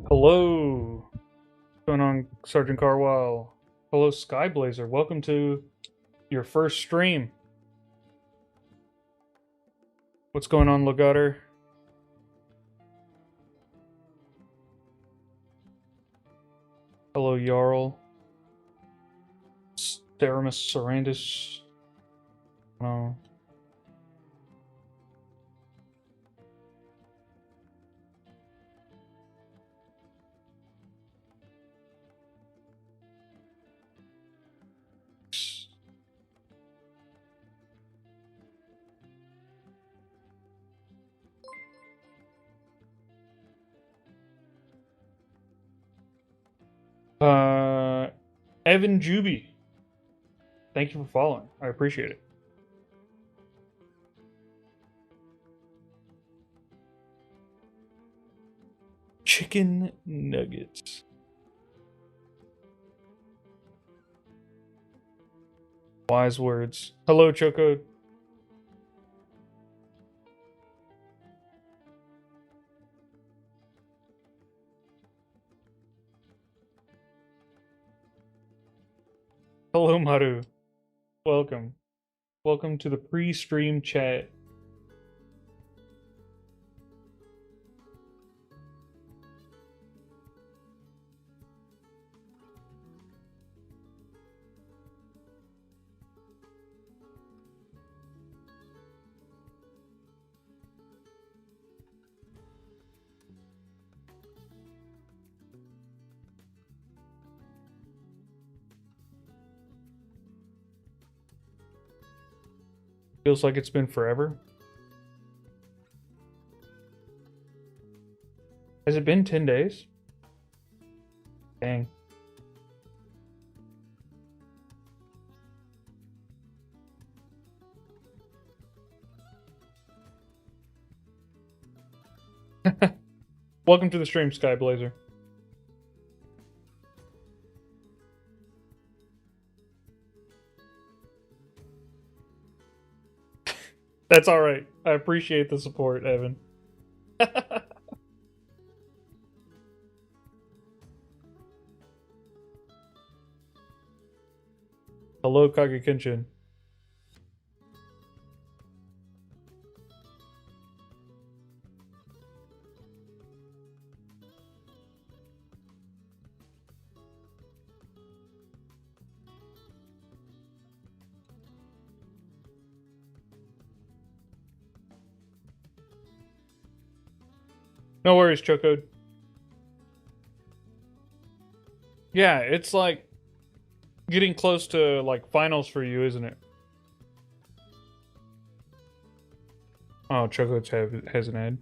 Hello, what's going on, Sergeant Carwell? Hello, Skyblazer. Welcome to your first stream. What's going on, Legator? Hello, Jarl. Steramus Sarandis. No. Evan Juby. Thank you for following. I appreciate it. Chicken nuggets. Wise words. Hello, Choco. Hello, Maru. Welcome. Welcome to the pre-stream chat. Feels like it's been forever. Has it been 10 days? Dang. Welcome to the stream, Skyblazer. That's all right. I appreciate the support, Evan. Hello, Kage Kenshin. No worries, Choco. Yeah, it's like getting close to like finals for you, isn't it? Oh, Choco has an ad.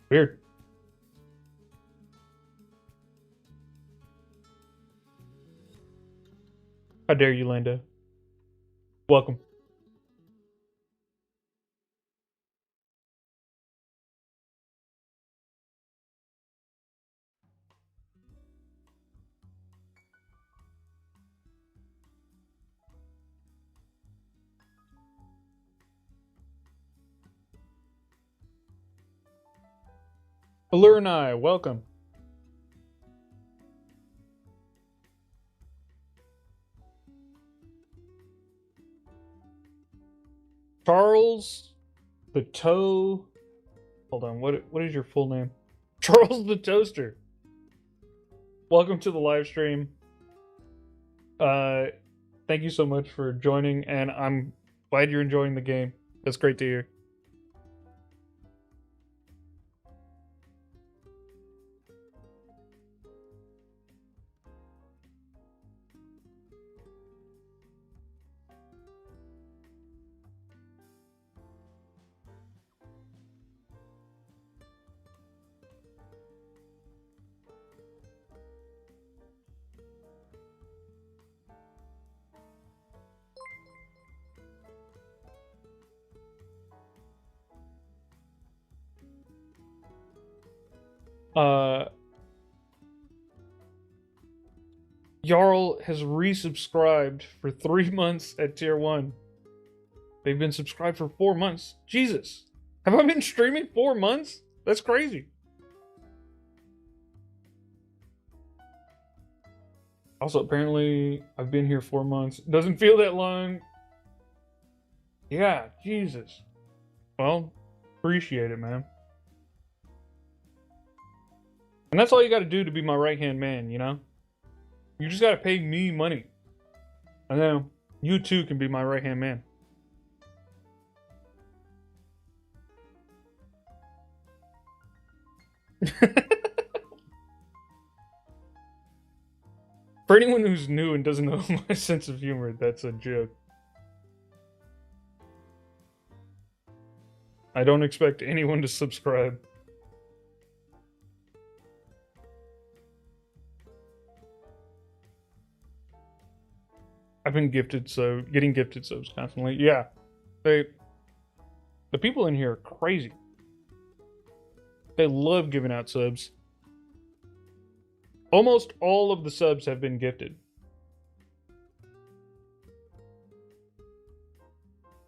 Weird. How dare you, Lando? Welcome. Allure, welcome. Charles the Toe. Hold on, what is your full name? Charles the Toaster. Welcome to the live stream. Thank you so much for joining, and I'm glad you're enjoying the game. That's great to hear. Uh, Jarl has resubscribed for 3 months at tier 1. They've been subscribed for 4 months. Jesus. Have I been streaming 4 months? That's crazy. Also, apparently, I've been here 4 months. Doesn't feel that long. Yeah, Jesus. Well, appreciate it, man. And that's all you gotta do to be my right-hand man, you know? You just gotta pay me money. And then you too can be my right-hand man. For anyone who's new and doesn't know my sense of humor, that's a joke. I don't expect anyone to subscribe. I've been getting gifted subs constantly. Yeah. The people in here are crazy. They love giving out subs. Almost all of the subs have been gifted.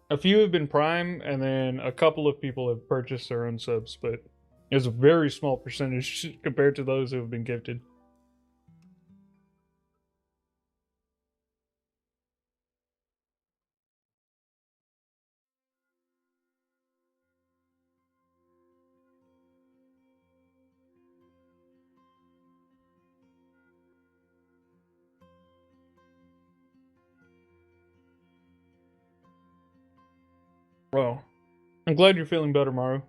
A few have been Prime, and then a couple of people have purchased their own subs, but it's a very small percentage compared to those who have been gifted. Well, I'm glad you're feeling better, Maru.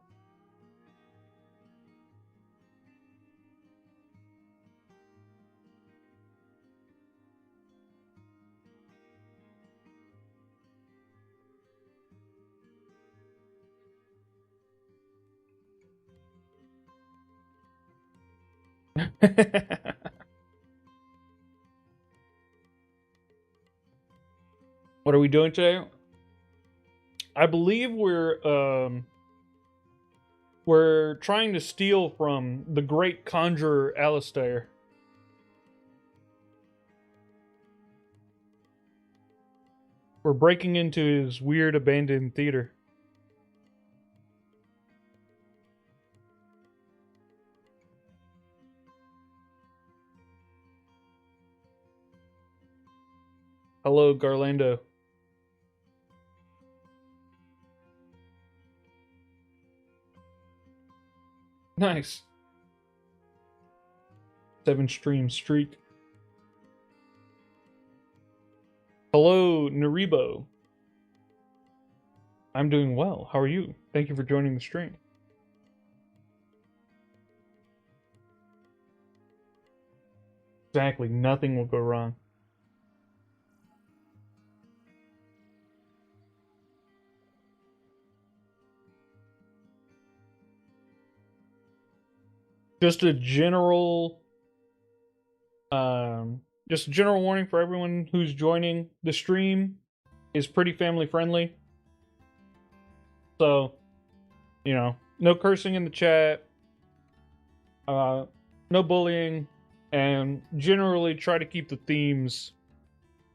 What are we doing today? I believe we're trying to steal from the great conjurer Alistair. We're breaking into his weird abandoned theater. Hello, Garlando. Nice. 7-stream streak. Hello, Naribo. I'm doing well. How are you? Thank you for joining the stream. Exactly. Nothing will go wrong. Just a general just a general warning for everyone who's joining. The stream is pretty family friendly. So, you know, no cursing in the chat, no bullying, and generally try to keep the themes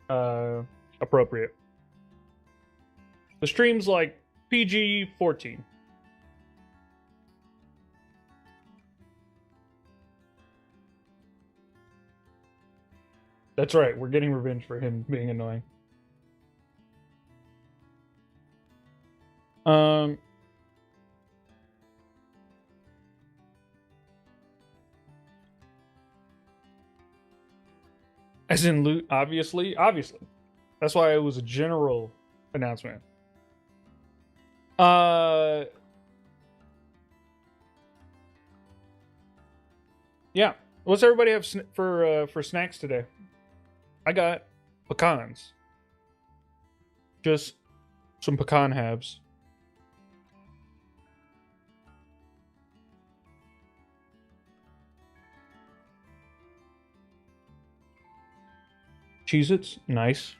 appropriate. The stream's like PG-14. That's right, we're getting revenge for him being annoying. As in loot, obviously. That's why it was a general announcement. Yeah. What's everybody have for snacks today? I got pecans. Just some pecan halves. Cheez-Its, nice.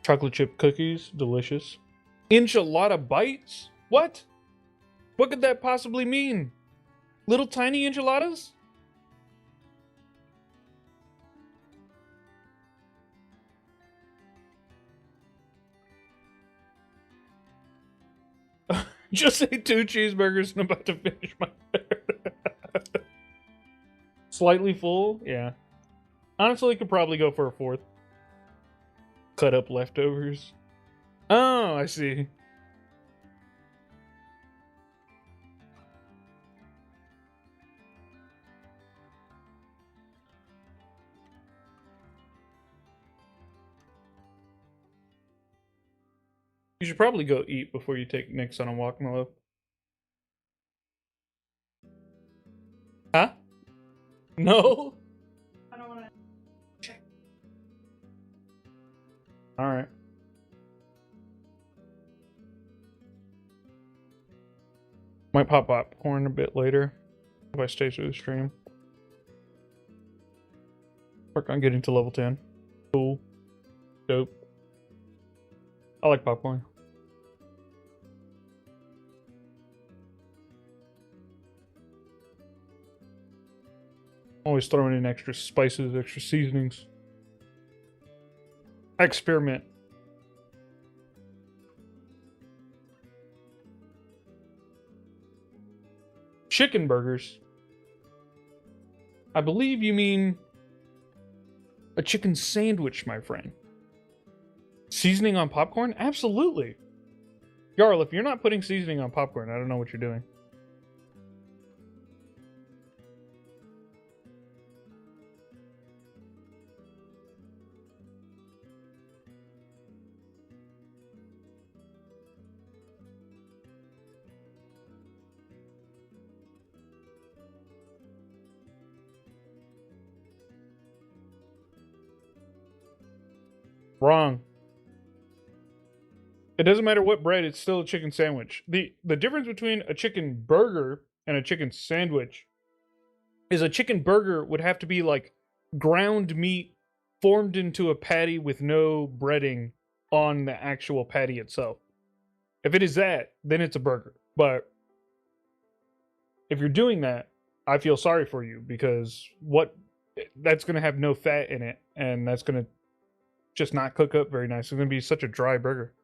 Chocolate chip cookies, delicious. Enchilada bites? What? What could that possibly mean? Little tiny enchiladas? Just ate 2 cheeseburgers and I'm about to finish my Slightly full? Yeah. Honestly, could probably go for a 4th. Cut up leftovers. Oh, I see. You should probably go eat before you take Nyx on a walk, my love. Huh? No? I don't want to check. Alright. Might pop popcorn a bit later if I stay through the stream. Work on getting to level 10. Cool. Dope. I like popcorn. Always throwing in extra spices, extra seasonings. I experiment. Chicken burgers. I believe you mean a chicken sandwich, my friend. Seasoning on popcorn? Absolutely. Jarl, if you're not putting seasoning on popcorn, I don't know what you're doing. Wrong. It doesn't matter what bread, it's still a chicken sandwich. The difference between a chicken burger and a chicken sandwich is a chicken burger would have to be like ground meat formed into a patty with no breading on the actual patty itself. If it is that, then it's a burger. But if you're doing that, I feel sorry for you because that's going to have no fat in it and that's going to just not cook up very nice. It's going to be such a dry burger.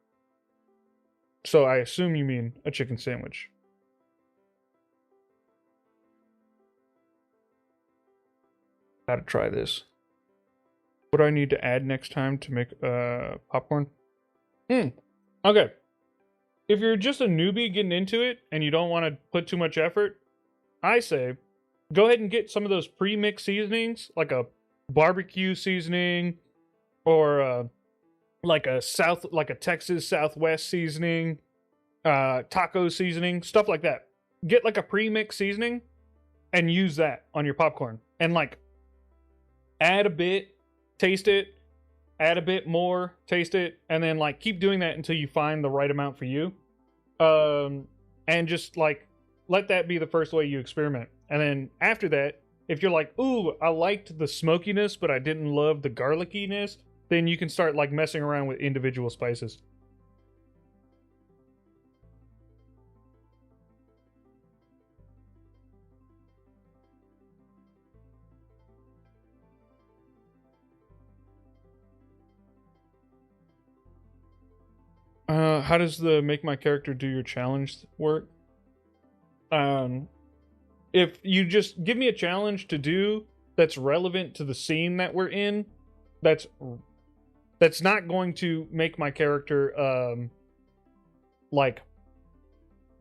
So I assume you mean a chicken sandwich. Gotta try this. What do I need to add next time to make popcorn? Okay. If you're just a newbie getting into it and you don't want to put too much effort, I say go ahead and get some of those pre-mixed seasonings, like a barbecue seasoning or like a Texas Southwest seasoning, taco seasoning, stuff like that. Get like a pre-mixed seasoning and use that on your popcorn. And like add a bit, taste it, add a bit more, taste it, and then like keep doing that until you find the right amount for you. And just like let that be the first way you experiment. And then after that, if you're like, ooh, I liked the smokiness, but I didn't love the garlickiness, then you can start like messing around with individual spices. How does the make my character do your challenge work? If you just give me a challenge to do that's relevant to the scene that we're in, that's not going to make my character like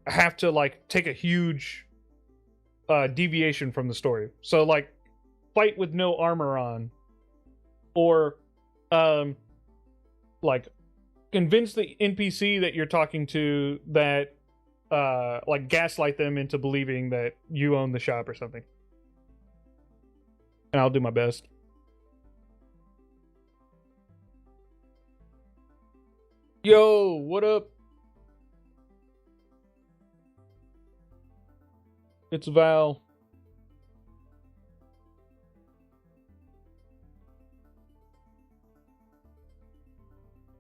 have to like take a huge deviation from the story. So like fight with no armor on, or like convince the NPC that you're talking to that like gaslight them into believing that you own the shop or something. And I'll do my best. Yo, what up? It's Val.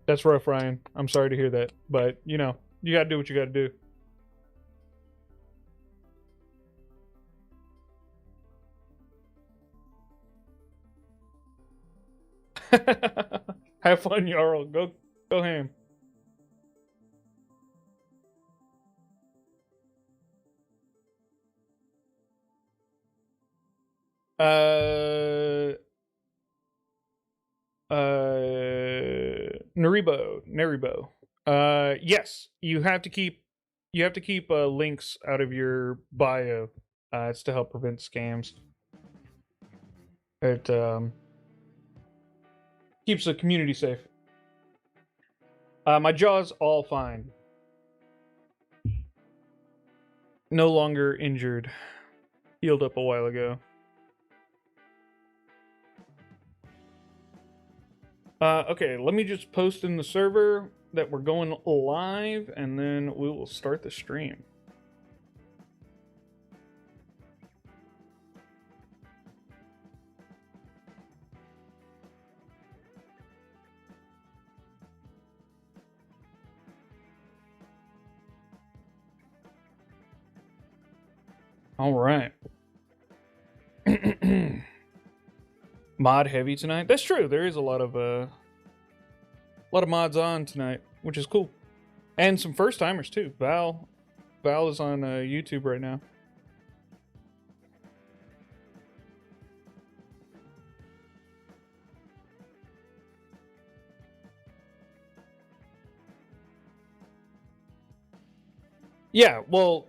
That's rough, Ryan. I'm sorry to hear that. But, you know, you gotta do what you gotta do. Have fun, Jarl. Go ham. Naribo. Yes, you have to keep links out of your bio. It's to help prevent scams. It keeps the community safe. My jaw's all fine. No longer injured. Healed up a while ago. Okay, let me just post in the server that we're going live, and then we will start the stream. All right. Mod heavy tonight. That's true. There is a lot of mods on tonight, which is cool, and some first timers too. Val is on YouTube right now. Yeah, well,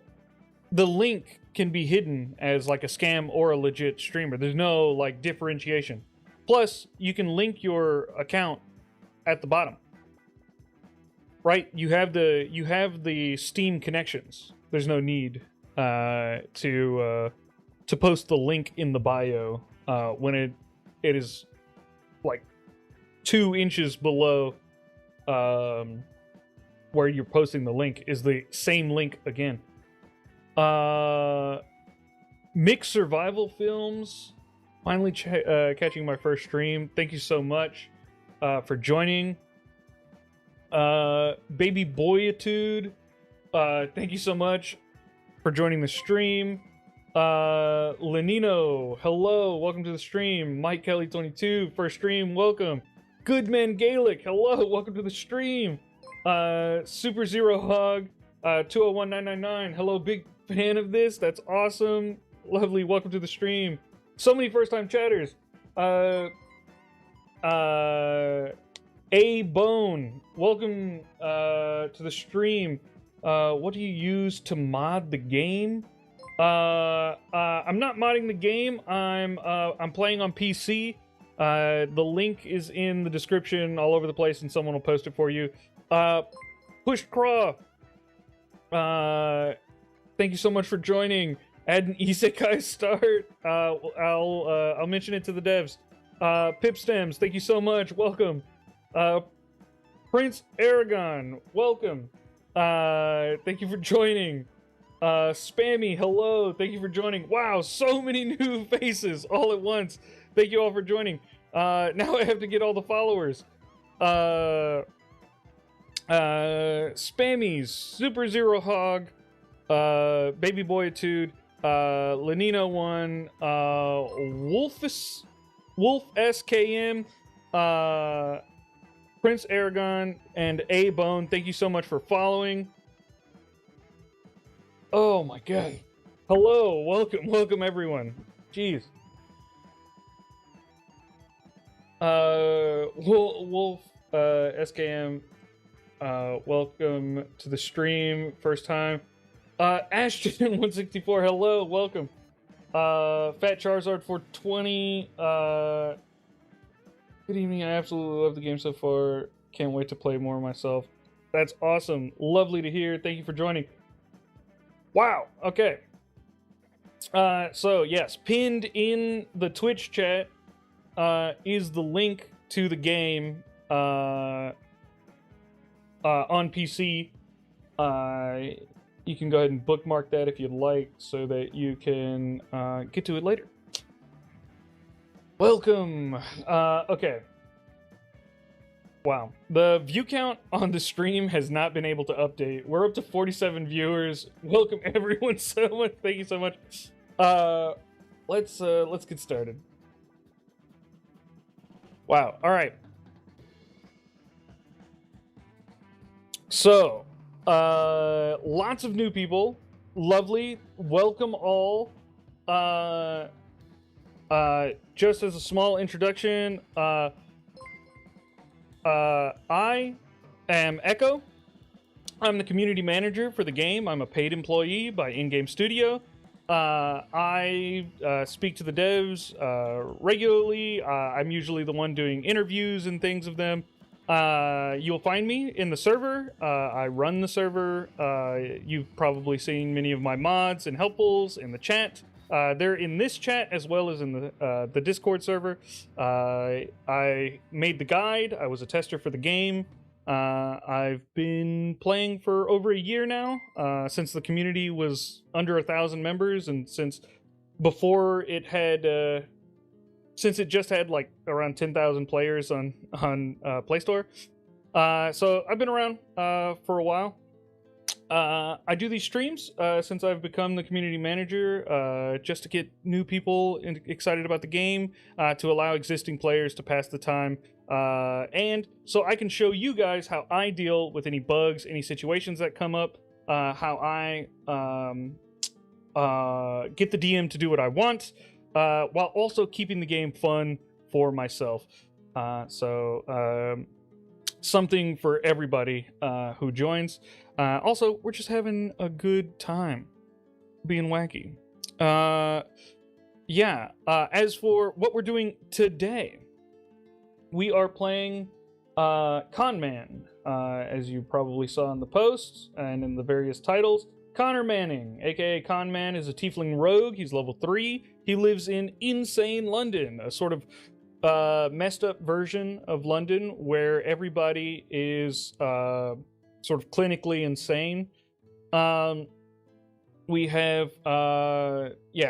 the link can be hidden as like a scam or a legit streamer. There's no like differentiation. Plus, you can link your account at the bottom. Right? You have the Steam connections. There's no need to post the link in the bio when it is like 2 inches below where you're posting the link is the same link again. Mixed survival films. Finally catching my first stream. Thank you so much for joining. Baby Boyitude, thank you so much for joining the stream. Lenino, hello, welcome to the stream. Mike Kelly 22, first stream, welcome. Goodman Gaelic, hello, welcome to the stream. Super Zero Hog, 201999, hello, big fan of this, that's awesome. Lovely, welcome to the stream. So many first time chatters. A Bone, welcome to the stream. What do you use to mod the game? I'm not modding the game. I'm playing on PC. The link is in the description all over the place, and someone will post it for you. Push Craw, thank you so much for joining. Add an isekai start. I'll mention it to the devs. Pipstems, thank you so much. Welcome. Prince Aragon, welcome. Thank you for joining. Spammy, hello. Thank you for joining. Wow, so many new faces all at once. Thank you all for joining. Now I have to get all the followers. Spammies, Super Zero Hog, Baby Boyitude, Lenino1, Wolf SKM, Prince Aragon, and A Bone. Thank you so much for following. Oh my god. Hello, welcome everyone. Jeez. Wolf SKM, welcome to the stream, first time. Ashton 164, hello, welcome. Fat Charizard 420, good evening, I absolutely love the game so far. Can't wait to play more myself. That's awesome. Lovely to hear. Thank you for joining. Wow, okay. So yes, pinned in the Twitch chat is the link to the game on PC. You can go ahead and bookmark that if you'd like, so that you can get to it later. Welcome. Okay. Wow. The view count on the stream has not been able to update. We're up to 47 viewers. Welcome everyone so much. Thank you so much. Let's get started. Wow. All right. So, lots of new people. Lovely. Welcome all. Just as a small introduction, I am Echo. I'm the community manager for the game. I'm a paid employee by In-Game Studio. I speak to the devs regularly. I'm usually the one doing interviews and things of them. You'll find me in the server. I run the server. You've probably seen many of my mods and helpfuls in the chat. They're in this chat as well as in the Discord server. I made the guide. I was a tester for the game. I've been playing for over a year now, since the community was under 1,000 members, and since before it had, since it just had like around 10,000 players on Play Store. So I've been around for a while. I do these streams since I've become the community manager, just to get new people excited about the game, to allow existing players to pass the time, and so I can show you guys how I deal with any bugs, any situations that come up, how I get the DM to do what I want, while also keeping the game fun for myself. Something for everybody who joins. Also, we're just having a good time being wacky. As for what we're doing today, we are playing Con Man, as you probably saw in the posts and in the various titles. Connor Manning, aka Con Man, is a Tiefling rogue. He's level 3. He lives in insane London, a sort of messed up version of London where everybody is sort of clinically insane. We have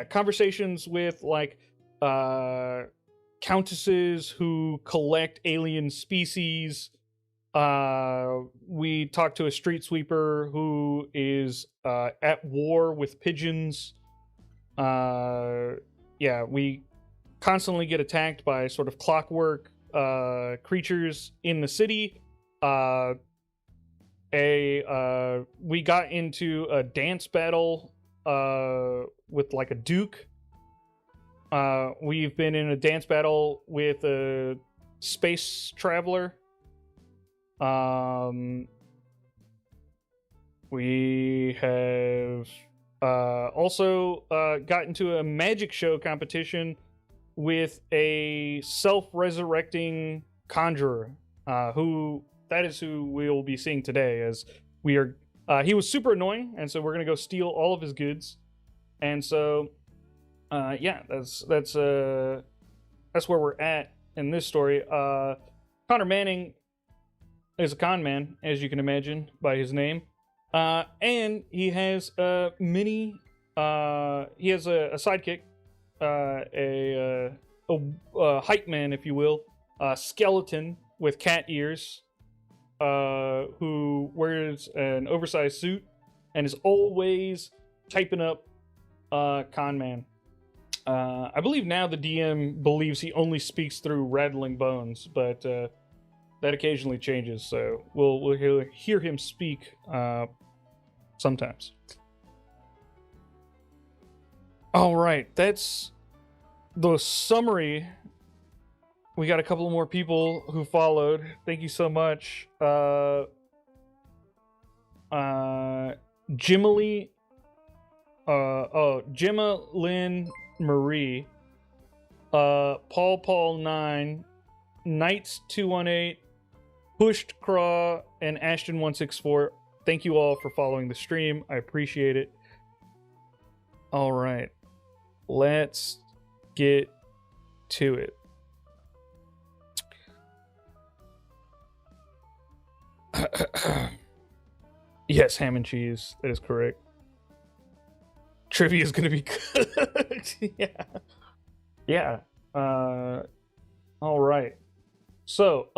conversations with like countesses who collect alien species. We talk to a street sweeper who is at war with pigeons. We constantly get attacked by sort of clockwork creatures in the city. We got into a dance battle with like a duke. We've been in a dance battle with a space traveler. We have also got into a magic show competition with a self-resurrecting conjurer, who we'll be seeing today, as we are he was super annoying, and so we're gonna go steal all of his goods. And so that's where we're at in this story. Connor Manning is a con man, as you can imagine by his name, and he has a sidekick, a hype man, if you will, a skeleton with cat ears, who wears an oversized suit and is always typing up Con Man. I believe now the DM believes he only speaks through rattling bones, but that occasionally changes, so we'll hear him speak sometimes. All right, that's the summary. We got a couple more people who followed. Thank you so much. Jimmy, Gemma Lynn Marie, Paul 9, Knights 218, Pushed Craw, and Ashton 164. Thank you all for following the stream. I appreciate it. All right, let's get to it. Yes, ham and cheese. That is correct. Trivia is going to be good. Yeah. All right. So,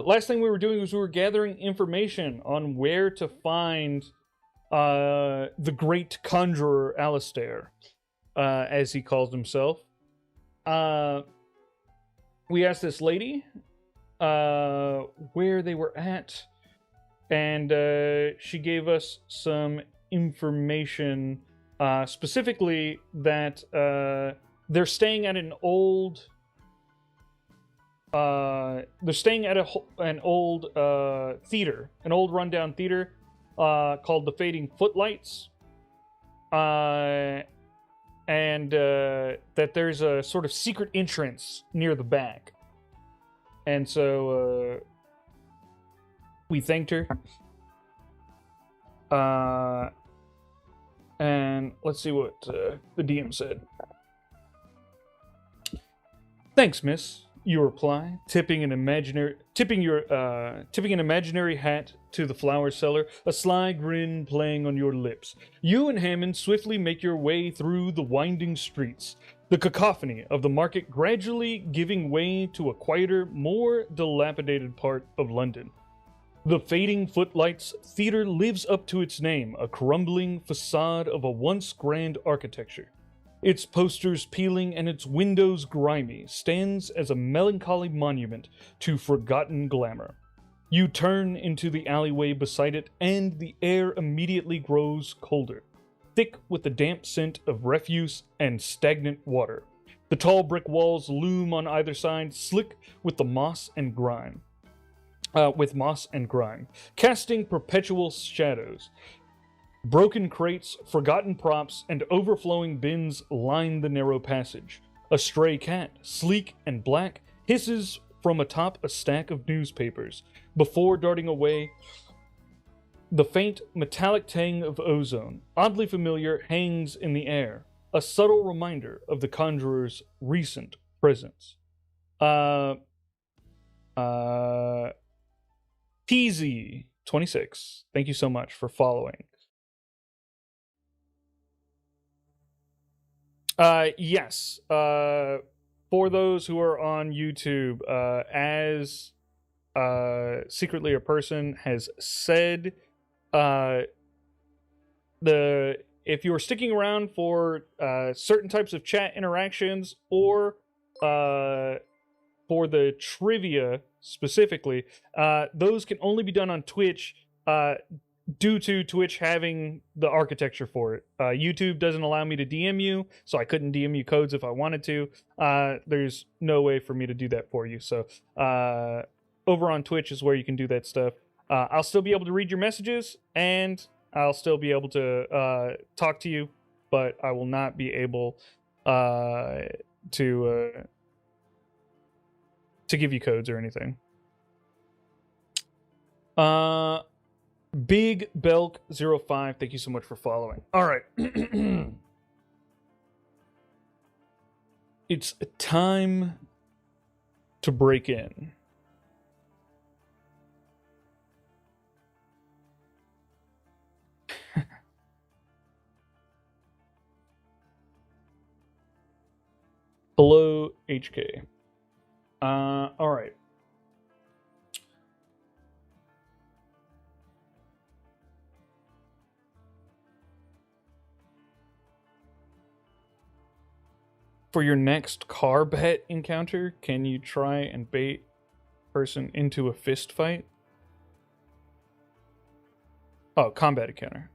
last thing we were doing was we were gathering information on where to find the Great Conjurer Alistair, as he calls himself. we asked this lady where they were at, and she gave us some information, specifically that they're staying at an old. They're staying at an old theater, an old rundown theater called the Fading Footlights, and that there's a sort of secret entrance near the back. And so we thanked her. And let's see what the DM said. Thanks, miss. You reply, tipping an imaginary hat to the flower seller, a sly grin playing on your lips. You and Hammond swiftly make your way through the winding streets, the cacophony of the market gradually giving way to a quieter, more dilapidated part of London. The Fading Footlights Theatre lives up to its name, a crumbling facade of a once grand architecture. Its posters peeling and its windows grimy, stands as a melancholy monument to forgotten glamour. You turn into the alleyway beside it, and the air immediately grows colder, thick with the damp scent of refuse and stagnant water. The tall brick walls loom on either side, slick with the moss and grime. Casting perpetual shadows. Broken crates, forgotten props, and overflowing bins line the narrow passage. A stray cat, sleek and black, hisses from atop a stack of newspapers. Before darting away, the faint metallic tang of ozone, oddly familiar, hangs in the air, a subtle reminder of the conjurer's recent presence. PZ26, thank you so much for following. Yes. For those who are on YouTube, as Secretly a Person has said, if you're sticking around for certain types of chat interactions or for the trivia specifically, those can only be done on Twitch. Due to Twitch having the architecture for it. YouTube doesn't allow me to DM you, so I couldn't DM you codes if I wanted to. There's no way for me to do that for you. So over on Twitch is where you can do that stuff. I'll still be able to read your messages, and I'll still be able to talk to you, but I will not be able to give you codes or anything. Big Belk 05, thank you so much for following. All right. It's time to break in. Hello, HK. All right. For your next car bet encounter, can you try and bait person into a fist fight? Oh, combat encounter.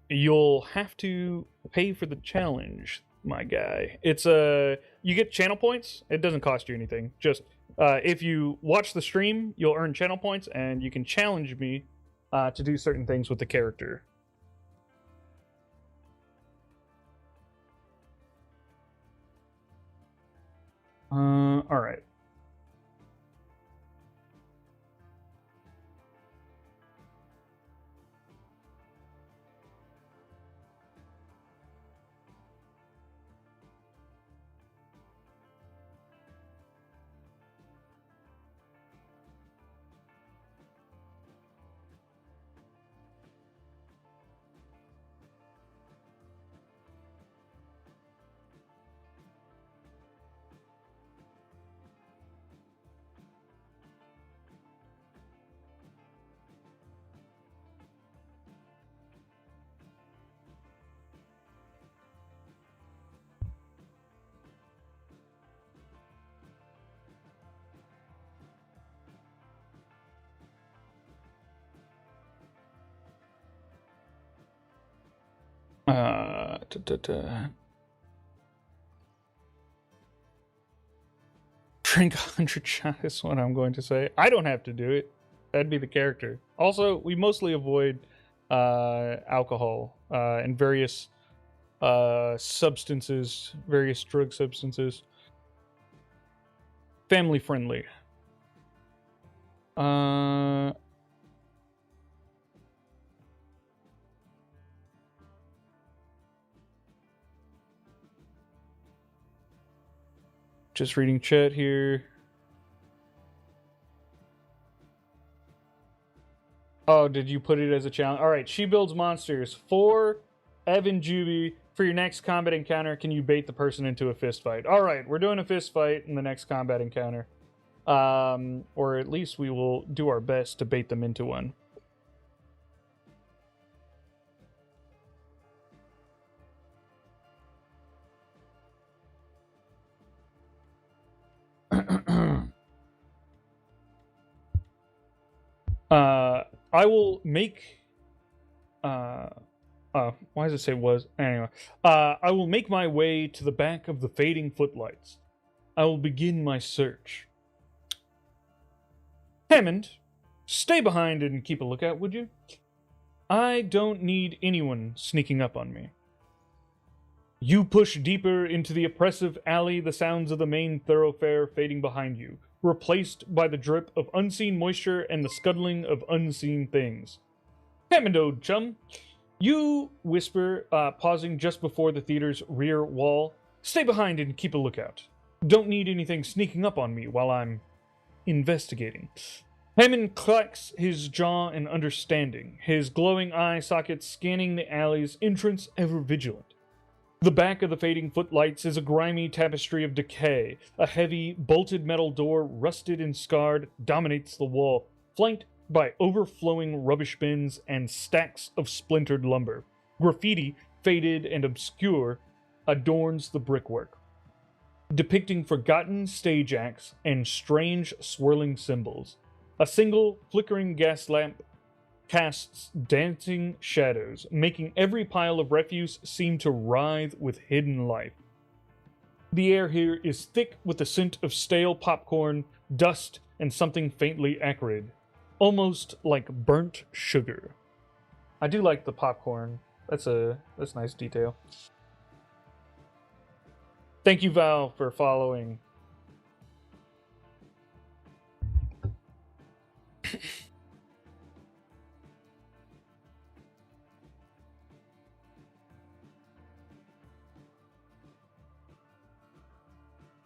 You'll have to pay for the challenge, my guy. It's you get channel points. It doesn't cost you anything. Just if you watch the stream, you'll earn channel points, and you can challenge me to do certain things with the character. All right. Drink 100 shots is what I'm going to say. I don't have to do it. That'd be the character. Also, we mostly avoid alcohol and various substances, various drug substances. Family friendly. Just reading chat here. Oh, did you put it as a challenge? All right, she builds monsters. For Evan Juby, for your next combat encounter, can you bait the person into a fist fight? All right, we're doing a fist fight in the next combat encounter. Or at least we will do our best to bait them into one. I will make why does it say was? Anyway. I will make my way to the back of the fading footlights. I will begin my search. Hammond, stay behind and keep a lookout, would you? I don't need anyone sneaking up on me. You push deeper into the oppressive alley, the sounds of the main thoroughfare fading behind you, replaced by the drip of unseen moisture and the scuttling of unseen things. Hammond, old chum, you whisper, pausing just before the theater's rear wall. Stay behind and keep a lookout. Don't need anything sneaking up on me while I'm investigating. Hammond clacks his jaw in understanding, his glowing eye sockets scanning the alley's entrance ever vigilant. The back of the fading footlights is a grimy tapestry of decay. A heavy, bolted metal door, rusted and scarred, dominates the wall, flanked by overflowing rubbish bins and stacks of splintered lumber. Graffiti, faded and obscure, adorns the brickwork, depicting forgotten stage acts and strange swirling symbols. A single flickering gas lamp casts dancing shadows, making every pile of refuse seem to writhe with hidden life. The air here is thick with the scent of stale popcorn, dust, and something faintly acrid, almost like burnt sugar. I do like the popcorn. That's nice detail. Thank you, Val, for following.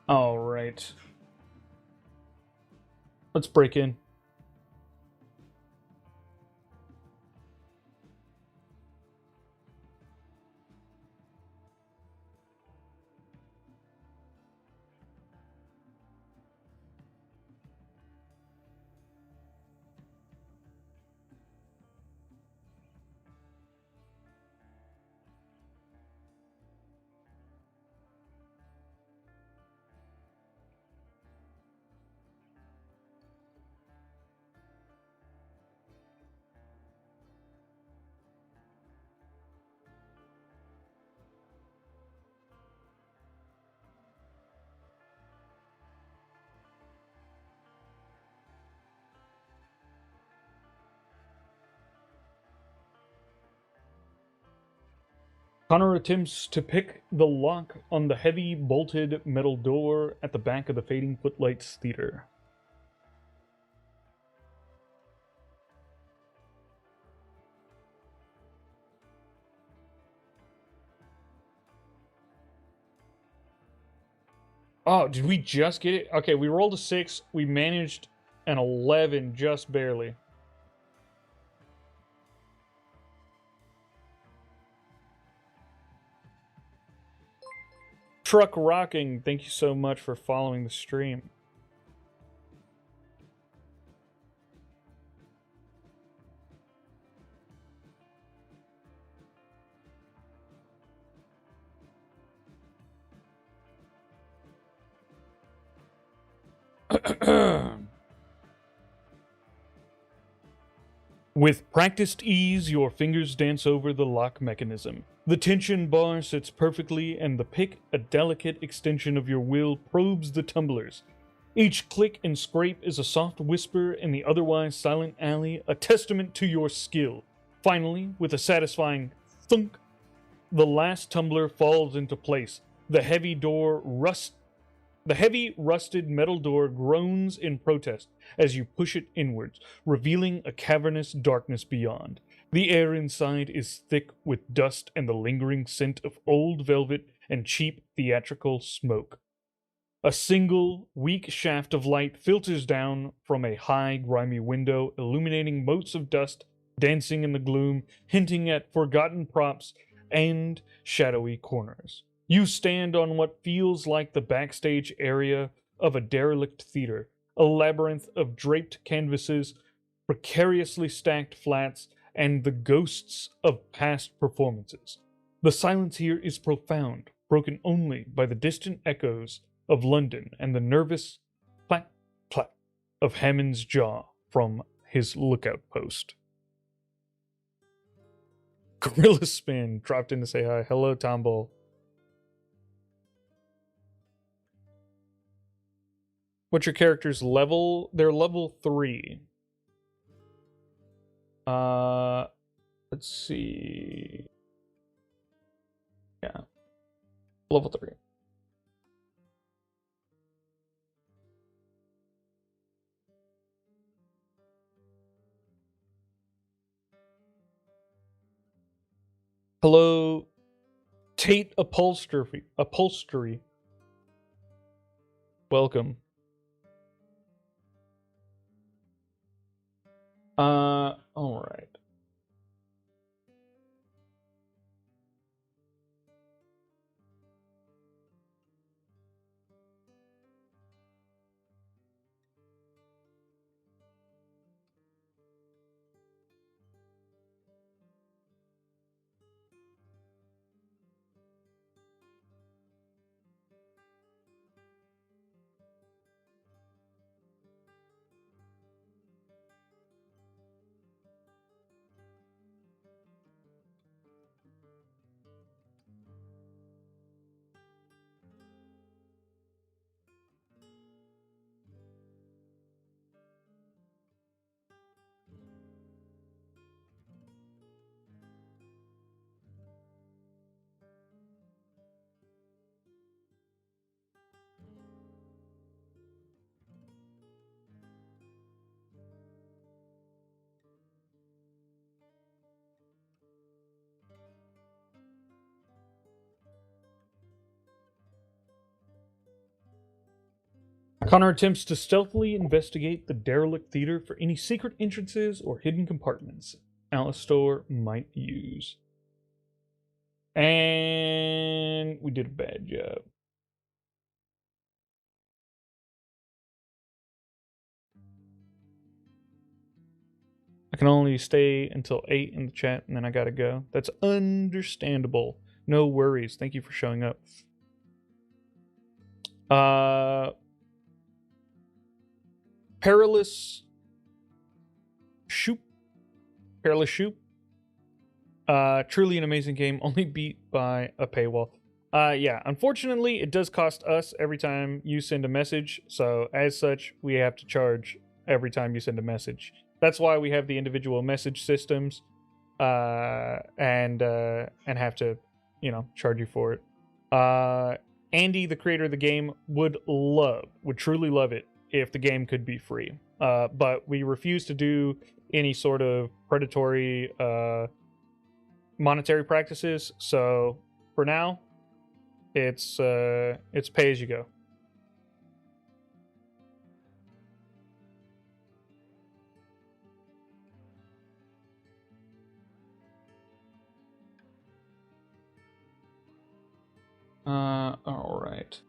All right. Let's break in. Connor attempts to pick the lock on the heavy, bolted metal door at the back of the Fading Footlights Theater. Oh, did we just get it? Okay, we rolled a 6. We managed an 11 just barely. Truck Rocking, thank you so much for following the stream. With practiced ease, your fingers dance over the lock mechanism. The tension bar sits perfectly, and the pick, a delicate extension of your will, probes the tumblers. Each click and scrape is a soft whisper in the otherwise silent alley, a testament to your skill. Finally, with a satisfying thunk, the last tumbler falls into place. The heavy rusted metal door groans in protest as you push it inwards, revealing a cavernous darkness beyond. The air inside is thick with dust and the lingering scent of old velvet and cheap theatrical smoke. A single, weak shaft of light filters down from a high, grimy window, illuminating motes of dust dancing in the gloom, hinting at forgotten props and shadowy corners. You stand on what feels like the backstage area of a derelict theater, a labyrinth of draped canvases, precariously stacked flats, and the ghosts of past performances. The silence here is profound, broken only by the distant echoes of London and the nervous clack clack of Hammond's jaw from his lookout post. Gorilla Spin dropped in to say hi. Hello, Tombo. What's your character's level? They're level 3. Let's see. Yeah. Level 3. Hello, Tate Upholstery. Welcome. All right. Connor attempts to stealthily investigate the derelict theater for any secret entrances or hidden compartments Alastor might use. And we did a bad job. I can only stay until 8 in the chat, and then I gotta go. That's understandable. No worries. Thank you for showing up. Perilous Shoop. Truly an amazing game, only beat by a paywall. Yeah, unfortunately, it does cost us every time you send a message, so as such, we have to charge every time you send a message. That's why we have the individual message systems, and have to, charge you for it. Andy, the creator of the game, would truly love it if the game could be free. But we refuse to do any sort of predatory monetary practices. So for now, it's pay as you go. All right.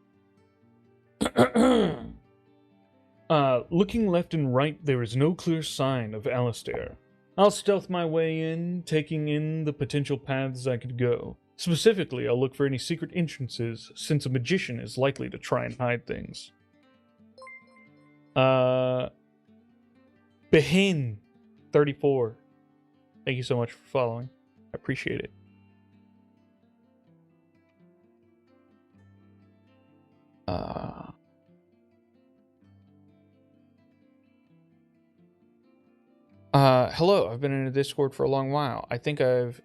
Looking left and right, there is no clear sign of Alistair. I'll stealth my way in, taking in the potential paths I could go. Specifically, I'll look for any secret entrances, since a magician is likely to try and hide things. Behin, 34. Thank you so much for following. I appreciate it. Hello, I've been in a Discord for a long while. I think I've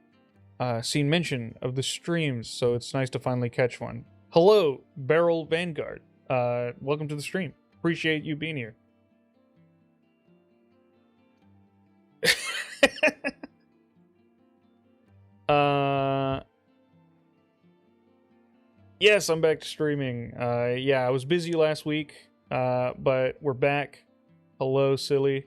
seen mention of the streams, so it's nice to finally catch one. Hello, Barrel Vanguard. Welcome to the stream. Appreciate you being here. Yes, I'm back to streaming. Yeah, I was busy last week, but we're back. Hello, silly.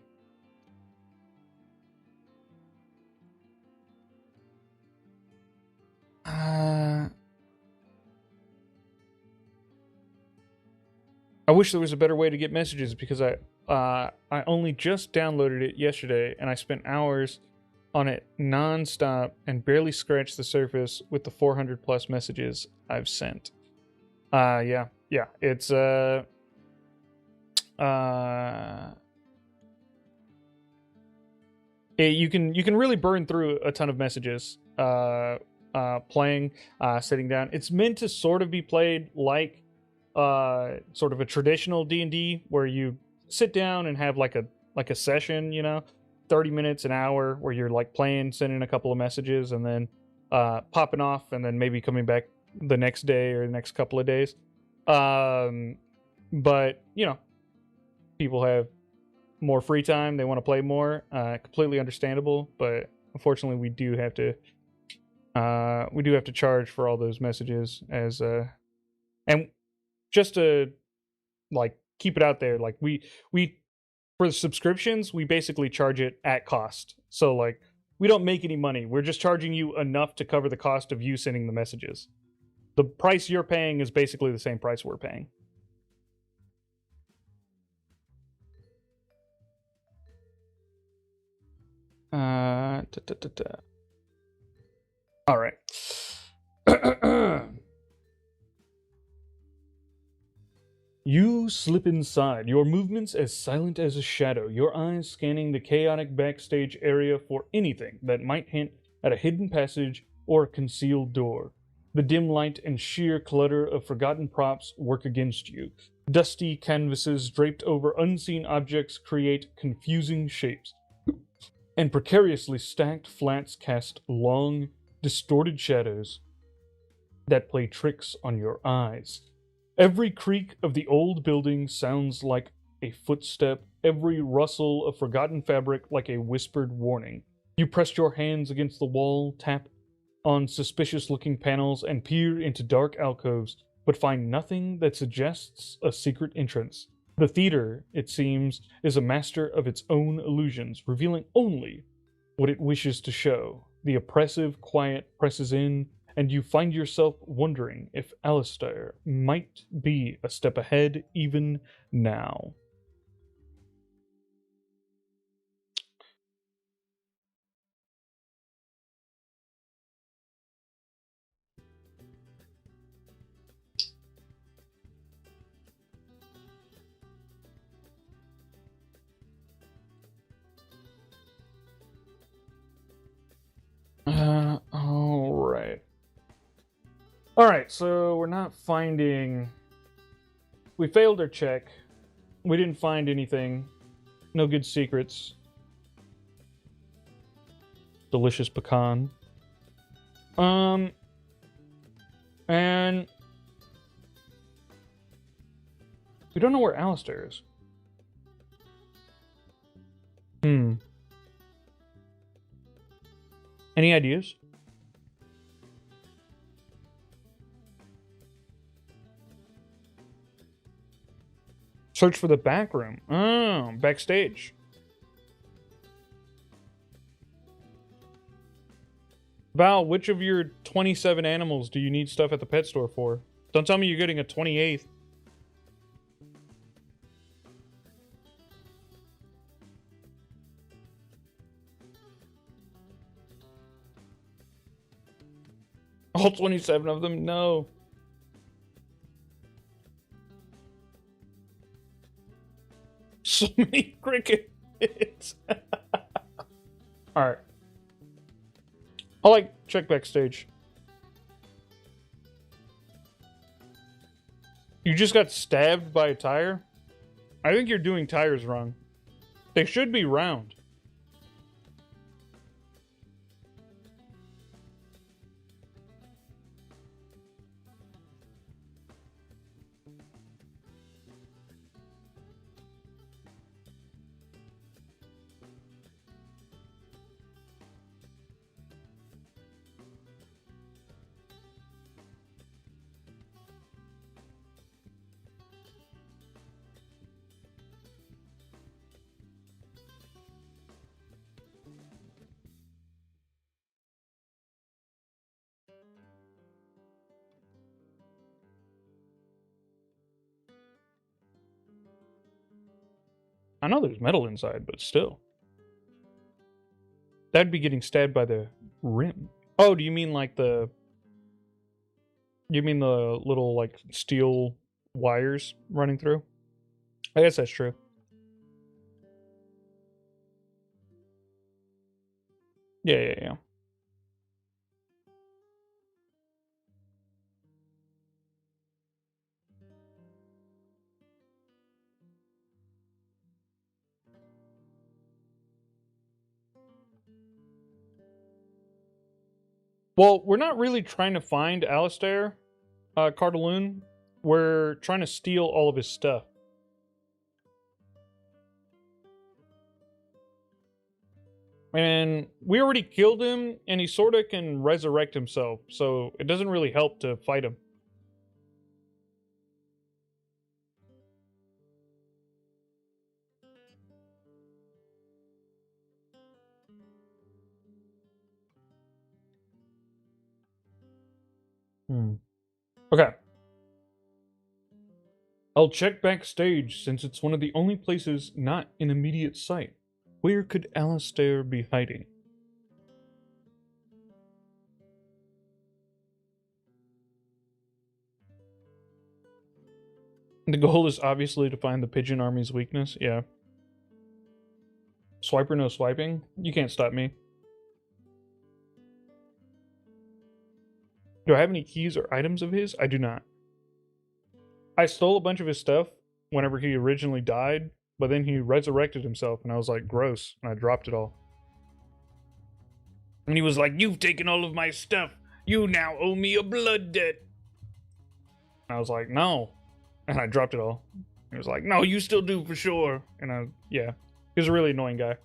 I wish there was a better way to get messages because I only just downloaded it yesterday and I spent hours on it non-stop and barely scratched the surface with the 400 plus messages I've sent. Yeah, it's you can really burn through a ton of messages playing, sitting down. It's meant to sort of be played like sort of a traditional D&D where you sit down and have like a session, 30 minutes, an hour, where you're like playing, sending a couple of messages, and then popping off, and then maybe coming back the next day or the next couple of days. But people have more free time, they want to play more. Completely understandable, but unfortunately we do have to charge for all those messages as and just to like keep it out there, like we for the subscriptions we basically charge it at cost. So like we don't make any money. We're just charging you enough to cover the cost of you sending the messages. The price you're paying is basically the same price we're paying. All right. You slip inside, your movements as silent as a shadow, your eyes scanning the chaotic backstage area for anything that might hint at a hidden passage or a concealed door. The dim light and sheer clutter of forgotten props work against you. Dusty canvases draped over unseen objects create confusing shapes, and precariously stacked flats cast long, distorted shadows that play tricks on your eyes. Every creak of the old building sounds like a footstep, every rustle of forgotten fabric like a whispered warning. You press your hands against the wall, tap on suspicious-looking panels, and peer into dark alcoves, but find nothing that suggests a secret entrance. The theater, it seems, is a master of its own illusions, revealing only what it wishes to show. The oppressive quiet presses in, and you find yourself wondering if Alistair might be a step ahead even now. Alright, so we're not finding... We failed our check. We didn't find anything. No good secrets. Delicious pecan. And... we don't know where Alistair is. Any ideas? Search for the back room. Oh, backstage. Val, which of your 27 animals do you need stuff at the pet store for? Don't tell me you're getting a 28th. All 27 of them? No. So many crickets. Alright. I'll like check backstage. You just got stabbed by a tire? I think you're doing tires wrong. They should be round. I know there's metal inside, but still. That'd be getting stabbed by the rim. Oh, do you mean like the... You mean the little, like, steel wires running through? I guess that's true. Yeah. Well, we're not really trying to find Alistair, Cardaloon. We're trying to steal all of his stuff. And we already killed him, and he sort of can resurrect himself, so it doesn't really help to fight him. Okay. I'll check backstage since it's one of the only places not in immediate sight. Where could Alistair be hiding? The goal is obviously to find the Pigeon Army's weakness, yeah. Swiper no swiping? You can't stop me. Do I have any keys or items of his? I do not. I stole a bunch of his stuff whenever he originally died, but then he resurrected himself, and I was like, gross, and I dropped it all. And he was like, you've taken all of my stuff. You now owe me a blood debt. And I was like, no. And I dropped it all. He was like, no, you still do for sure. And yeah. He was a really annoying guy.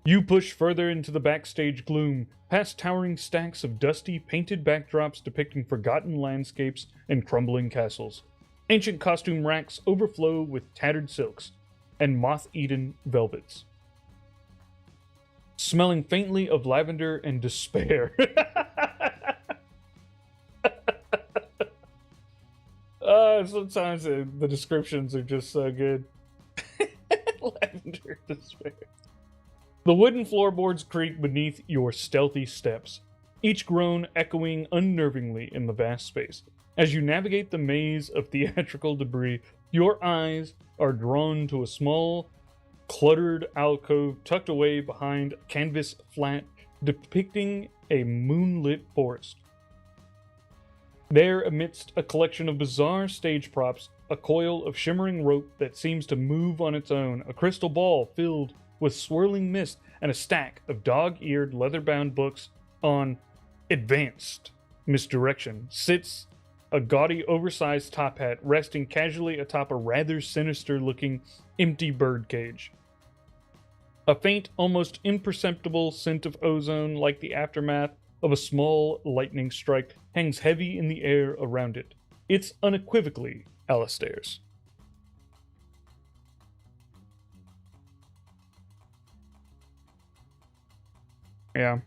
You push further into the backstage gloom, past towering stacks of dusty, painted backdrops depicting forgotten landscapes and crumbling castles. Ancient costume racks overflow with tattered silks and moth-eaten velvets, smelling faintly of lavender and despair. Sometimes the descriptions are just so good. Lavender despair. The wooden floorboards creak beneath your stealthy steps, each groan echoing unnervingly in the vast space. As you navigate the maze of theatrical debris, your eyes are drawn to a small, cluttered alcove tucked away behind a canvas flat depicting a moonlit forest. There, amidst a collection of bizarre stage props, a coil of shimmering rope that seems to move on its own, a crystal ball filled with swirling mist, and a stack of dog-eared, leather-bound books on advanced misdirection, sits a gaudy, oversized top hat resting casually atop a rather sinister-looking empty birdcage. A faint, almost imperceptible scent of ozone, like the aftermath of a small lightning strike, hangs heavy in the air around it. It's unequivocally Alistair's. Yeah.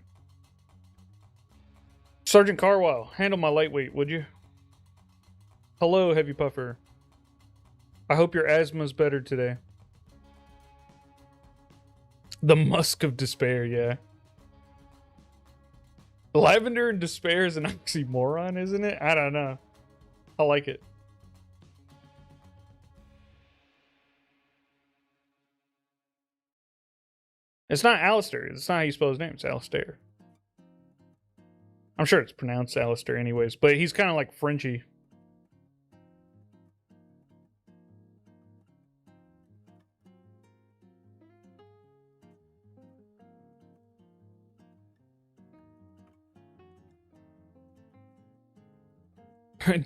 Sergeant Carwile, handle my lightweight, would you? Hello, Heavy Puffer. I hope your asthma's better today. The musk of despair, yeah. Lavender and despair is an oxymoron, isn't it? I don't know. I like it. It's not Alistair. It's not how you spell his name. It's Alistair. I'm sure it's pronounced Alistair anyways, but he's kind of like Frenchy.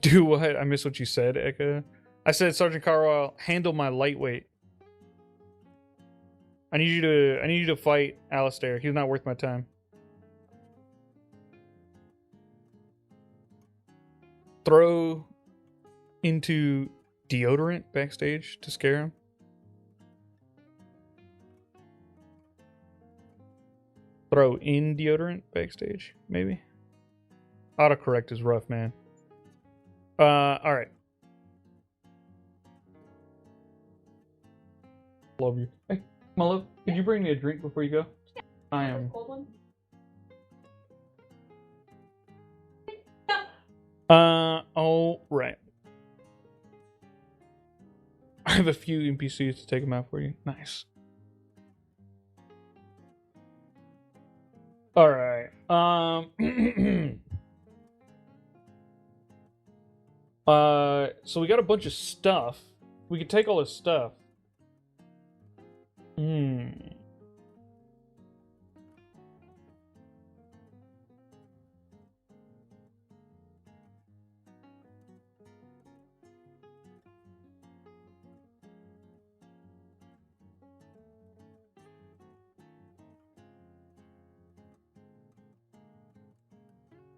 Do what? I missed what you said, Eka. I said, Sergeant Carwell, handle my lightweight. I need you to fight Alistair. He's not worth my time. Throw into deodorant backstage to scare him. Throw in deodorant backstage, maybe. Autocorrect is rough, man. Alright. Love you. Hey, my love, could you bring me a drink before you go? I am. Cold one? All right. I have a few NPCs to take them out for you. Nice. All right. So we got a bunch of stuff. We could take all this stuff.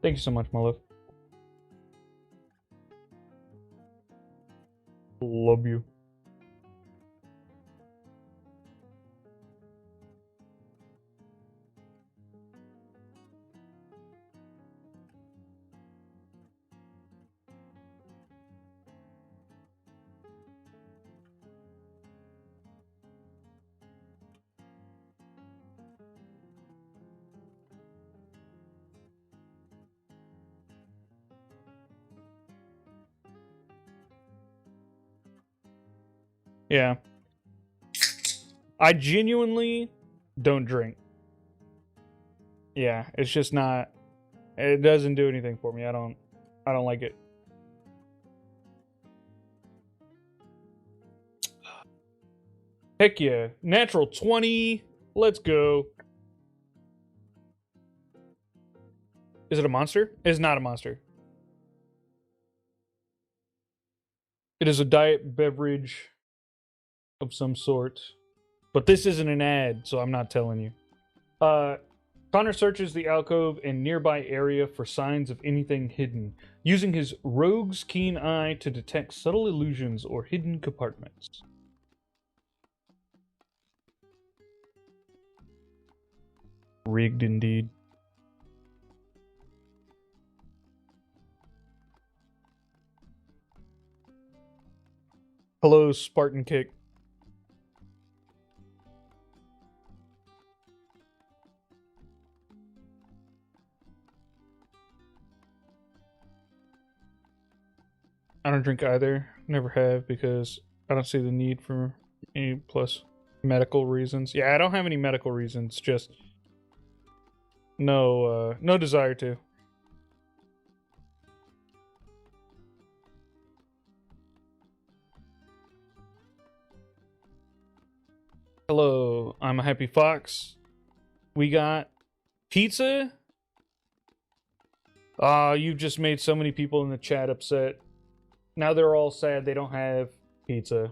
Thank you so much, my love. Love you. Yeah. I genuinely don't drink. Yeah, it's just not, it doesn't do anything for me. I don't like it. Heck yeah. Natural 20. Let's go. Is it a monster? It is not a monster. It is a diet beverage of some sort. But this isn't an ad, so I'm not telling you. Connor searches the alcove and nearby area for signs of anything hidden, using his rogue's keen eye to detect subtle illusions or hidden compartments. Rigged indeed. Hello, Spartan Kick. I don't drink either. Never have, because I don't see the need for any plus medical reasons. Yeah, I don't have any medical reasons, just no desire to. Hello, I'm a happy fox. We got pizza? You just made so many people in the chat upset. Now they're all sad they don't have pizza.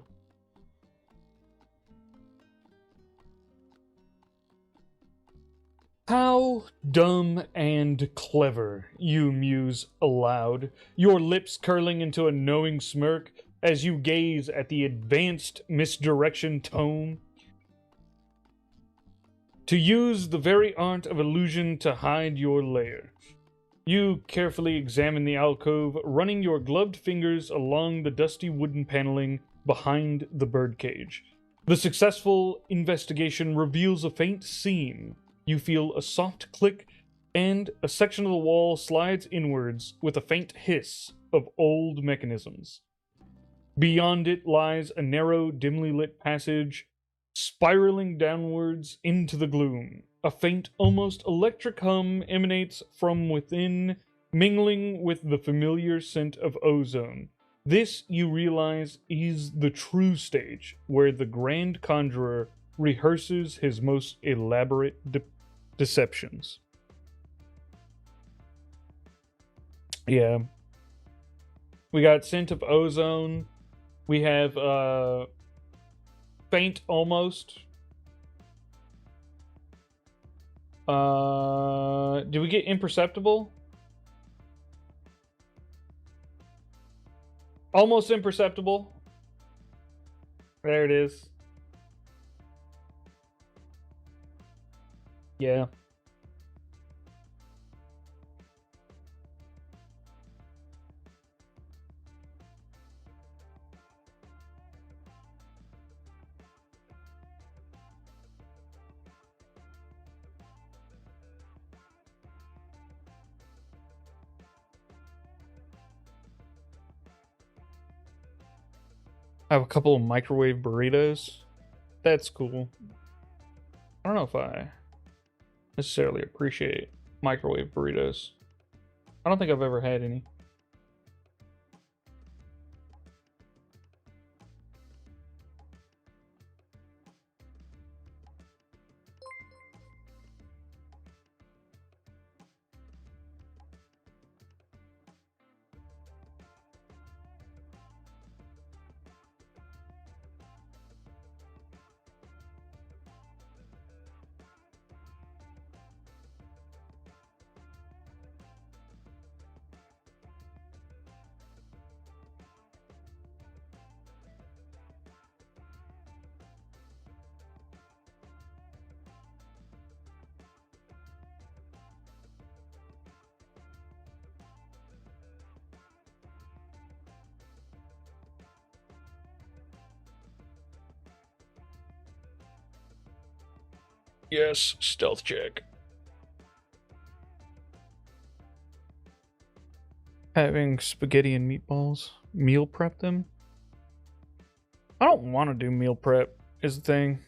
How dumb and clever, you muse aloud, your lips curling into a knowing smirk as you gaze at the advanced misdirection tome. To use the very art of illusion to hide your lair. You carefully examine the alcove, running your gloved fingers along the dusty wooden paneling behind the birdcage. The successful investigation reveals a faint seam. You feel a soft click, and a section of the wall slides inwards with a faint hiss, of old mechanisms. Beyond it lies a narrow, dimly lit passage, spiraling downwards into the gloom. A faint, almost electric hum emanates from within, mingling with the familiar scent of ozone. This, you realize, is the true stage, where the Grand Conjurer rehearses his most elaborate deceptions. Yeah. We got scent of ozone. We have faint almost. Do we get imperceptible? Almost imperceptible. There it is. Yeah. I have a couple of microwave burritos. That's cool. I don't know if I necessarily appreciate microwave burritos. I don't think I've ever had any. Yes, stealth check. Having spaghetti and meatballs. Meal prep them? I don't want to do meal prep, is the thing.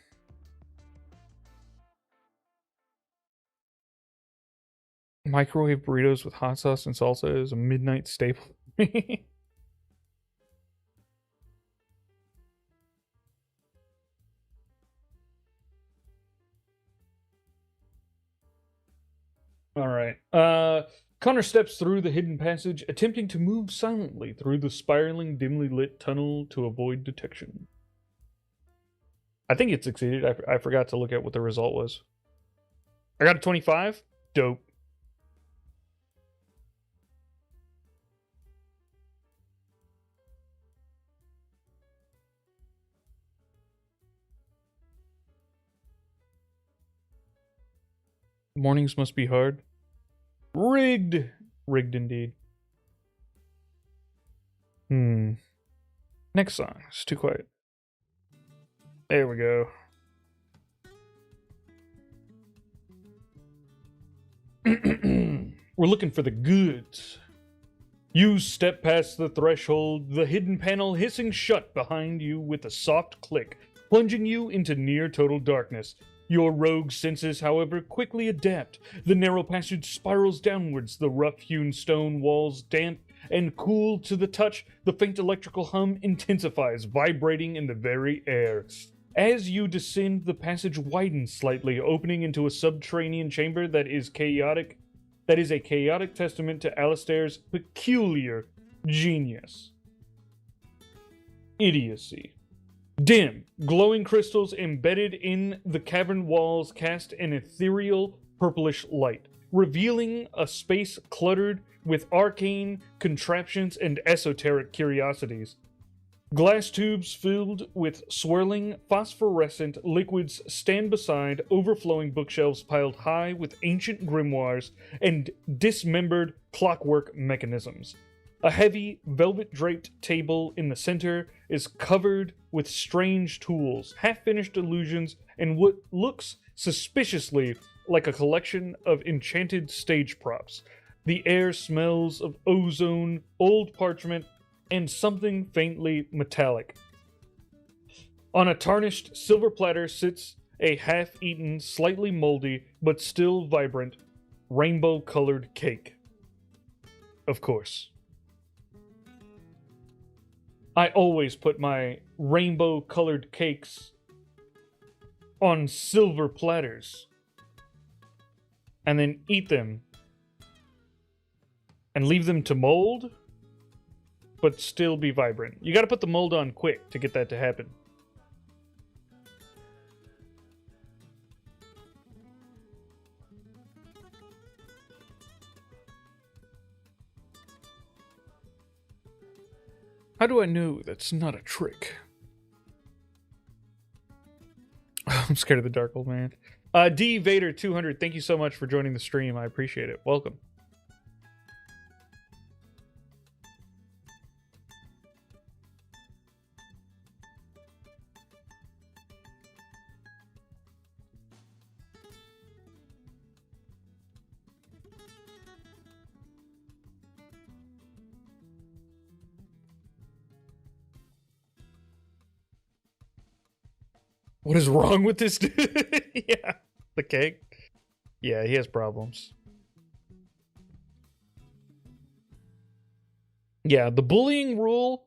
Microwave burritos with hot sauce and salsa is a midnight staple. All right. Connor steps through the hidden passage, attempting to move silently through the spiraling, dimly lit tunnel to avoid detection. I think it succeeded. I forgot to look at what the result was. I got a 25. Dope. Mornings must be hard. Rigged. Rigged indeed. Next song. It's too quiet. There we go. We're looking for the goods. You step past the threshold, the hidden panel hissing shut behind you with a soft click, plunging you into near total darkness. Your rogue senses, however, quickly adapt. The narrow passage spirals downwards, the rough-hewn stone walls damp and cool to the touch. The faint electrical hum intensifies, vibrating in the very air. As you descend, the passage widens slightly, opening into a subterranean chamber that is chaotic. That is a chaotic testament to Alistair's peculiar genius. Idiocy. Dim, glowing crystals embedded in the cavern walls cast an ethereal purplish light, revealing a space cluttered with arcane contraptions and esoteric curiosities. Glass tubes filled with swirling, phosphorescent liquids stand beside overflowing bookshelves piled high with ancient grimoires and dismembered clockwork mechanisms. A heavy, velvet-draped table in the center is covered with strange tools, half-finished illusions, and what looks suspiciously like a collection of enchanted stage props. The air smells of ozone, old parchment, and something faintly metallic. On a tarnished silver platter sits a half-eaten, slightly moldy, but still vibrant, rainbow-colored cake. Of course. I always put my rainbow-colored cakes on silver platters and then eat them and leave them to mold, but still be vibrant. You gotta put the mold on quick to get that to happen. How do I know that's not a trick? I'm scared of the dark, old man. D Vader 200, thank you so much for joining the stream. I appreciate it. Welcome. What is wrong with this dude? Yeah, the cake. Yeah, he has problems. Yeah, the bullying rule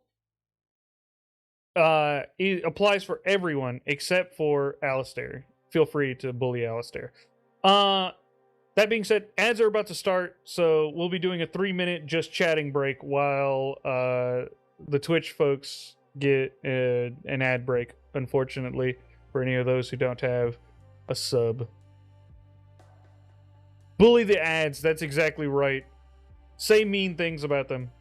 it applies for everyone except for Alistair. Feel free to bully Alistair. That being said, ads are about to start, so we'll be doing a 3-minute just chatting break while the Twitch folks get an ad break, unfortunately, for any of those who don't have a sub. Bully the ads, that's exactly right. Say mean things about them.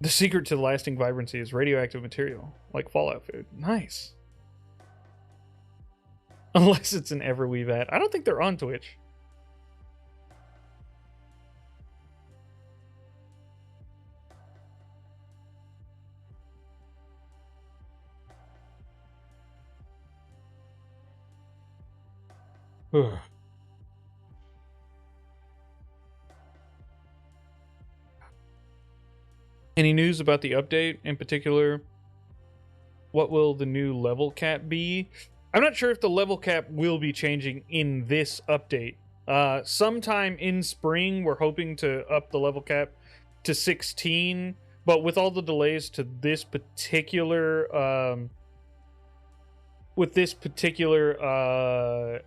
The secret to lasting vibrancy is radioactive material, like Fallout food. Nice. Unless it's an Everweave ad. I don't think they're on Twitch. Any news about the update? In particular, what will the new level cap be? I'm not sure if the level cap will be changing in this update. Sometime in spring, we're hoping to up the level cap to 16, but with all the delays to this particular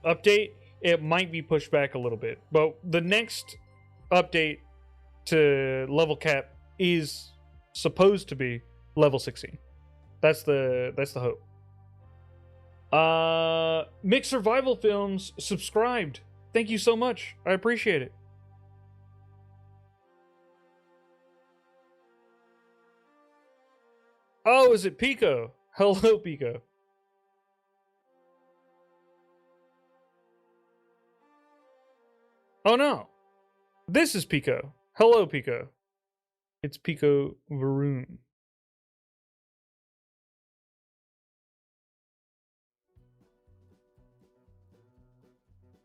update, it might be pushed back a little bit. But the next update to level cap is supposed to be level 16. That's the hope. Mixed Survival Films subscribed. Thank you so much. I appreciate it. Oh, is it Pico? Hello, Pico. Oh no. This is Pico. Hello, Pico. It's Pico Varun.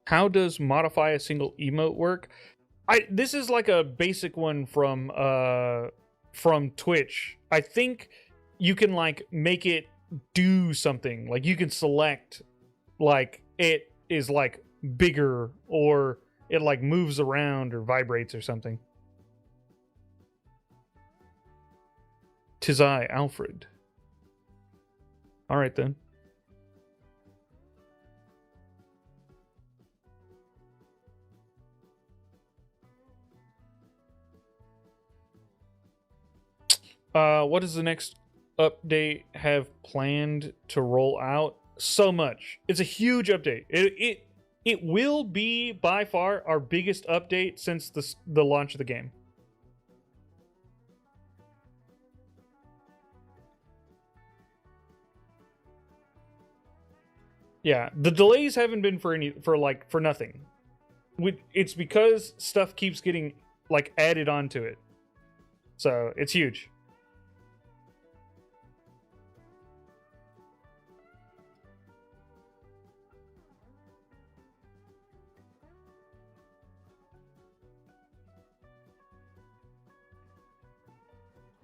How does modify a single emote work? This is like a basic one from Twitch. I think you can like make it do something. Like you can select like it is like bigger, or it like moves around or vibrates or something. 'Tis I, Alfred. All right then. What does the next update have planned to roll out? So much. It's a huge update. It will be by far our biggest update since the launch of the game. Yeah, the delays haven't been for nothing. It's because stuff keeps getting like added onto it. So, it's huge.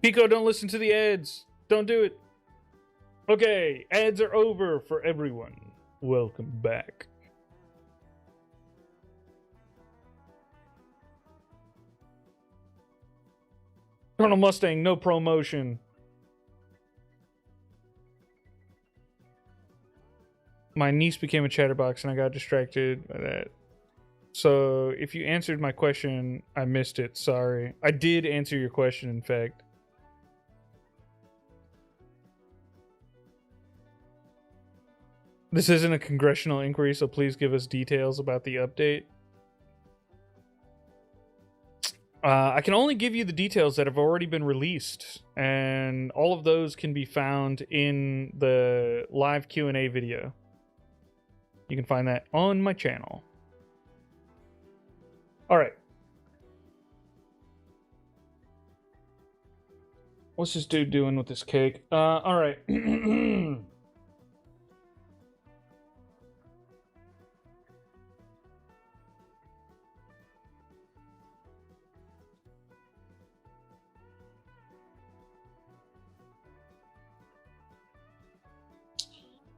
Pico, don't listen to the ads. Don't do it. Okay, ads are over for everyone. Welcome back. Colonel Mustang, no promotion. My niece became a chatterbox and I got distracted by that. So if you answered my question, I missed it. Sorry. I did answer your question, in fact. This isn't a congressional inquiry, so please give us details about the update. I can only give you the details that have already been released, and all of those can be found in the live Q&A video. You can find that on my channel. All right. What's this dude doing with this cake? All right.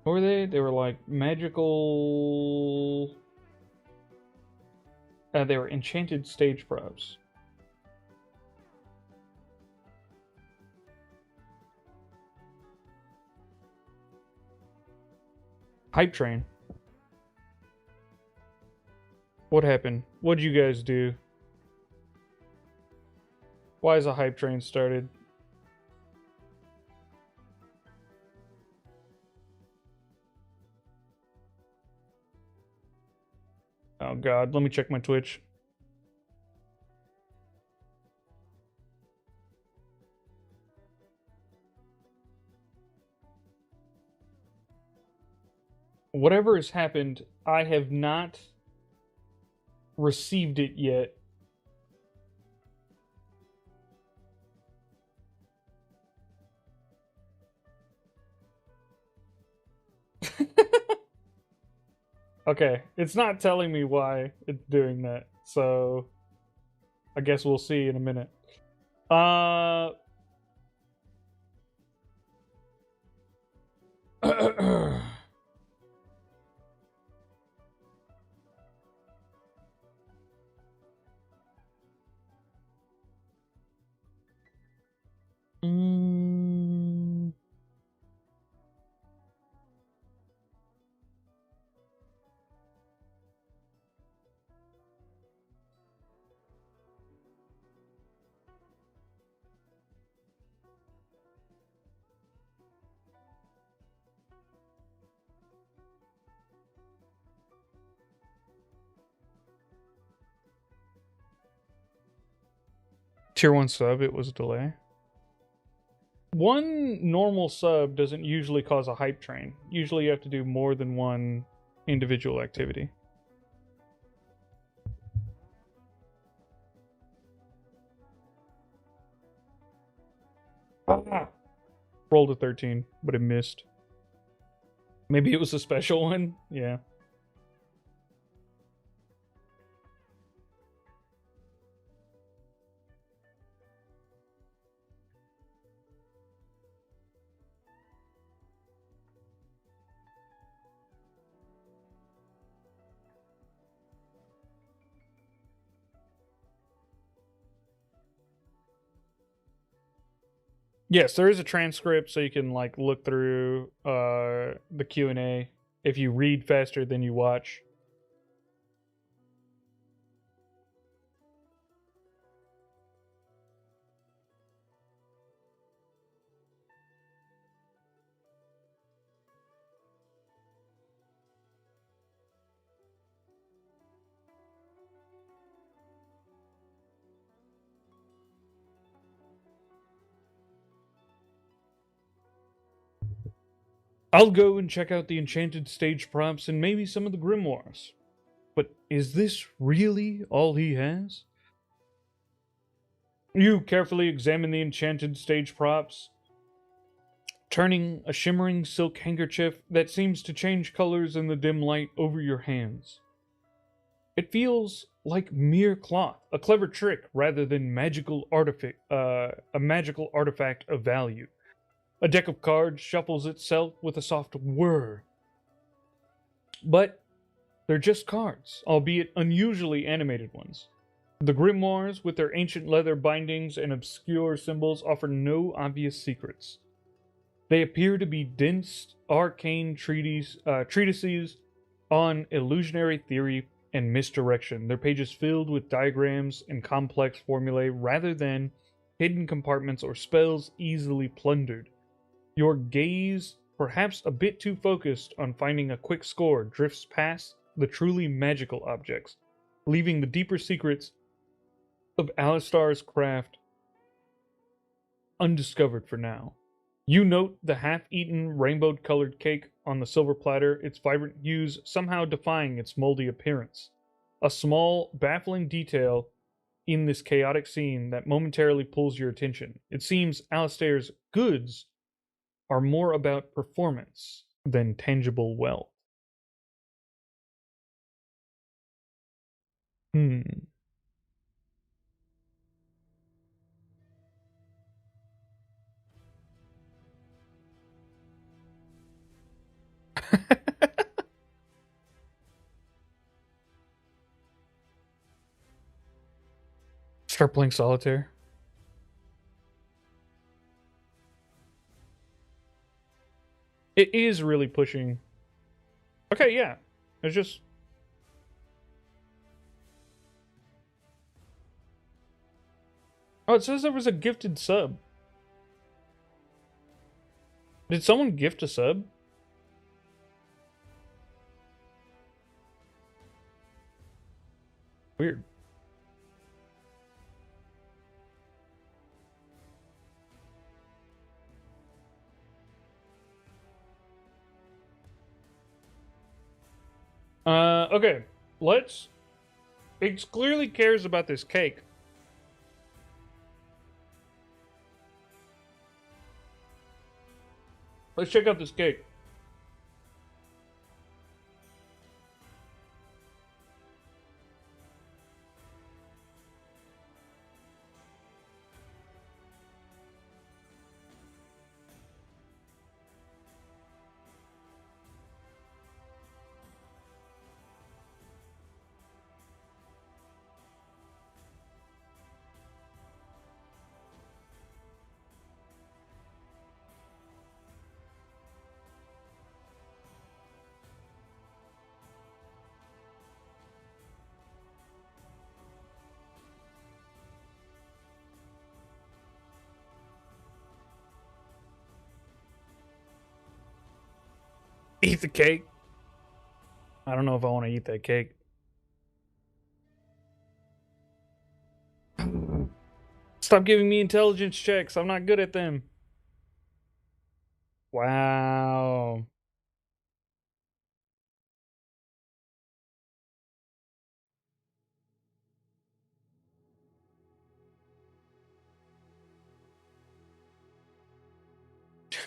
What were they? They were like magical... they were enchanted stage props. Hype train. What happened? What'd you guys do? Why is a hype train started? Oh god, let me check my Twitch. Whatever has happened, I have not received it yet. Okay, it's not telling me why it's doing that, so I guess we'll see in a minute. Tier 1 sub, it was a delay. One normal sub doesn't usually cause a hype train. Usually you have to do more than one individual activity. Rolled a 13, but it missed. Maybe it was a special one? Yeah. Yes, there is a transcript, so you can like look through the Q&A if you read faster than you watch. I'll go and check out the enchanted stage props and maybe some of the grimoires. But is this really all he has? You carefully examine the enchanted stage props, turning a shimmering silk handkerchief that seems to change colors in the dim light over your hands. It feels like mere cloth, a clever trick rather than a magical artifact of value. A deck of cards shuffles itself with a soft whir. But they're just cards, albeit unusually animated ones. The grimoires, with their ancient leather bindings and obscure symbols, offer no obvious secrets. They appear to be dense, arcane treatises on illusionary theory and misdirection, their pages filled with diagrams and complex formulae rather than hidden compartments or spells easily plundered. Your gaze, perhaps a bit too focused on finding a quick score, drifts past the truly magical objects, leaving the deeper secrets of Alistar's craft undiscovered for now. You note the half-eaten rainbow-colored cake on the silver platter, its vibrant hues somehow defying its moldy appearance. A small, baffling detail in this chaotic scene that momentarily pulls your attention. It seems Alistair's goods are more about performance than tangible wealth. Hmm. Start playing solitaire. It is really pushing. Okay, yeah. It's just. Oh, it says there was a gifted sub. Did someone gift a sub? Weird. Okay. Let's. It clearly cares about this cake. Let's check out this cake. Eat the cake. I don't know if I want to eat that cake. Stop giving me intelligence checks. I'm not good at them. Wow.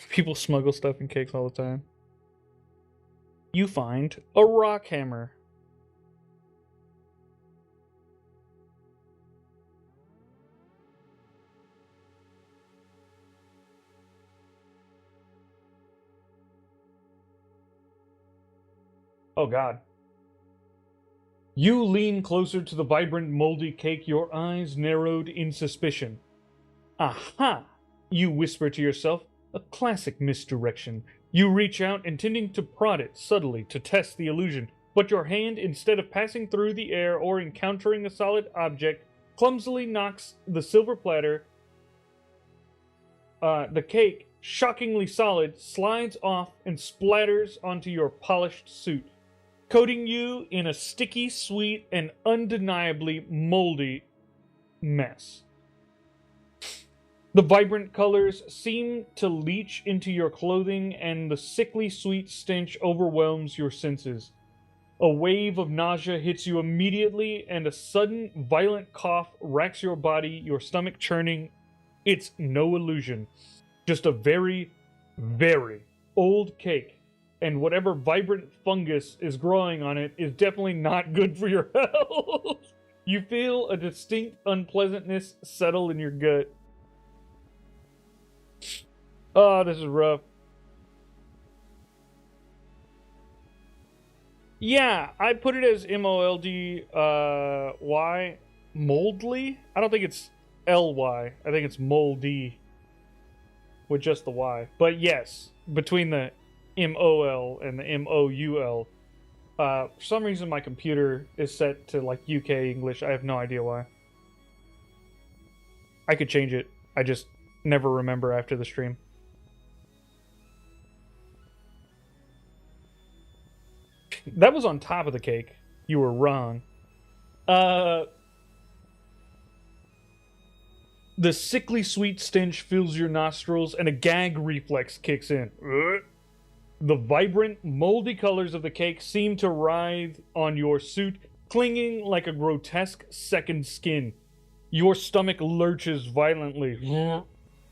People smuggle stuff in cakes all the time. You find a rock hammer. Oh god. You lean closer to the vibrant, moldy cake, your eyes narrowed in suspicion. Aha! You whisper to yourself, a classic misdirection. You reach out, intending to prod it subtly to test the illusion, but your hand, instead of passing through the air or encountering a solid object, clumsily knocks the silver platter. The cake, shockingly solid, slides off and splatters onto your polished suit, coating you in a sticky, sweet, and undeniably moldy mess. The vibrant colors seem to leach into your clothing, and the sickly sweet stench overwhelms your senses. A wave of nausea hits you immediately, and a sudden, violent cough racks your body, your stomach churning. It's no illusion. Just a very, very old cake, and whatever vibrant fungus is growing on it is definitely not good for your health. You feel a distinct unpleasantness settle in your gut. Oh, this is rough. Yeah, I put it as MOLD Y. Moldly? I don't think it's LY. I think it's moldy with just the Y. But yes, between the MOL and the MOUL. For some reason, my computer is set to like UK English. I have no idea why. I could change it. I just never remember after the stream. That was on top of the cake. You were wrong. The sickly sweet stench fills your nostrils and a gag reflex kicks in. The vibrant, moldy colors of the cake seem to writhe on your suit, clinging like a grotesque second skin. Your stomach lurches violently,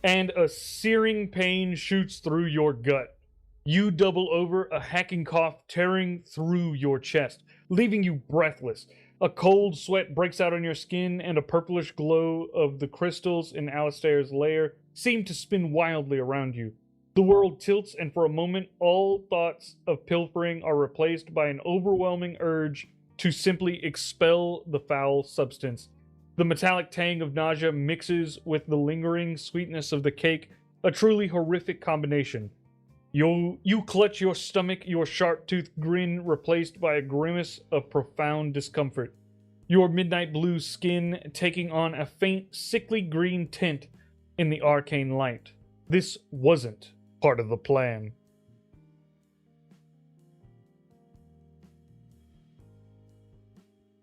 and a searing pain shoots through your gut. You double over, a hacking cough tearing through your chest, leaving you breathless. A cold sweat breaks out on your skin, and a purplish glow of the crystals in Alistair's lair seem to spin wildly around you. The world tilts, and for a moment, all thoughts of pilfering are replaced by an overwhelming urge to simply expel the foul substance. The metallic tang of nausea mixes with the lingering sweetness of the cake, a truly horrific combination. You clutch your stomach, your sharp-toothed grin replaced by a grimace of profound discomfort. Your midnight blue skin taking on a faint, sickly green tint in the arcane light. This wasn't part of the plan.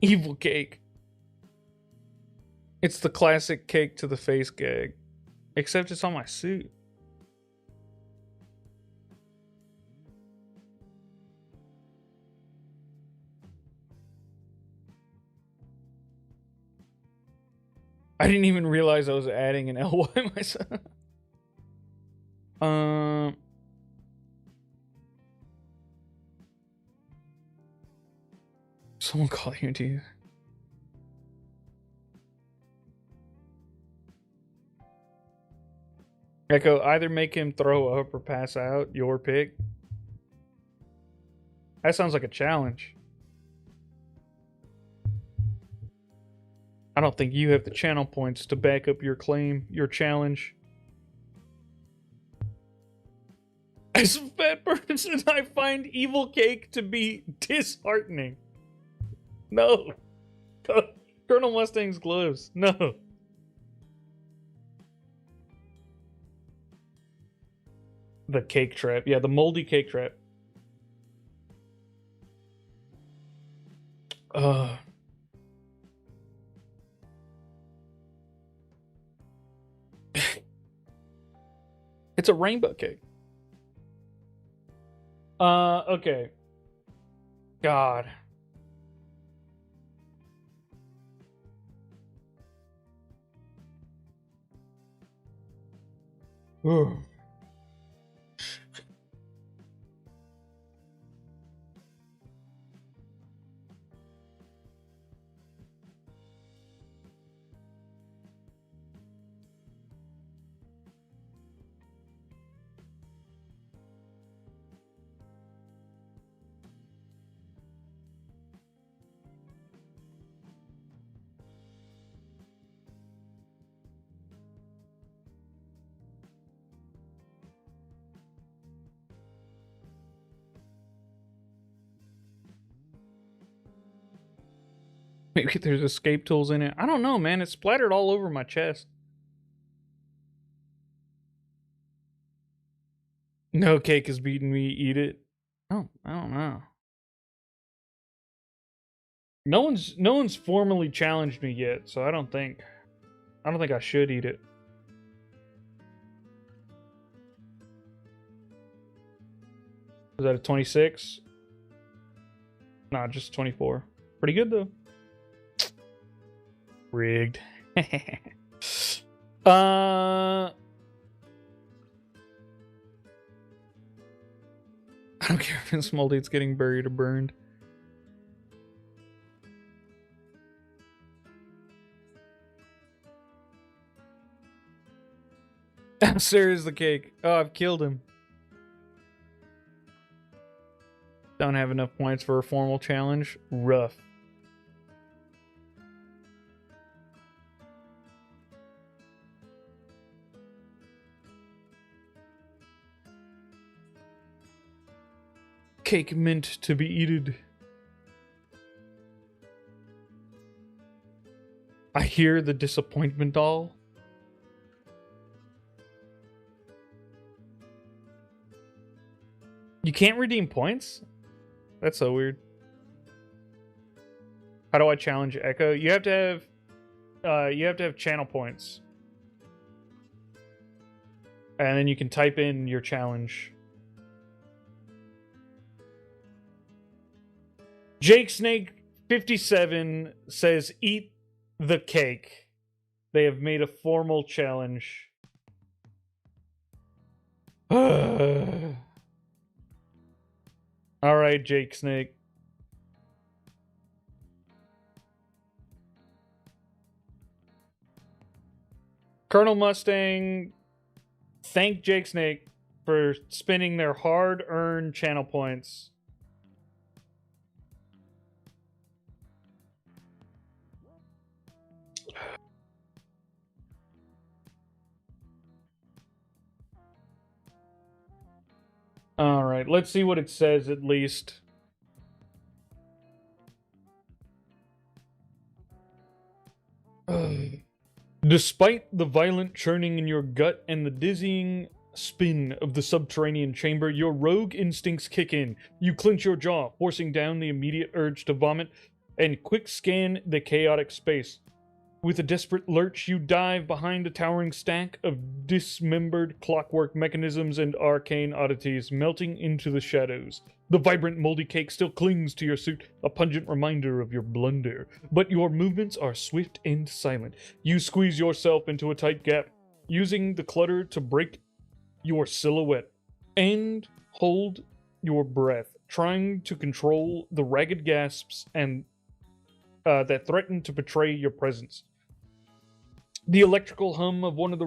Evil cake. It's the classic cake to the face gag. Except it's on my suit. I didn't even realize I was adding an LY myself. Someone call you to you. Echo, either make him throw up or pass out. Your pick. That sounds like a challenge. I don't think you have the channel points to back up your claim, your challenge. As a fat person, I find evil cake to be disheartening. No. Colonel Mustang's gloves. No. The cake trap. Yeah, the moldy cake trap. It's a rainbow cake. Okay. God. Ugh. Maybe there's escape tools in it. I don't know, man. It's splattered all over my chest. No cake is beating me. Eat it. Oh, I don't know. No one's formally challenged me yet, so I don't think I should eat it. Is that a 26? Nah, just 24. Pretty good though. Rigged. I don't care if it's moldy, it's getting buried or burned. Sir is the cake. Oh, I've killed him. Don't have enough points for a formal challenge. Rough. Cake meant to be eaten. I hear the disappointment doll. You can't redeem points? That's so weird. How do I challenge Echo? You have to have channel points. And then you can type in your challenge. Jake Snake 57 says eat the cake. They have made a formal challenge. All right, Jake Snake. Colonel Mustang, thank Jake Snake for spending their hard-earned channel points. All right, let's see what it says at least. Despite the violent churning in your gut and the dizzying spin of the subterranean chamber, your rogue instincts kick in. You clench your jaw, forcing down the immediate urge to vomit, and quick scan the chaotic space. With a desperate lurch, you dive behind a towering stack of dismembered clockwork mechanisms and arcane oddities, melting into the shadows. The vibrant moldy cake still clings to your suit, a pungent reminder of your blunder. But your movements are swift and silent. You squeeze yourself into a tight gap, using the clutter to break your silhouette, and hold your breath, trying to control the ragged gasps and that threaten to betray your presence. The electrical hum of one of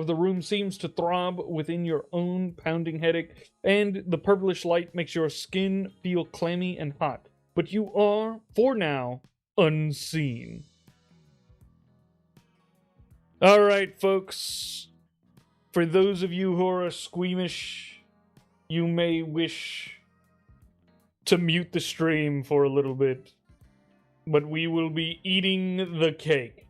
the room seems to throb within your own pounding headache, and the purplish light makes your skin feel clammy and hot. But you are, for now, unseen. All right, folks. For those of you who are squeamish, you may wish to mute the stream for a little bit, but we will be eating the cake.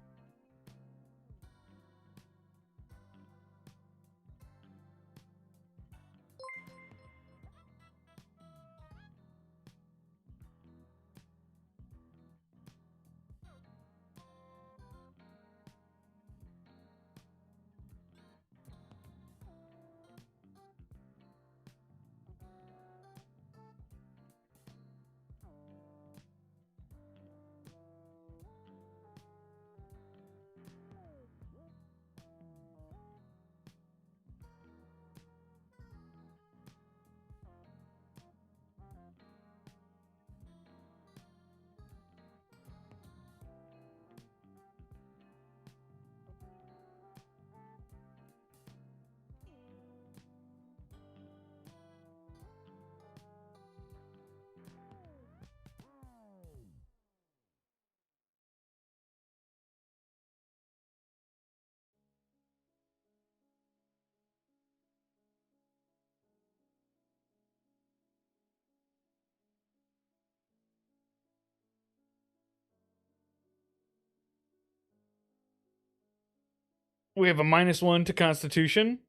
We have a -1 to Constitution.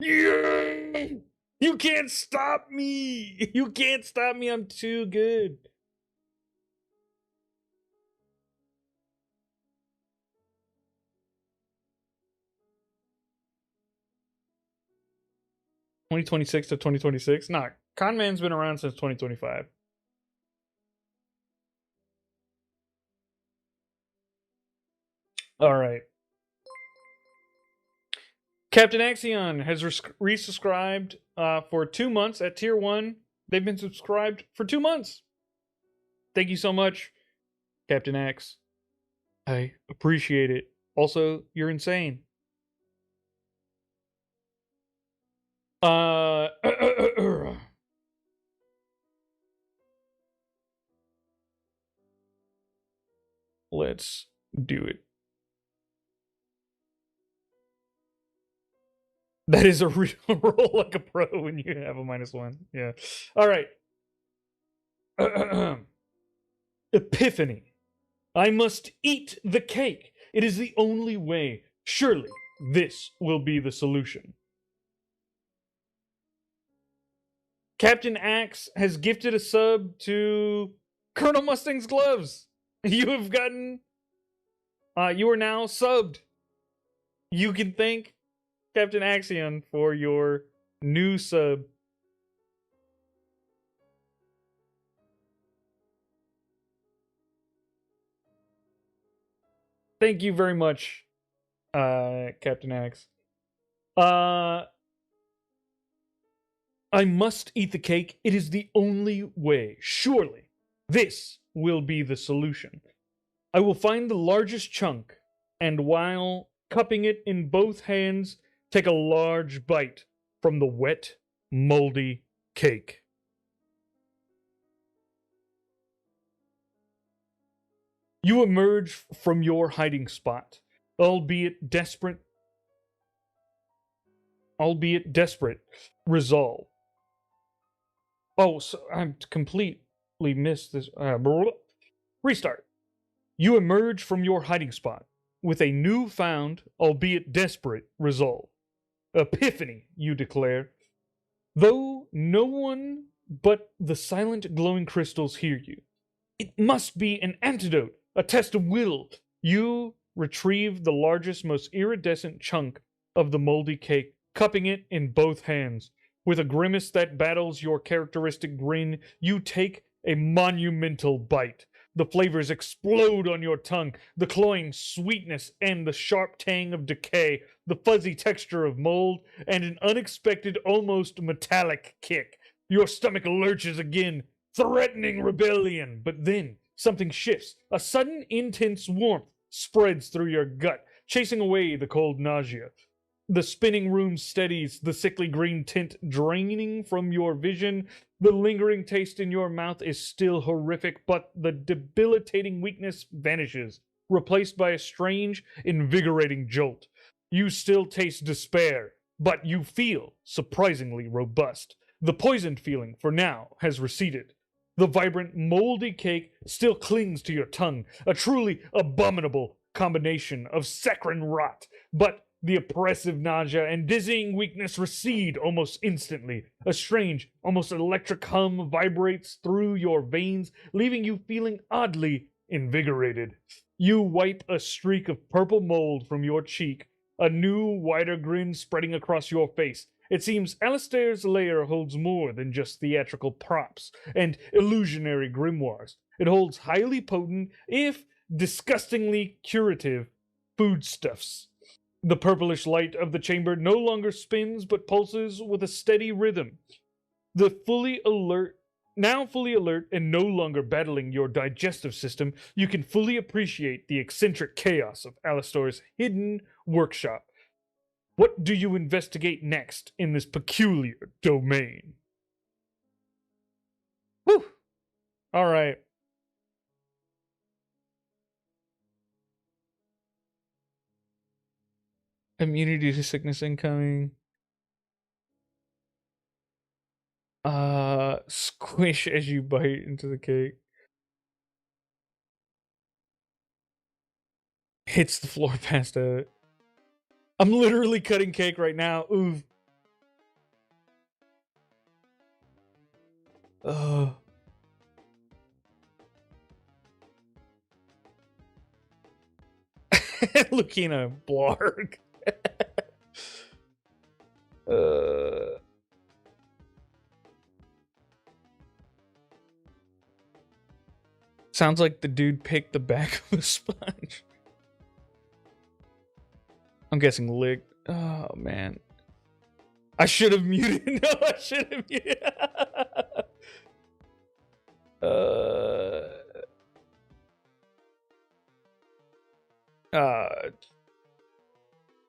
Yeah! You can't stop me! You can't stop me, I'm too good. (2026 to 2026? Nah, Conman's been around since 2025. All right. Captain Axion has resubscribed for 2 months at tier 1. They've been subscribed for 2 months. Thank you so much, Captain Axe. I appreciate it. Also, you're insane. Uh, let's do it. That is a real roll like a pro when you have a -1. Yeah. All right. Epiphany. I must eat the cake. It is the only way. Surely this will be the solution. Captain Axe has gifted a sub to Colonel Mustang's gloves. You have gotten. You are now subbed. You can thank Captain Axion for your new sub. Thank you very much, Captain Axe. I must eat the cake. It is the only way. Surely this will be the solution. I will find the largest chunk, and while cupping it in both hands, take a large bite from the wet, moldy cake. You emerge from your hiding spot, albeit desperate, resolve. Oh, so I'm completely missed this. Restart. You emerge from your hiding spot with a newfound, albeit desperate, resolve. Epiphany, you declare. Though no one but the silent glowing crystals hear you. It must be an antidote, a test of will. You retrieve the largest, most iridescent chunk of the moldy cake, cupping it in both hands. With a grimace that battles your characteristic grin, you take a monumental bite. The flavors explode on your tongue, the cloying sweetness and the sharp tang of decay, the fuzzy texture of mold, and an unexpected, almost metallic kick. Your stomach lurches again, threatening rebellion, but then something shifts. A sudden, intense warmth spreads through your gut, chasing away the cold nausea. The spinning room steadies, the sickly green tint draining from your vision. The lingering taste in your mouth is still horrific, but the debilitating weakness vanishes, replaced by a strange, invigorating jolt. You still taste despair, but you feel surprisingly robust. The poisoned feeling, for now, has receded. The vibrant, moldy cake still clings to your tongue, a truly abominable combination of saccharine rot, but the oppressive nausea and dizzying weakness recede almost instantly. A strange, almost electric hum vibrates through your veins, leaving you feeling oddly invigorated. You wipe a streak of purple mold from your cheek, a new, wider grin spreading across your face. It seems Alistair's lair holds more than just theatrical props and illusionary grimoires. It holds highly potent, if disgustingly curative, foodstuffs. The purplish light of the chamber no longer spins but pulses with a steady rhythm. The now fully alert and no longer battling your digestive system, you can fully appreciate the eccentric chaos of Alistair's hidden workshop. What do you investigate next in this peculiar domain? Whew. All right. Immunity to sickness incoming. Squish as you bite into the cake. Hits the floor past it. I'm literally cutting cake right now. Ooh. Lucina Blarg. uh, Sounds like the dude picked the back of a sponge. I'm guessing licked. Oh man. I should have muted. No, I should have muted. uh,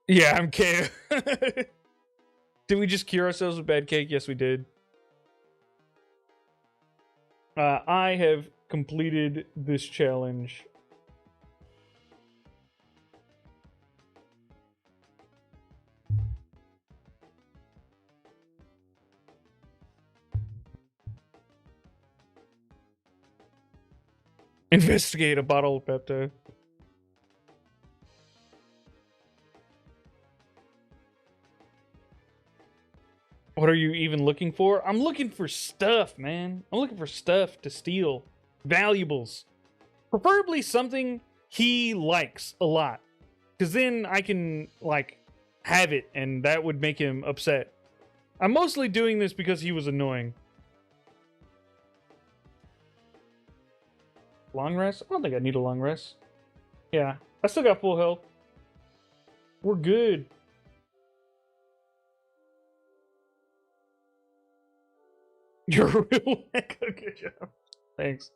yeah, I'm KO. Did we just cure ourselves with bad cake? Yes, we did. I have completed this challenge. Investigate a bottle of Pepto. What are you even looking for? I'm looking for stuff, man. I'm looking for stuff to steal. Valuables. Preferably something he likes a lot. Because then I can, like, have it, and that would make him upset. I'm mostly doing this because he was annoying. Long rest? I don't think I need a long rest. Yeah, I still got full health. We're good. You're a real echo. Good job. Thanks.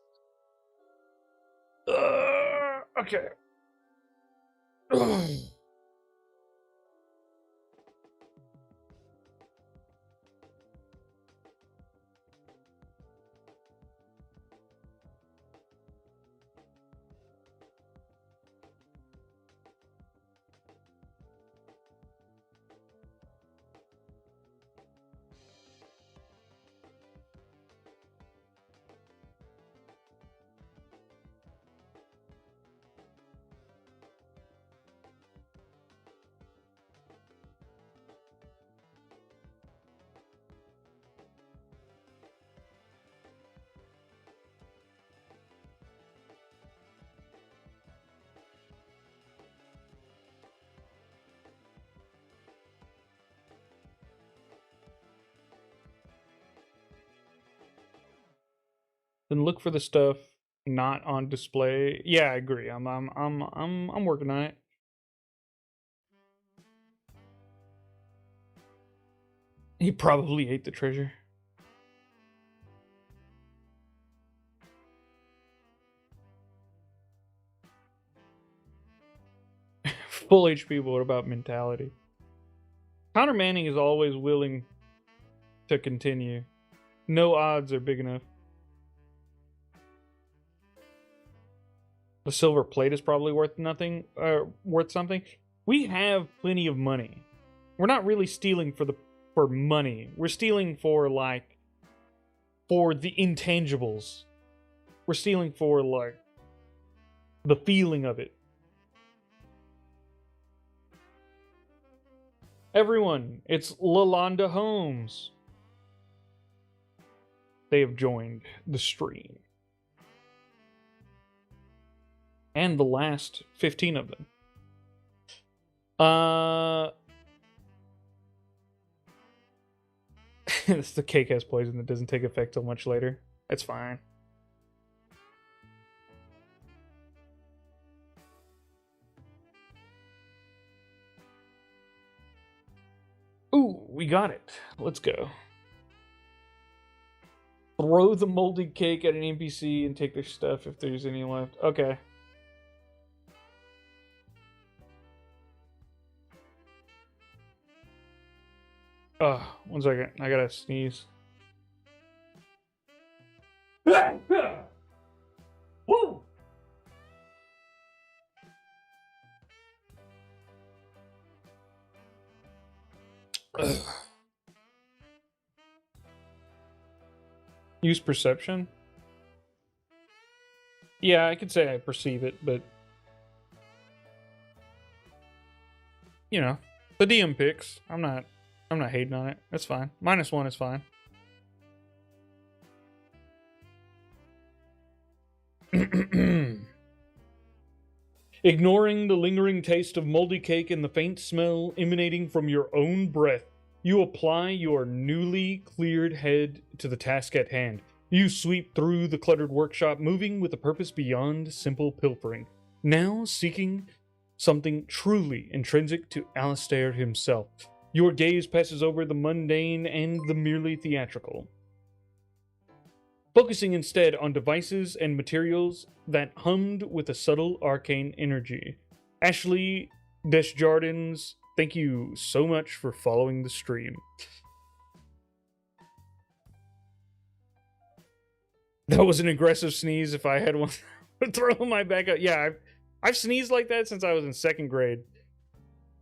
Okay. Then look for the stuff not on display. Yeah, I agree. I'm working on it. He probably ate the treasure. Full HP, but what about mentality? Connor Manning is always willing to continue. No odds are big enough. The silver plate is probably worth nothing, worth something. We have plenty of money. We're not really stealing for money. We're stealing for the intangibles. We're stealing for like the feeling of it. Everyone, it's Lalonda Holmes. They have joined the stream. And the last 15 of them. The cake has poison that doesn't take effect till much later. That's fine. Ooh, we got it. Let's go. Throw the molded cake at an NPC and take their stuff if there's any left. Okay. One second. I gotta sneeze. Woo! Use perception? Yeah, I could say I perceive it, but you know, the DM picks. I'm not hating on it. That's fine. -1 is fine. Ignoring the lingering taste of moldy cake and the faint smell emanating from your own breath, you apply your newly cleared head to the task at hand. You sweep through the cluttered workshop, moving with a purpose beyond simple pilfering, now seeking something truly intrinsic to Alistair himself. Your gaze passes over the mundane and the merely theatrical, focusing instead on devices and materials that hummed with a subtle arcane energy. Ashley Desjardins thank you so much for following the stream. That was an aggressive sneeze. If I had one, throw my back up. Yeah, I've sneezed like that since I was in 2nd grade.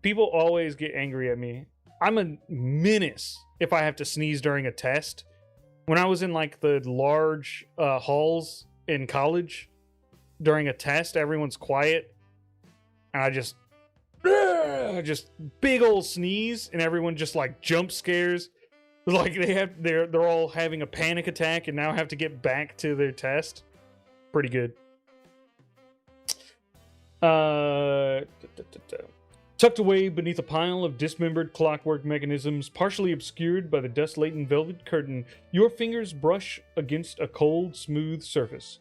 People always get angry at me. I'm a menace if I have to sneeze during a test. When I was in like the large halls in college during a test, everyone's quiet, and I just big old sneeze, and everyone just like jump scares, like they're all having a panic attack and now have to get back to their test. Pretty good. Tucked away beneath a pile of dismembered clockwork mechanisms, partially obscured by the dust-laden velvet curtain, your fingers brush against a cold, smooth surface.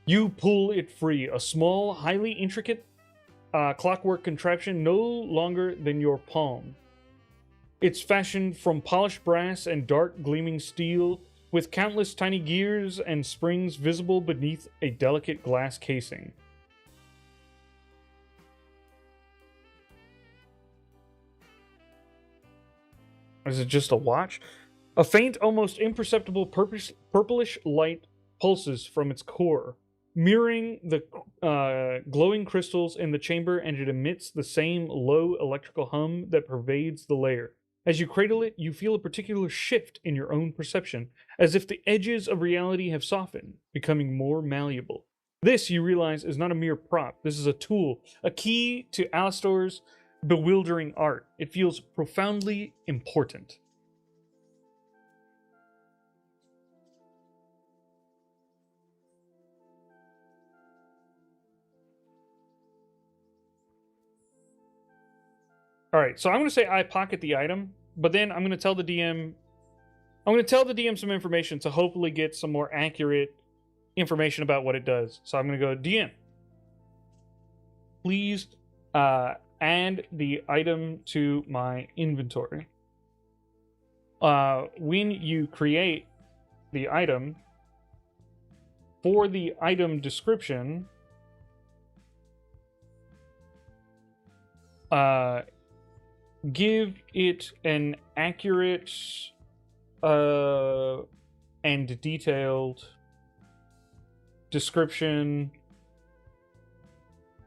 You pull it free, a small, highly intricate clockwork contraption no longer than your palm. It's fashioned from polished brass and dark, gleaming steel, with countless tiny gears and springs visible beneath a delicate glass casing. Is it just a watch? A faint, almost imperceptible purplish light pulses from its core, mirroring the glowing crystals in the chamber, and it emits the same low electrical hum that pervades the lair. As you cradle it, you feel a particular shift in your own perception, as if the edges of reality have softened, becoming more malleable. This, you realize, is not a mere prop. This is a tool, a key to Alistor's bewildering art. It feels profoundly important. Alright, so I'm going to say I pocket the item, but then I'm going to tell the DM... I'm going to tell the DM some information to hopefully get some more accurate information about what it does. So I'm going to go, DM, please add the item to my inventory. When you create the item, for the item description, give it an accurate and detailed description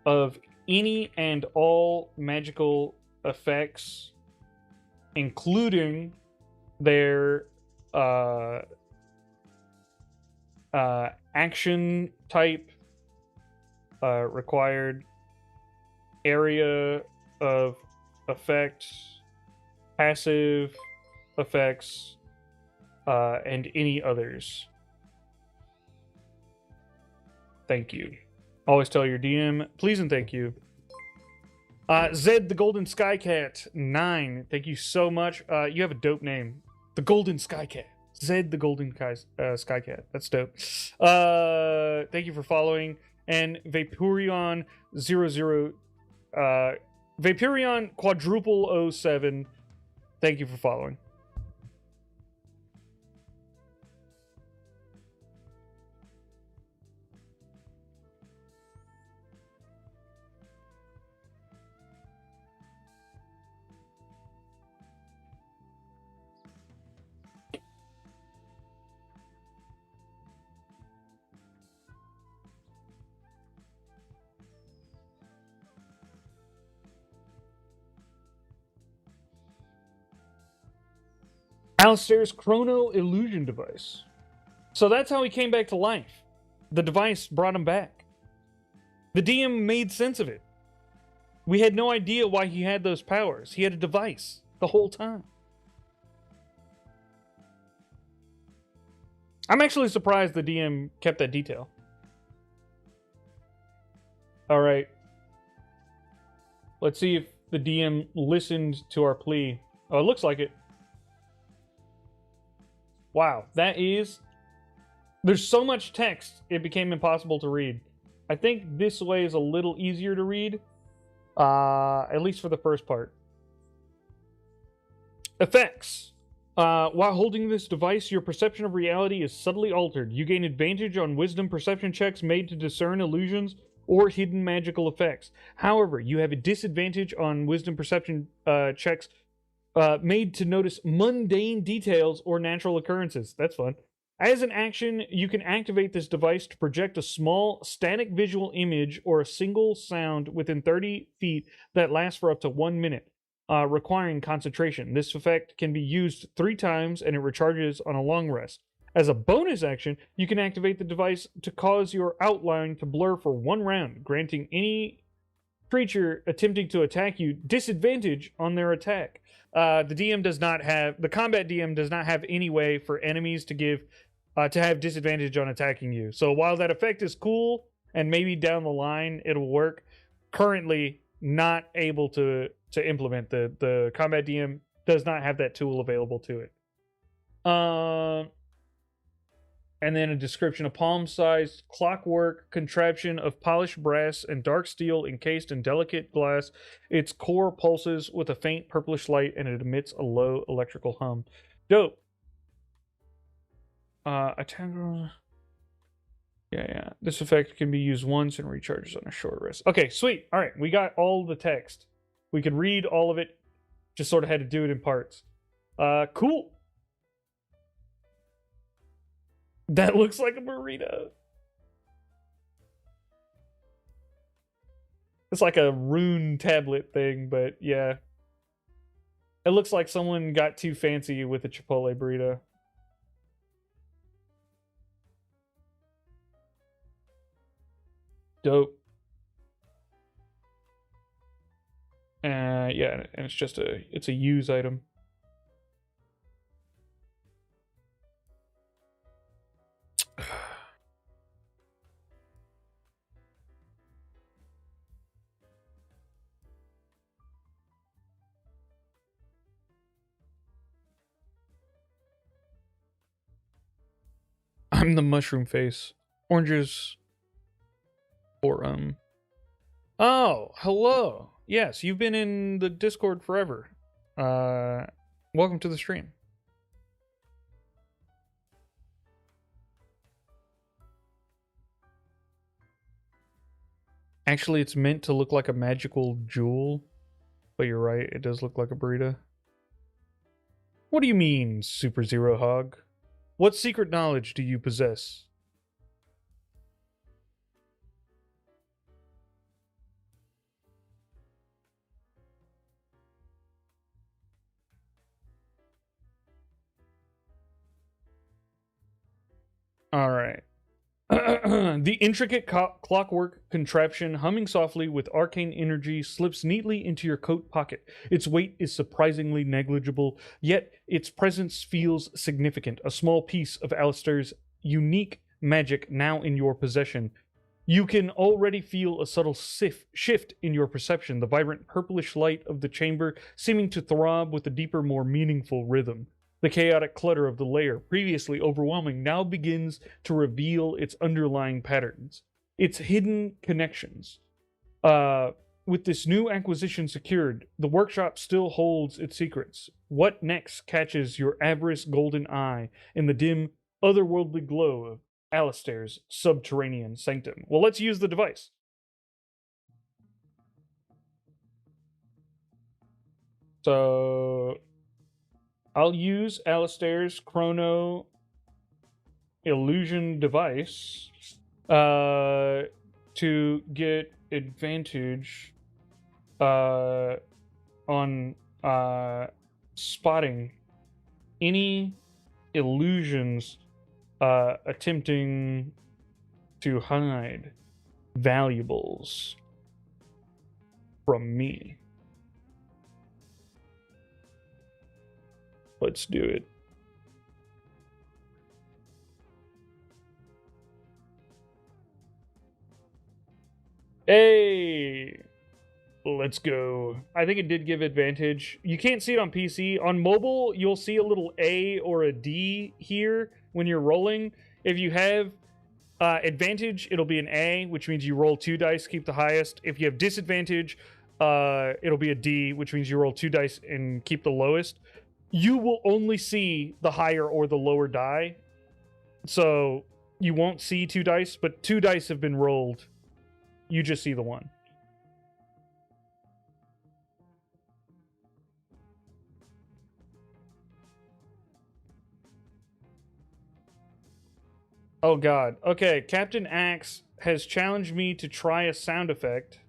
of any and all magical effects, including their action type, required area of effects, passive effects, and any others. Thank you. Always tell your DM, please and thank you. Zed the Golden Skycat 9, thank you so much. You have a dope name, the Golden Skycat. Zed the Golden Skycat. That's dope. Thank you for following. And Vapourion00, Vapourion quadruple 07, thank you for following. Alistair's chrono illusion device. So that's how he came back to life. The device brought him back. The DM made sense of it. We had no idea why he had those powers. He had a device the whole time. I'm actually surprised the DM kept that detail. All right. Let's see if the DM listened to our plea. Oh, it looks like it. Wow, that is... There's so much text, it became impossible to read. I think this way is a little easier to read. At least for the first part. Effects. While holding this device, your perception of reality is subtly altered. You gain advantage on wisdom perception checks made to discern illusions or hidden magical effects. However, you have a disadvantage on wisdom perception checks made to notice mundane details or natural occurrences. That's fun. As an action, you can activate this device to project a small static visual image or a single sound within 30 feet that lasts for up to 1 minute, requiring concentration. This effect can be used 3 times and it recharges on a long rest. As a bonus action, you can activate the device to cause your outline to blur for 1 round, granting any creature attempting to attack you disadvantage on their attack. The combat DM does not have any way for enemies to have disadvantage on attacking you. So while that effect is cool and maybe down the line it'll work, currently not able to implement. The combat DM does not have that tool available to it. And then a description: a palm-sized clockwork contraption of polished brass and dark steel encased in delicate glass. Its core pulses with a faint purplish light and it emits a low electrical hum. Dope. Yeah. This effect can be used once and recharges on a short rest. Okay, sweet. All right, we got all the text. We could read all of it. Just sort of had to do it in parts. Cool. That looks like a burrito. It's like a rune tablet thing, but yeah. It looks like someone got too fancy with a Chipotle burrito. Dope. Yeah, and it's a use item. I'm the mushroom face. Oranges or Oh, hello. Yes, you've been in the Discord forever. Welcome to the stream. Actually, it's meant to look like a magical jewel, but you're right, it does look like a burrito. What do you mean, Super Zero Hog? What secret knowledge do you possess? All right. The intricate clockwork contraption, humming softly with arcane energy, slips neatly into your coat pocket. Its weight is surprisingly negligible, yet its presence feels significant. A small piece of Alistair's unique magic now in your possession. You can already feel a subtle shift in your perception, the vibrant purplish light of the chamber seeming to throb with a deeper, more meaningful rhythm. The chaotic clutter of the layer, previously overwhelming, now begins to reveal its underlying patterns, its hidden connections. With this new acquisition secured, the workshop still holds its secrets. What next catches your avarice golden eye in the dim, otherworldly glow of Alistair's subterranean sanctum? Well, let's use the device. So I'll use Alistair's chrono illusion device to get advantage on spotting any illusions attempting to hide valuables from me. Let's do it. Hey! Let's go. I think it did give advantage. You can't see it on PC. On mobile, you'll see a little A or a D here when you're rolling. If you have advantage, it'll be an A, which means you roll 2 dice, keep the highest. If you have disadvantage, it'll be a D, which means you roll 2 dice and keep the lowest. You will only see the higher or the lower die. So you won't see 2 dice, but 2 dice have been rolled. You just see the one. Oh god. Okay, Captain Axe has challenged me to try a sound effect.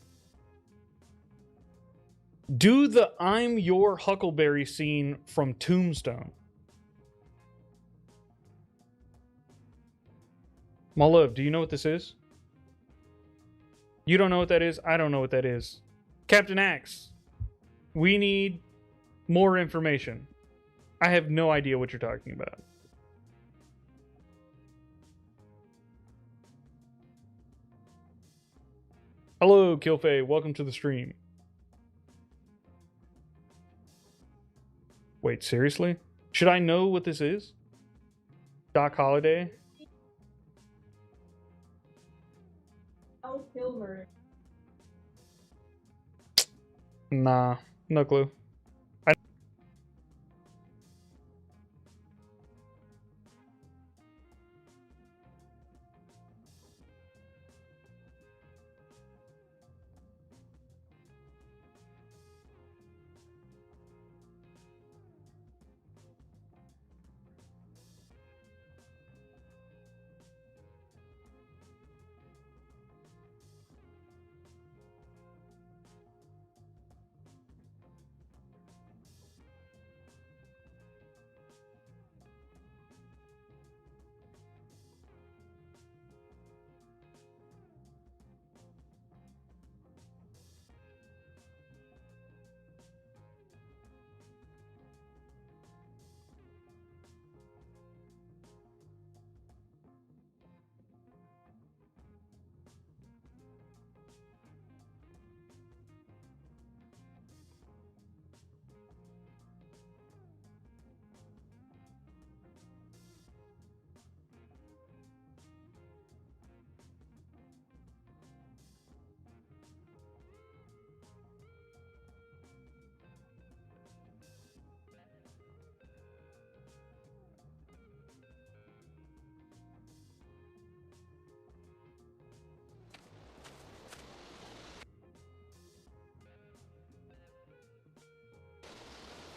Do the I'm Your Huckleberry scene from Tombstone. My love, do you know what this is? You don't know what that is? I don't know what that is. Captain Axe, we need more information. I have no idea what you're talking about. Hello, Kilfay. Welcome to the stream. Wait, seriously? Should I know what this is? Doc Holliday? Oh, Kilmer. Nah, no clue.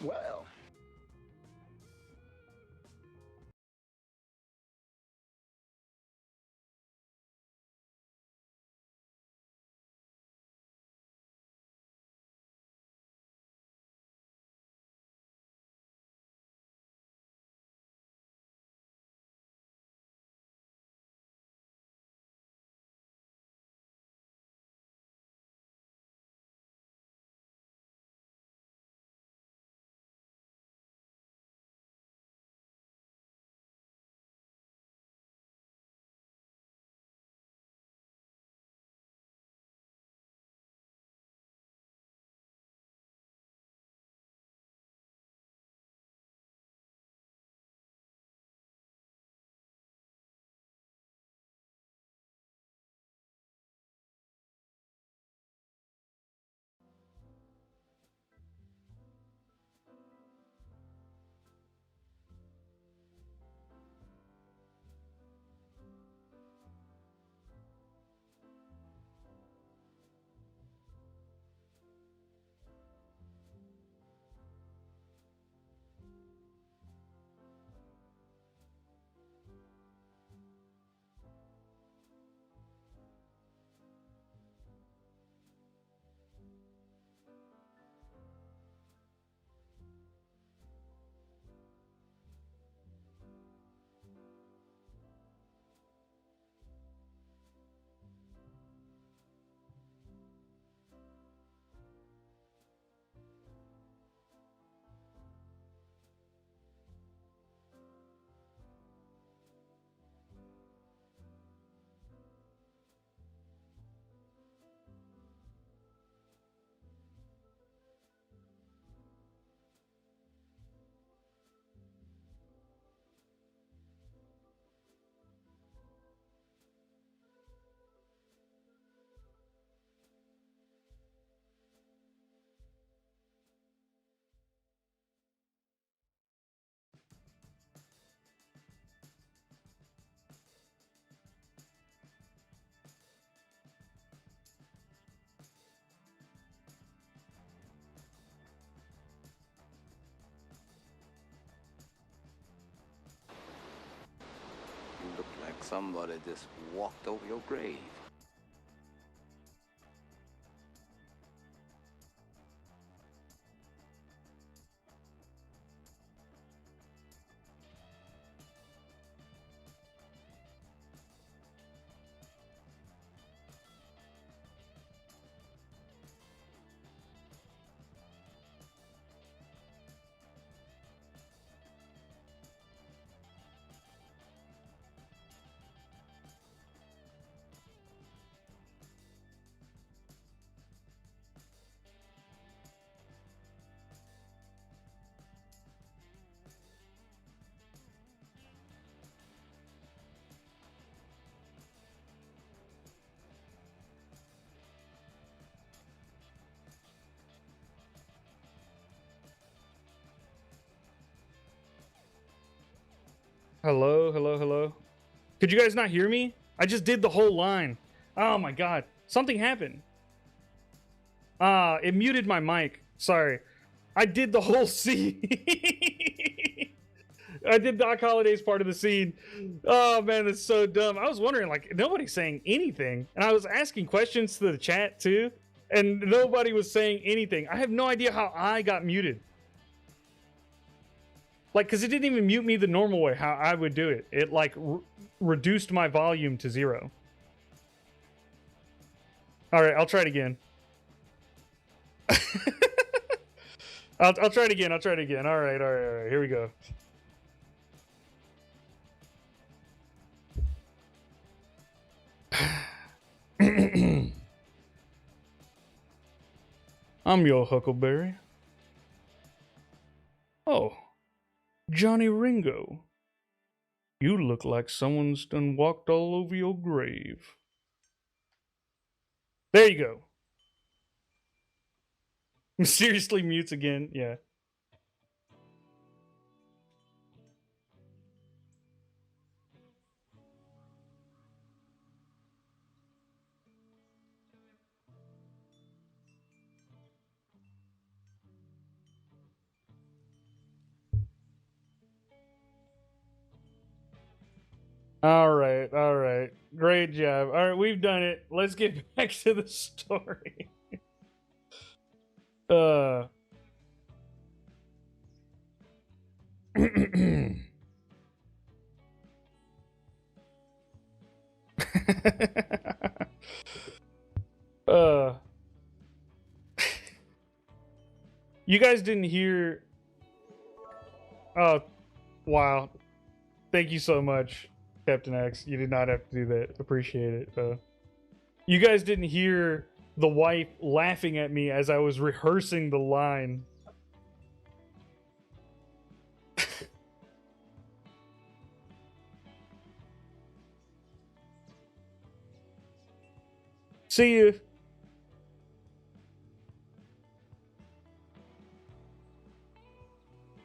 Well, like somebody just walked over your grave. Hello, hello, hello. Could you guys not hear me? I just did the whole line. Oh my god. Something happened. It muted my mic. Sorry. I did the whole scene. I did Doc Holliday's part of the scene. Oh man, that's so dumb. I was wondering, like, nobody's saying anything. And I was asking questions to the chat too, and nobody was saying anything. I have no idea how I got muted. Like, because it didn't even mute me the normal way, how I would do it. It, like, reduced my volume to 0. Alright, I'll try it again. I'll try it again, I'll try it again. Alright, here we go. I'm your Huckleberry. Oh. Johnny Ringo, you look like someone's done walked all over your grave. There you go. Mysteriously mutes again, yeah. All right. Great job. All right, we've done it. Let's get back to the story. You guys didn't hear. Oh, wow. Thank you so much, Captain X. You did not have to do that. Appreciate it. You guys didn't hear the wife laughing at me as I was rehearsing the line. See you.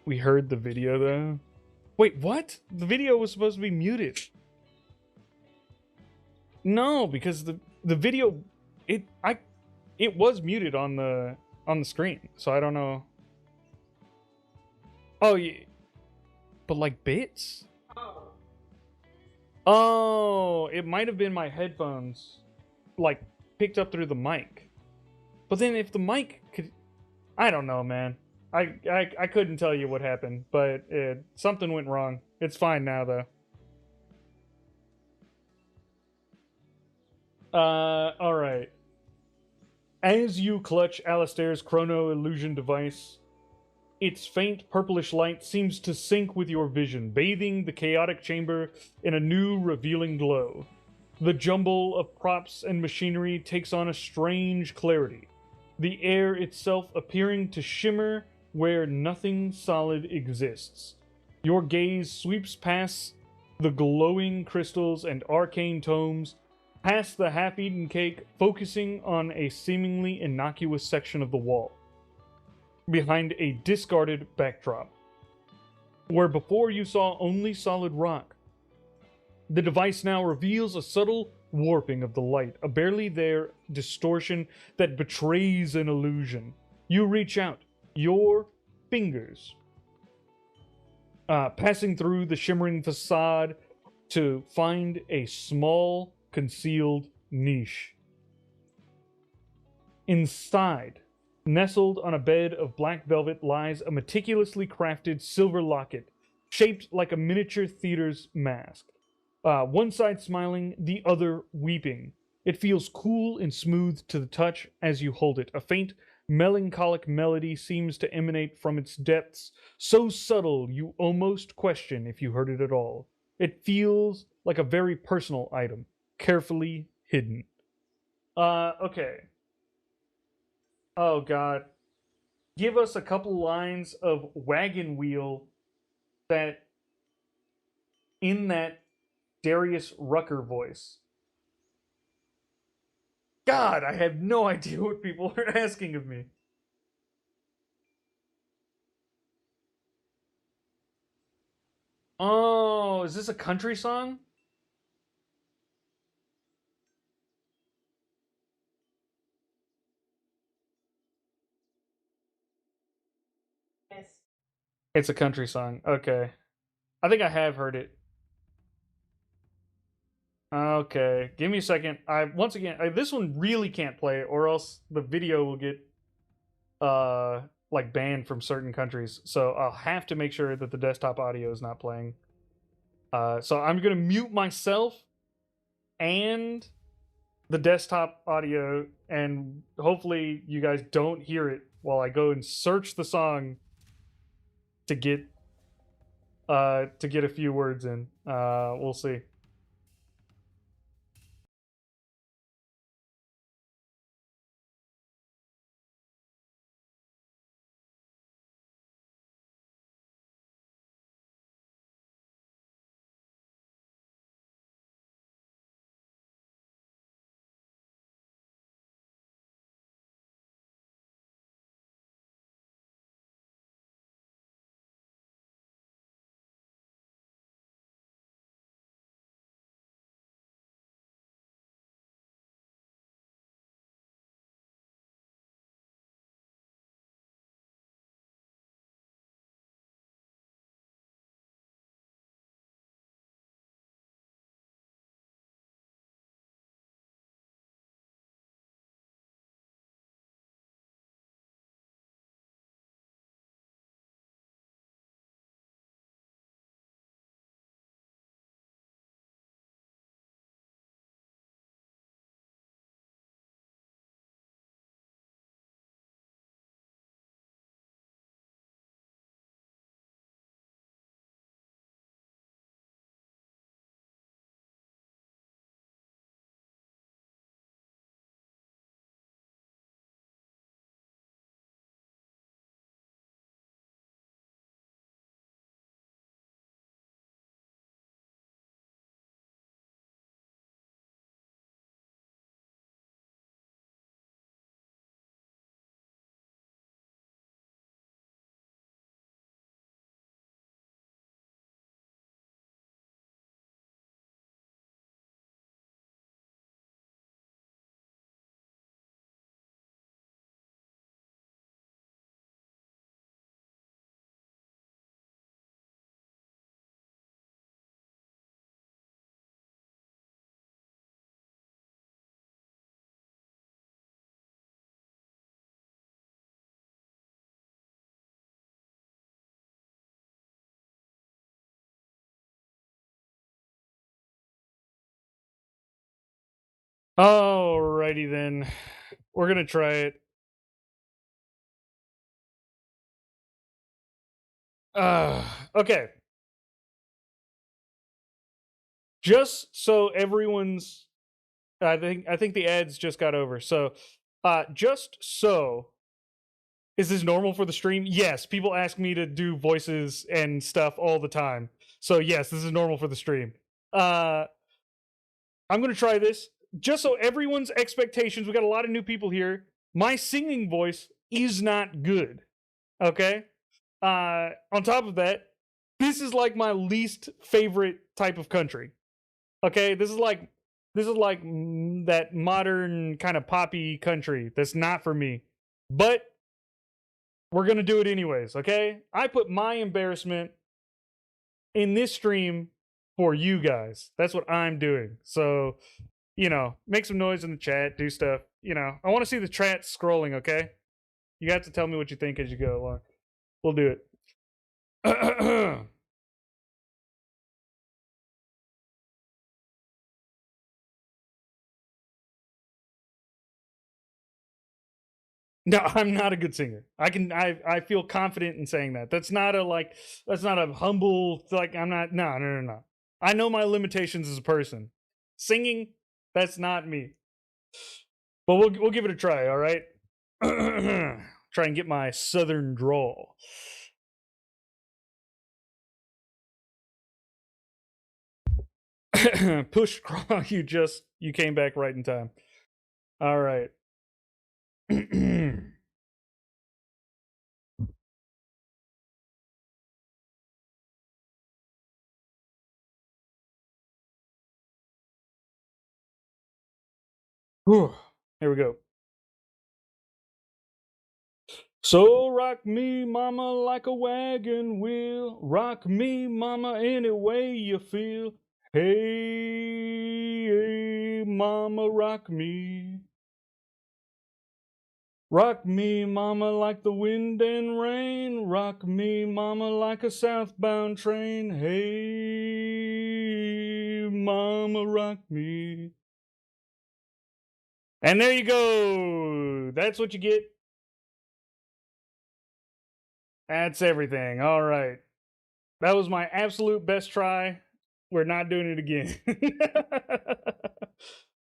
We heard the video though. Wait, what? The video was supposed to be muted. No, because the video it was muted on the screen, so I don't know. Oh yeah, but like bits. Oh, it might have been my headphones, like picked up through the mic. But then if the mic could, I don't know, man. I couldn't tell you what happened, but something went wrong. It's fine now though. All right. As you clutch Alistair's chrono illusion device, its faint purplish light seems to sync with your vision, bathing the chaotic chamber in a new revealing glow. The jumble of props and machinery takes on a strange clarity, the air itself appearing to shimmer where nothing solid exists. Your gaze sweeps past the glowing crystals and arcane tomes, past the half-eaten cake, focusing on a seemingly innocuous section of the wall, behind a discarded backdrop, where before you saw only solid rock. The device now reveals a subtle warping of the light, a barely there distortion that betrays an illusion. You reach out, your fingers passing through the shimmering facade to find a small, concealed niche. Inside, nestled on a bed of black velvet, lies a meticulously crafted silver locket, shaped like a miniature theater's mask. One side smiling, the other weeping. It feels cool and smooth to the touch as you hold it. A faint, melancholic melody seems to emanate from its depths, so subtle you almost question if you heard it at all. It feels like a very personal item, carefully hidden. Okay. Oh, God. Give us a couple lines of wagon wheel that in that Darius Rucker voice. God, I have no idea what people are asking of me. Oh, is this a country song? Yes. It's a country song. Okay. I think I have heard it. Okay. Give me a second. Once again, this one really can't play or else the video will get like banned from certain countries. So I'll have to make sure that the desktop audio is not playing. So I'm going to mute myself and the desktop audio, and hopefully you guys don't hear it while I go and search the song to get a few words in. We'll see. Alrighty then. We're gonna try it. Okay. Just so everyone's I think the ads just got over. So just so is this normal for the stream? Yes, people ask me to do voices and stuff all the time. So yes, this is normal for the stream. I'm going to try this just so everyone's expectations. We got a lot of new people here. My singing voice is not good. Okay? On top of that, this is like my least favorite type of country. Okay? This is like that modern kind of poppy country. That's not for me. But we're going to do it anyways, okay? I put my embarrassment in this stream for you guys. That's what I'm doing. So, make some noise in the chat, do stuff. I want to see the chat scrolling, okay? You have to tell me what you think as you go along. We'll do it. No, I'm not a good singer. I feel confident in saying that. That's not a humble, like, I'm not, no. I know my limitations as a person. Singing, that's not me. But we'll give it a try, all right? Try and get my southern drawl. Push crawl, you came back right in time. All right. Here we go. So rock me, mama, like a wagon wheel. Rock me, mama, any way you feel. Hey, hey, mama, rock me. Rock me, mama, like the wind and rain. Rock me, mama, like a southbound train. Hey, mama, rock me. And there you go. That's what you get. That's everything. All right. That was my absolute best try. We're not doing it again.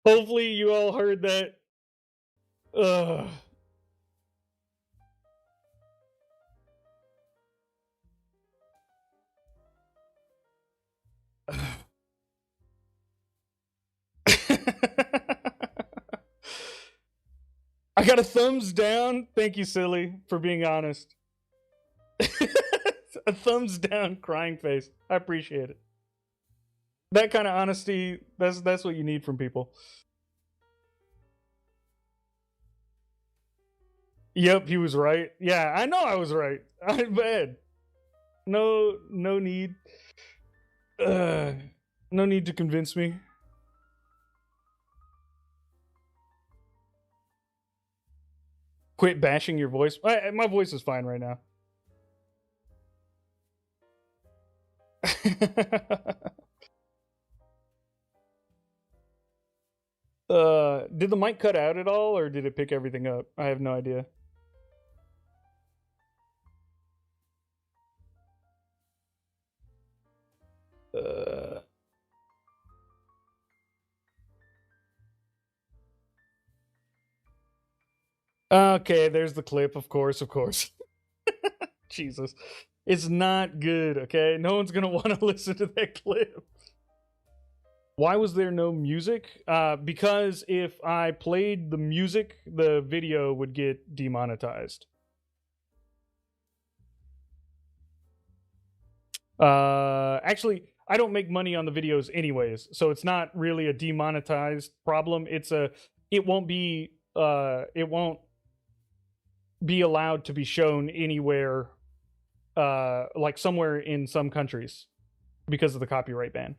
Hopefully, you all heard that. Ugh. I got a thumbs down. Thank you, Silly, for being honest. A thumbs down, crying face. I appreciate it. That kind of honesty, that's what you need from people. Yep, he was right. Yeah, I know I was right. I'm bad. No need. No need to convince me. Quit bashing your voice. My voice is fine right now. Did the mic cut out at all, or did it pick everything up? I have no idea. Okay, there's the clip. Of course. Jesus, it's not good. Okay, no one's gonna want to listen to that clip. Why was there no music? Because if I played the music, the video would get demonetized. Actually, I don't make money on the videos anyways, so it's not really a demonetized problem. It won't be allowed to be shown anywhere, like somewhere in some countries because of the copyright ban.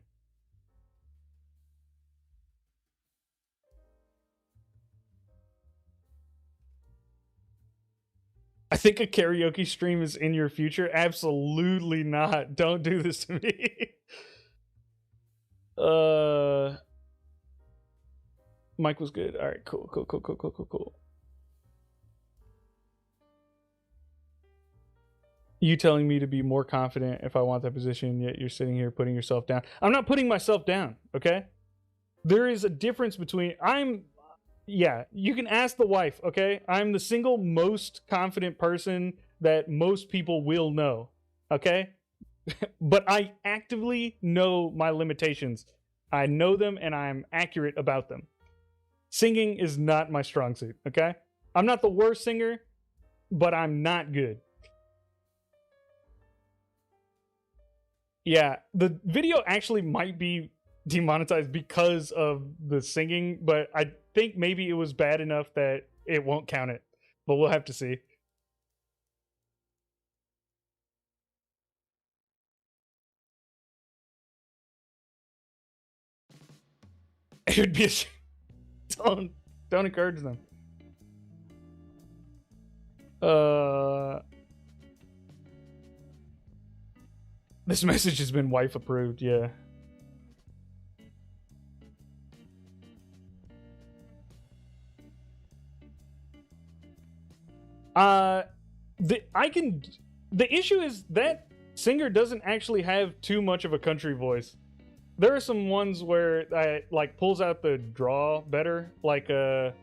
I think a karaoke stream is in your future. Absolutely not. Don't do this to me. Mike was good. All right, cool. You telling me to be more confident if I want that position, yet you're sitting here putting yourself down. I'm not putting myself down, okay? There is a difference between you can ask the wife, okay? I'm the single most confident person that most people will know, okay? But I actively know my limitations. I know them and I'm accurate about them. Singing is not my strong suit, okay? I'm not the worst singer, but I'm not good. Yeah, the video actually might be demonetized because of the singing, but I think maybe it was bad enough that it won't count it. But we'll have to see. It would be a don't encourage them. This message has been wife approved, yeah. The issue is that singer doesn't actually have too much of a country voice. There are some ones where it like pulls out the draw better, like Blue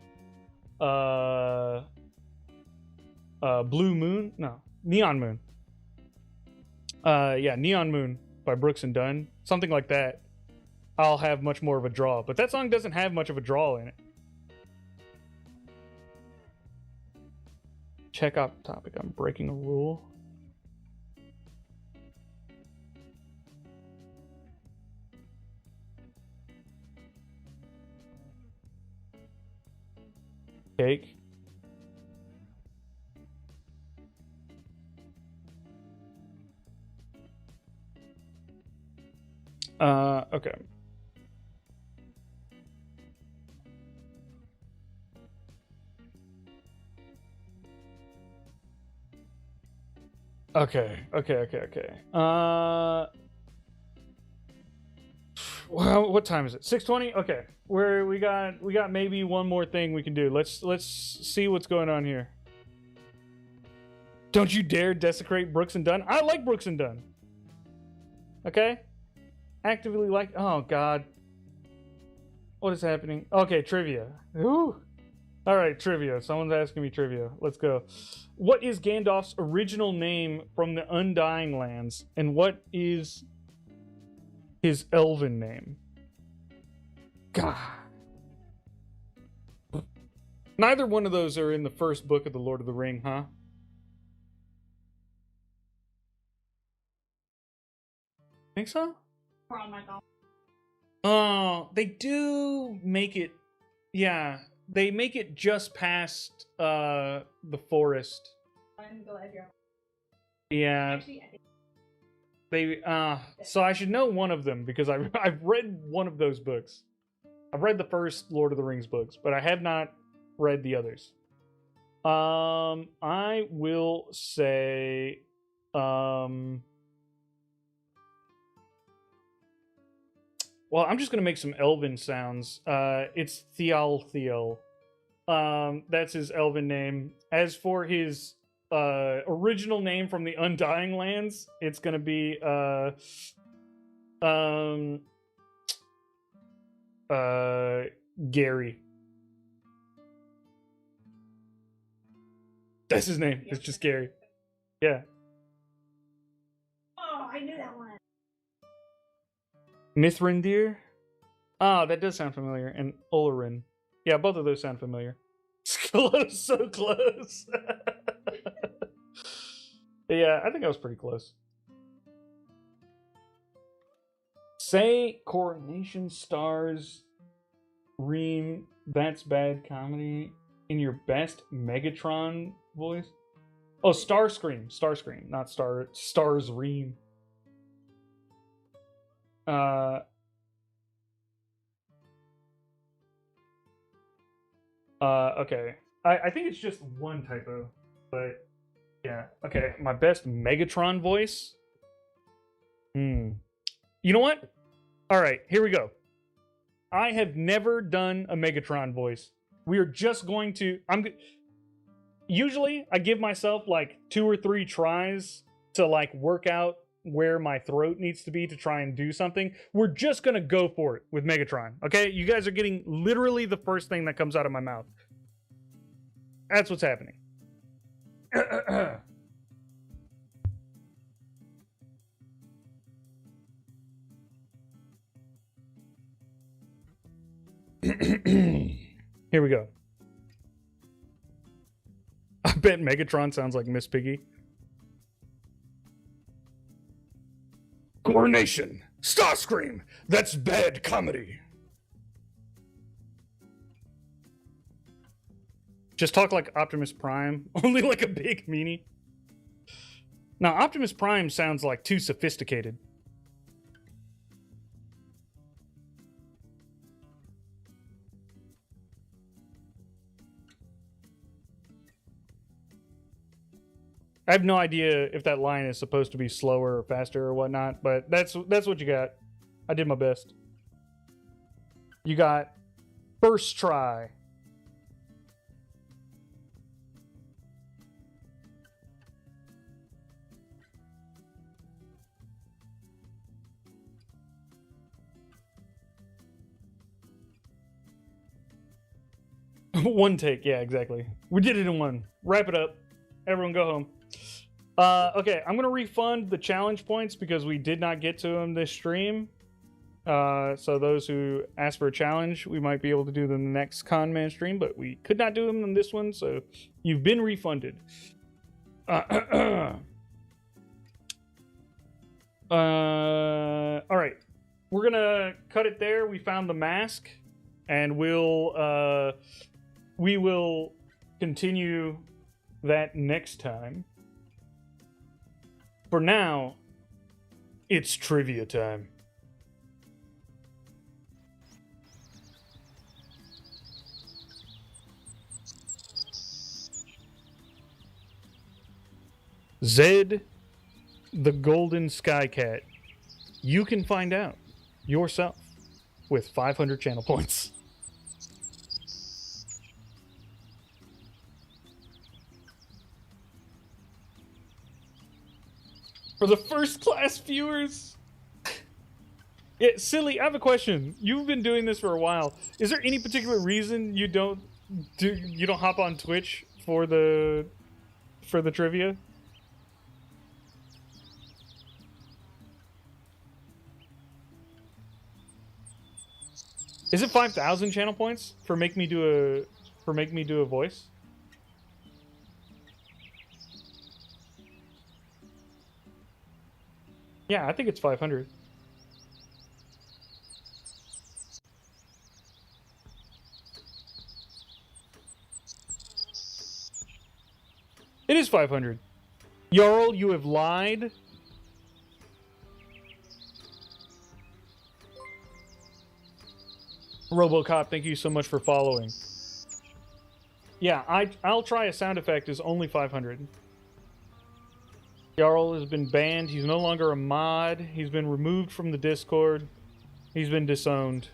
Moon, no, Neon Moon. Yeah, Neon Moon by Brooks and Dunn, something like that. I'll have much more of a draw, but that song doesn't have much of a draw in it. Check out topic. I'm breaking a rule. Cake. Okay. Okay. Well, what time is it? 6:20. Okay, we got maybe one more thing we can do. Let's see what's going on here. Don't you dare desecrate Brooks and Dunn. I like Brooks and Dunn. Okay, actively like. Oh God, what is happening? Okay, trivia. Ooh. All right, trivia. Someone's asking me trivia. Let's go. What is Gandalf's original name from the Undying Lands, and what is his elven name? God. Neither one of those are in the first book of the Lord of the Ring, huh? Think so? Oh my god. Oh, they do make it. Yeah, they make it just past the forest. I'm glad you're. Yeah. Actually, I think They so I should know one of them because I've read one of those books. I've read the first Lord of the Rings books, but I have not read the others. I will say well, I'm just gonna make some elven sounds. It's Thial. That's his elven name. As for his original name from the Undying Lands, it's gonna be Gary. That's his name. It's just Gary. Yeah. Oh, I knew that one. Mithrandir? Ah, that does sound familiar. And Olorin. Yeah, both of those sound familiar. Close, so close. Yeah, I think I was pretty close. Say Coronation Stars Ream, That's Bad Comedy in your best Megatron voice. Oh, Starscream, not Stars Ream. Okay. I think it's just one typo, but yeah. Okay, my best Megatron voice. You know what? All right, here we go. I have never done a Megatron voice. We are just going to. Usually, I give myself like 2 or 3 tries to like work out where my throat needs to be to try and do something. We're just gonna go for it with Megatron. Okay, you guys are getting literally the first thing that comes out of my mouth. That's what's happening. Here we go. I bet Megatron sounds like Miss Piggy. Coronation! Starscream! That's bad comedy! Just talk like Optimus Prime, only like a big meanie. Now, Optimus Prime sounds like too sophisticated. I have no idea if that line is supposed to be slower or faster or whatnot, but that's what you got. I did my best. You got first try. One take, yeah, exactly. We did it in one. Wrap it up. Everyone go home. Okay, I'm gonna refund the challenge points because we did not get to them this stream. So those who asked for a challenge, we might be able to do them in the next Con Man stream, but we could not do them in this one, so you've been refunded. All right, we're gonna cut it there. We found the mask, and we will continue that next time. For now, it's trivia time. Zed, the Golden Sky Cat. You can find out yourself with 500 channel points. For the first class viewers. Yeah, Silly, I have a question. You've been doing this for a while. Is there any particular reason you don't hop on Twitch for the trivia? Is it 5,000 channel points for make me do a voice? Yeah, I think it's 500. It is 500. Jarl, you have lied. RoboCop, thank you so much for following. Yeah, I'll try a sound effect is only 500. Jarl has been banned. He's no longer a mod. He's been removed from the Discord. He's been disowned.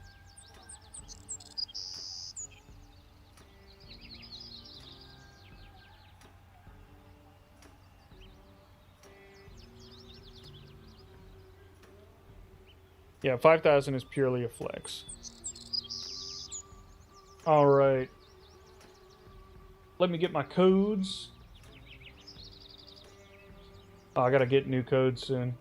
Yeah, 5,000 is purely a flex. All right. Let me get my codes. Oh, I gotta get new codes soon.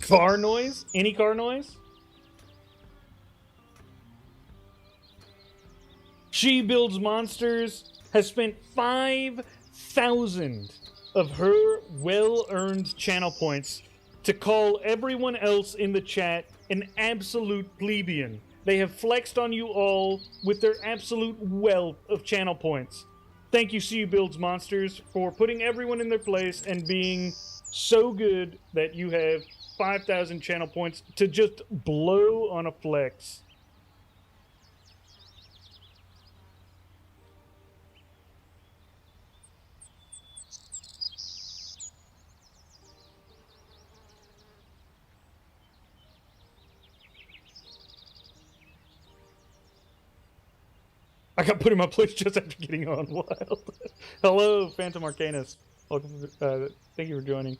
Car noise? Any car noise? She Builds Monsters has spent 5,000 of her well-earned channel points to call everyone else in the chat an absolute plebeian. They have flexed on you all with their absolute wealth of channel points. Thank you, She Builds Monsters, for putting everyone in their place and being so good that you have 5,000 channel points to just blow on a flex. I got put in my place just after getting on Wild. Hello, Phantom Arcanus. Welcome. Thank you for joining.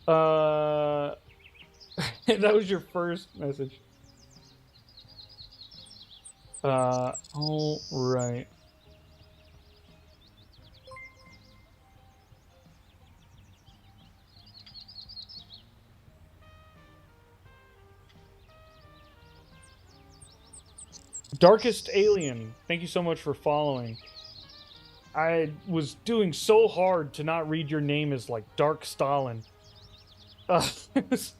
That was your first message. All right. Darkest Alien, thank you so much for following. I was doing so hard to not read your name as like Dark Stalin. It was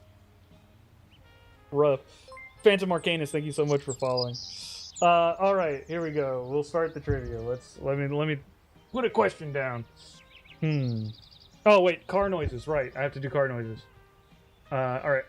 rough. Phantom Arcanus, thank you so much for following. All right, here we go. We'll start the trivia. Let me put a question down. Oh wait, car noises. Right, I have to do car noises. All right.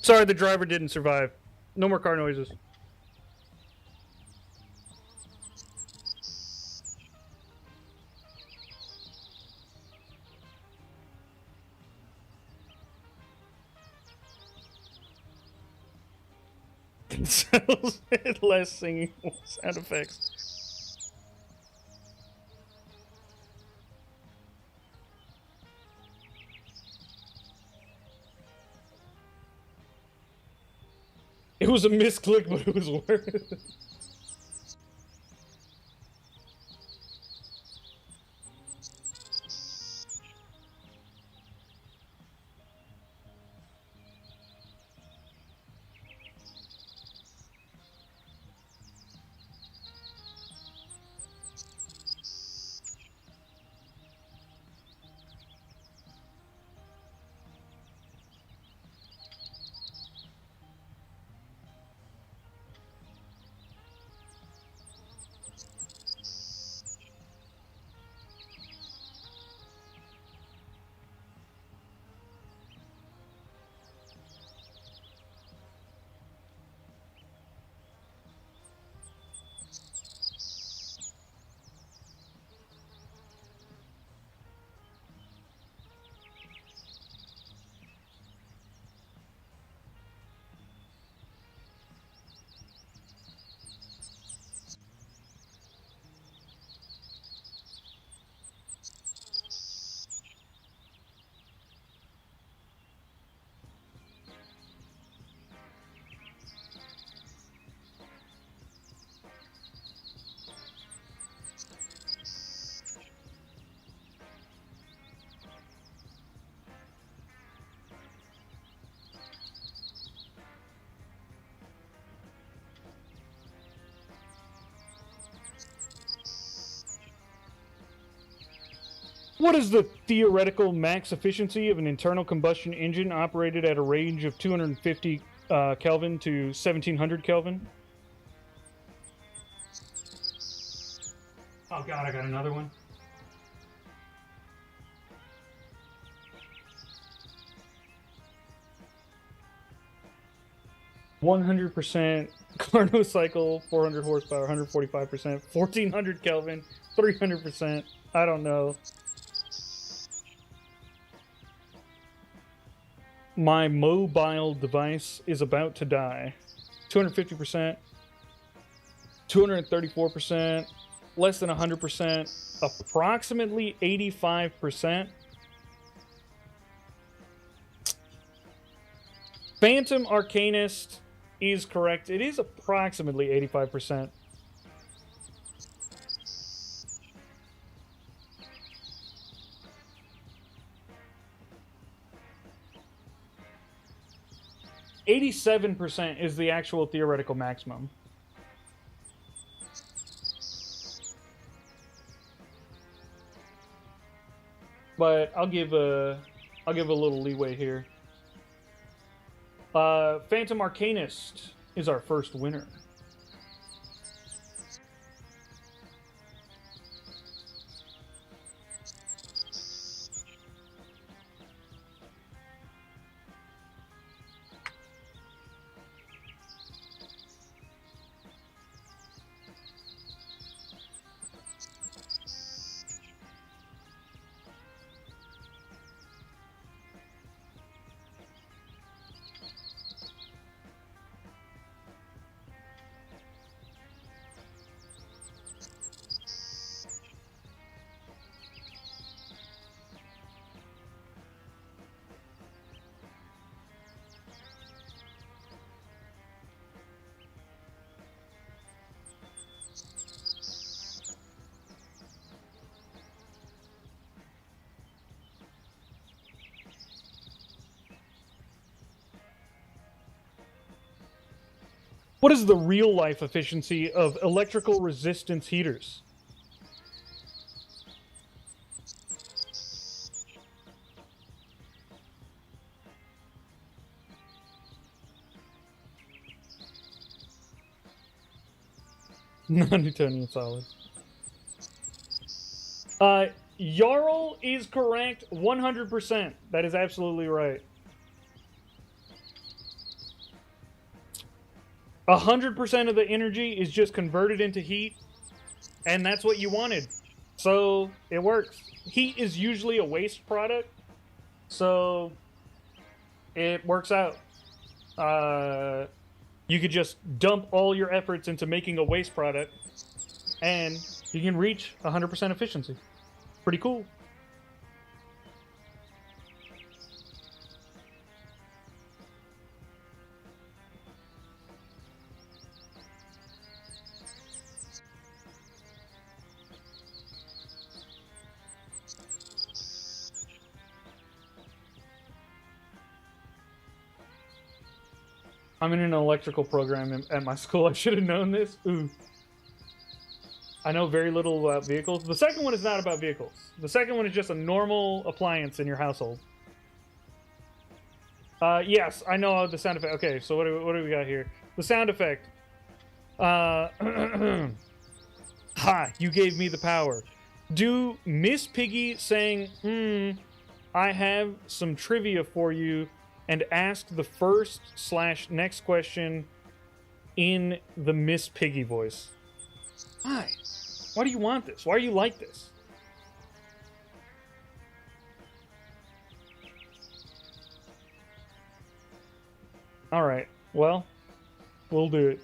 Sorry, the driver didn't survive. No more car noises. Less singing sound effects. It was a misclick, but it was worth it. What is the theoretical max efficiency of an internal combustion engine operated at a range of 250 Kelvin to 1700 Kelvin? Oh god, I got another one. %, Carnot cycle, 400 horsepower, 145%, 1400 Kelvin, 300%. I don't know. My mobile device is about to die. 250%, 234%, less than 100%, approximately 85%. Phantom Arcanist is correct. It is approximately 85%. %87% is the actual theoretical maximum. But I'll give a little leeway here. Phantom Arcanist is our first winner. What is the real life efficiency of electrical resistance heaters? Non-Newtonian solid. Jarl is correct 100%. That is absolutely right. 100% of the energy is just converted into heat, and that's what you wanted. So it works. Heat is usually a waste product, so it works out. You could just dump all your efforts into making a waste product, and you can reach 100% efficiency. Pretty cool. I'm in an electrical program at my school. I should have known this. Ooh. I know very little about vehicles. The second one is not about vehicles. The second one is just a normal appliance in your household. Yes, I know the sound effect. Okay, so what do we got here? The sound effect. Ha, you gave me the power. Do Miss Piggy saying, I have some trivia for you, and ask the first/next question in the Miss Piggy voice. Why? Why do you want this? Why are you like this? All right. Well, we'll do it.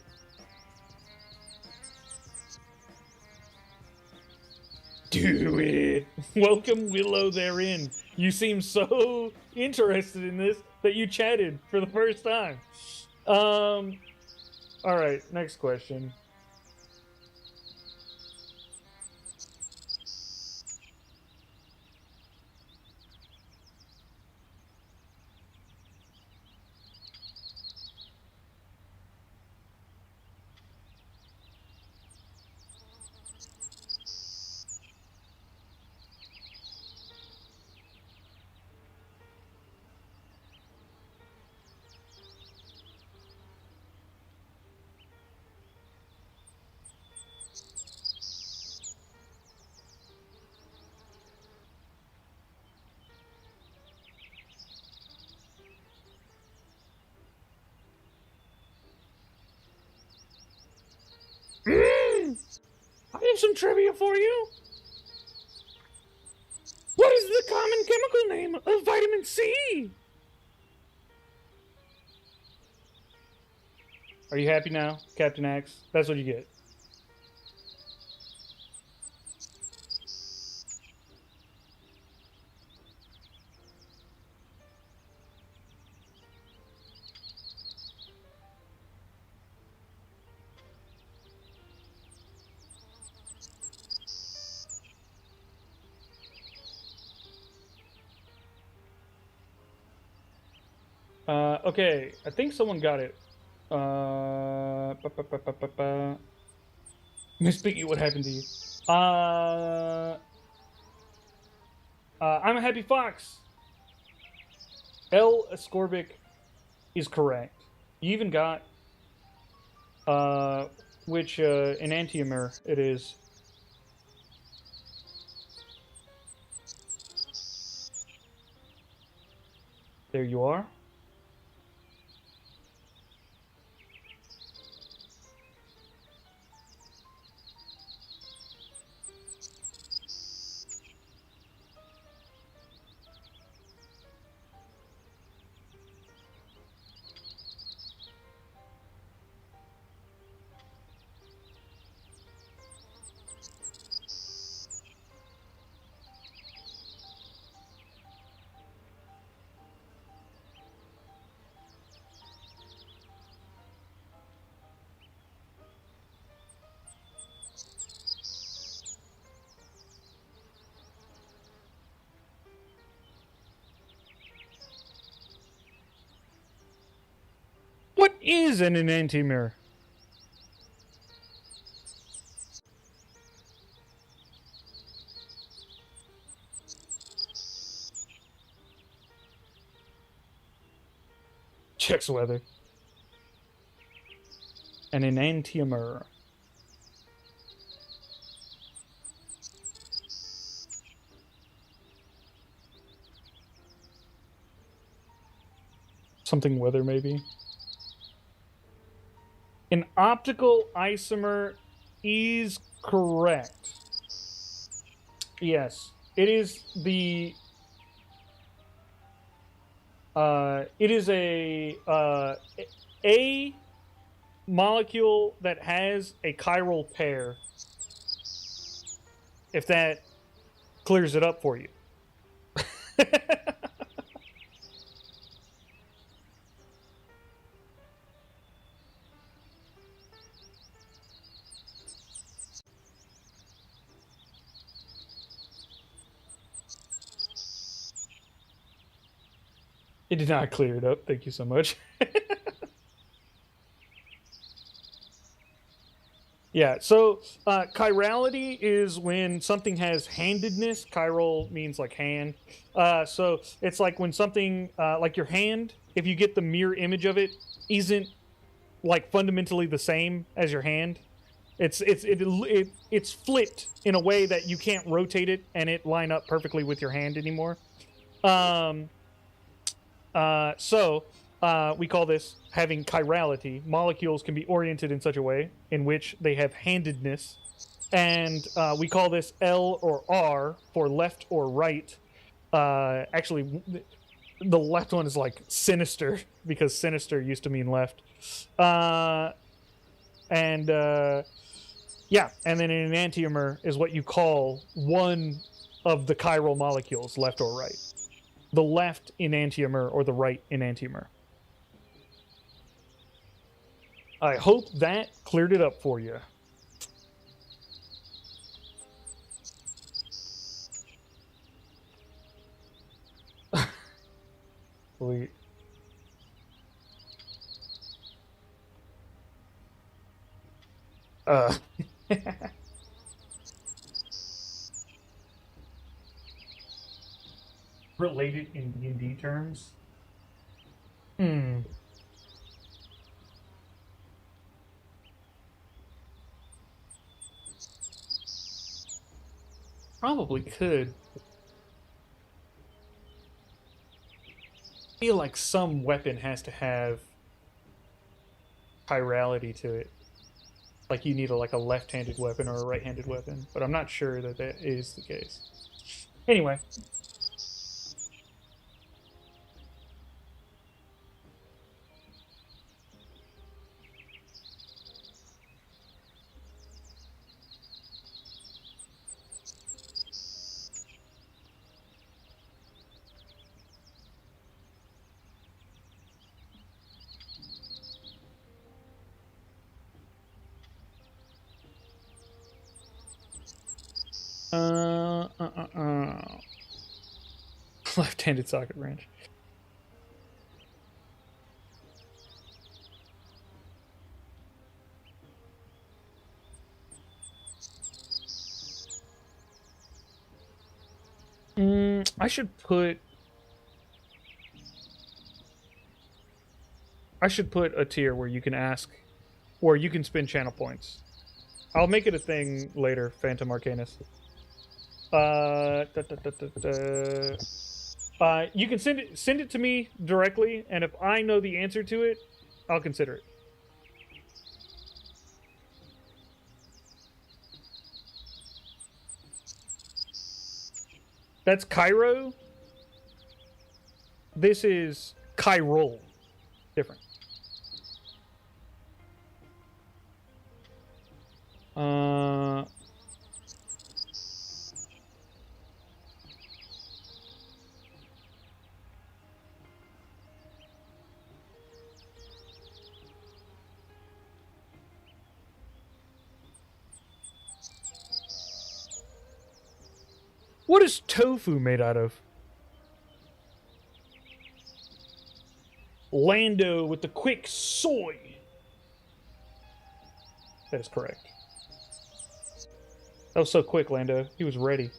Do it. Welcome, Willow, therein. You seem so interested in this that you chatted for the first time. All right, next question. I have some trivia for you. What is the common chemical name of vitamin C? Are you happy now, Captain Axe? That's what you get. Okay, I think someone got it. Miss Piggy, what happened to you? I'm a happy fox. L. Ascorbic is correct. You even got which enantiomer it is. There you are. What is an enantiomer? Checks weather. An enantiomer. Something weather, maybe. An optical isomer is correct. Yes, it is the. It is a molecule that has a chiral pair. If that clears it up for you. It did not clear it up. Thank you so much. Yeah, so chirality is when something has handedness. Chiral means like hand. So it's like when something, like your hand, if you get the mirror image of it, isn't like fundamentally the same as your hand. It's flipped in a way that you can't rotate it and it line up perfectly with your hand anymore. So we call this having chirality. Molecules can be oriented in such a way in which they have handedness, and we call this L or R for left or right. Actually, the left one is like sinister because sinister used to mean left. Yeah, and then an enantiomer is what you call one of the chiral molecules, left or right. The left enantiomer or the right enantiomer. I hope that cleared it up for you. Sweet. Related in D&D terms? Probably could. I feel like some weapon has to have chirality to it. Like you need like a left-handed weapon or a right-handed weapon, but I'm not sure that that is the case. Anyway. Left-handed socket wrench. I should put a tier where you can ask, or you can spend channel points. I'll make it a thing later, Phantom Arcanus. You can send it to me directly, and if I know the answer to it, I'll consider it. That's Cairo. This is chiral. Different. What is tofu made out of? Lando with the quick soy. That is correct. That was so quick, Lando. He was ready.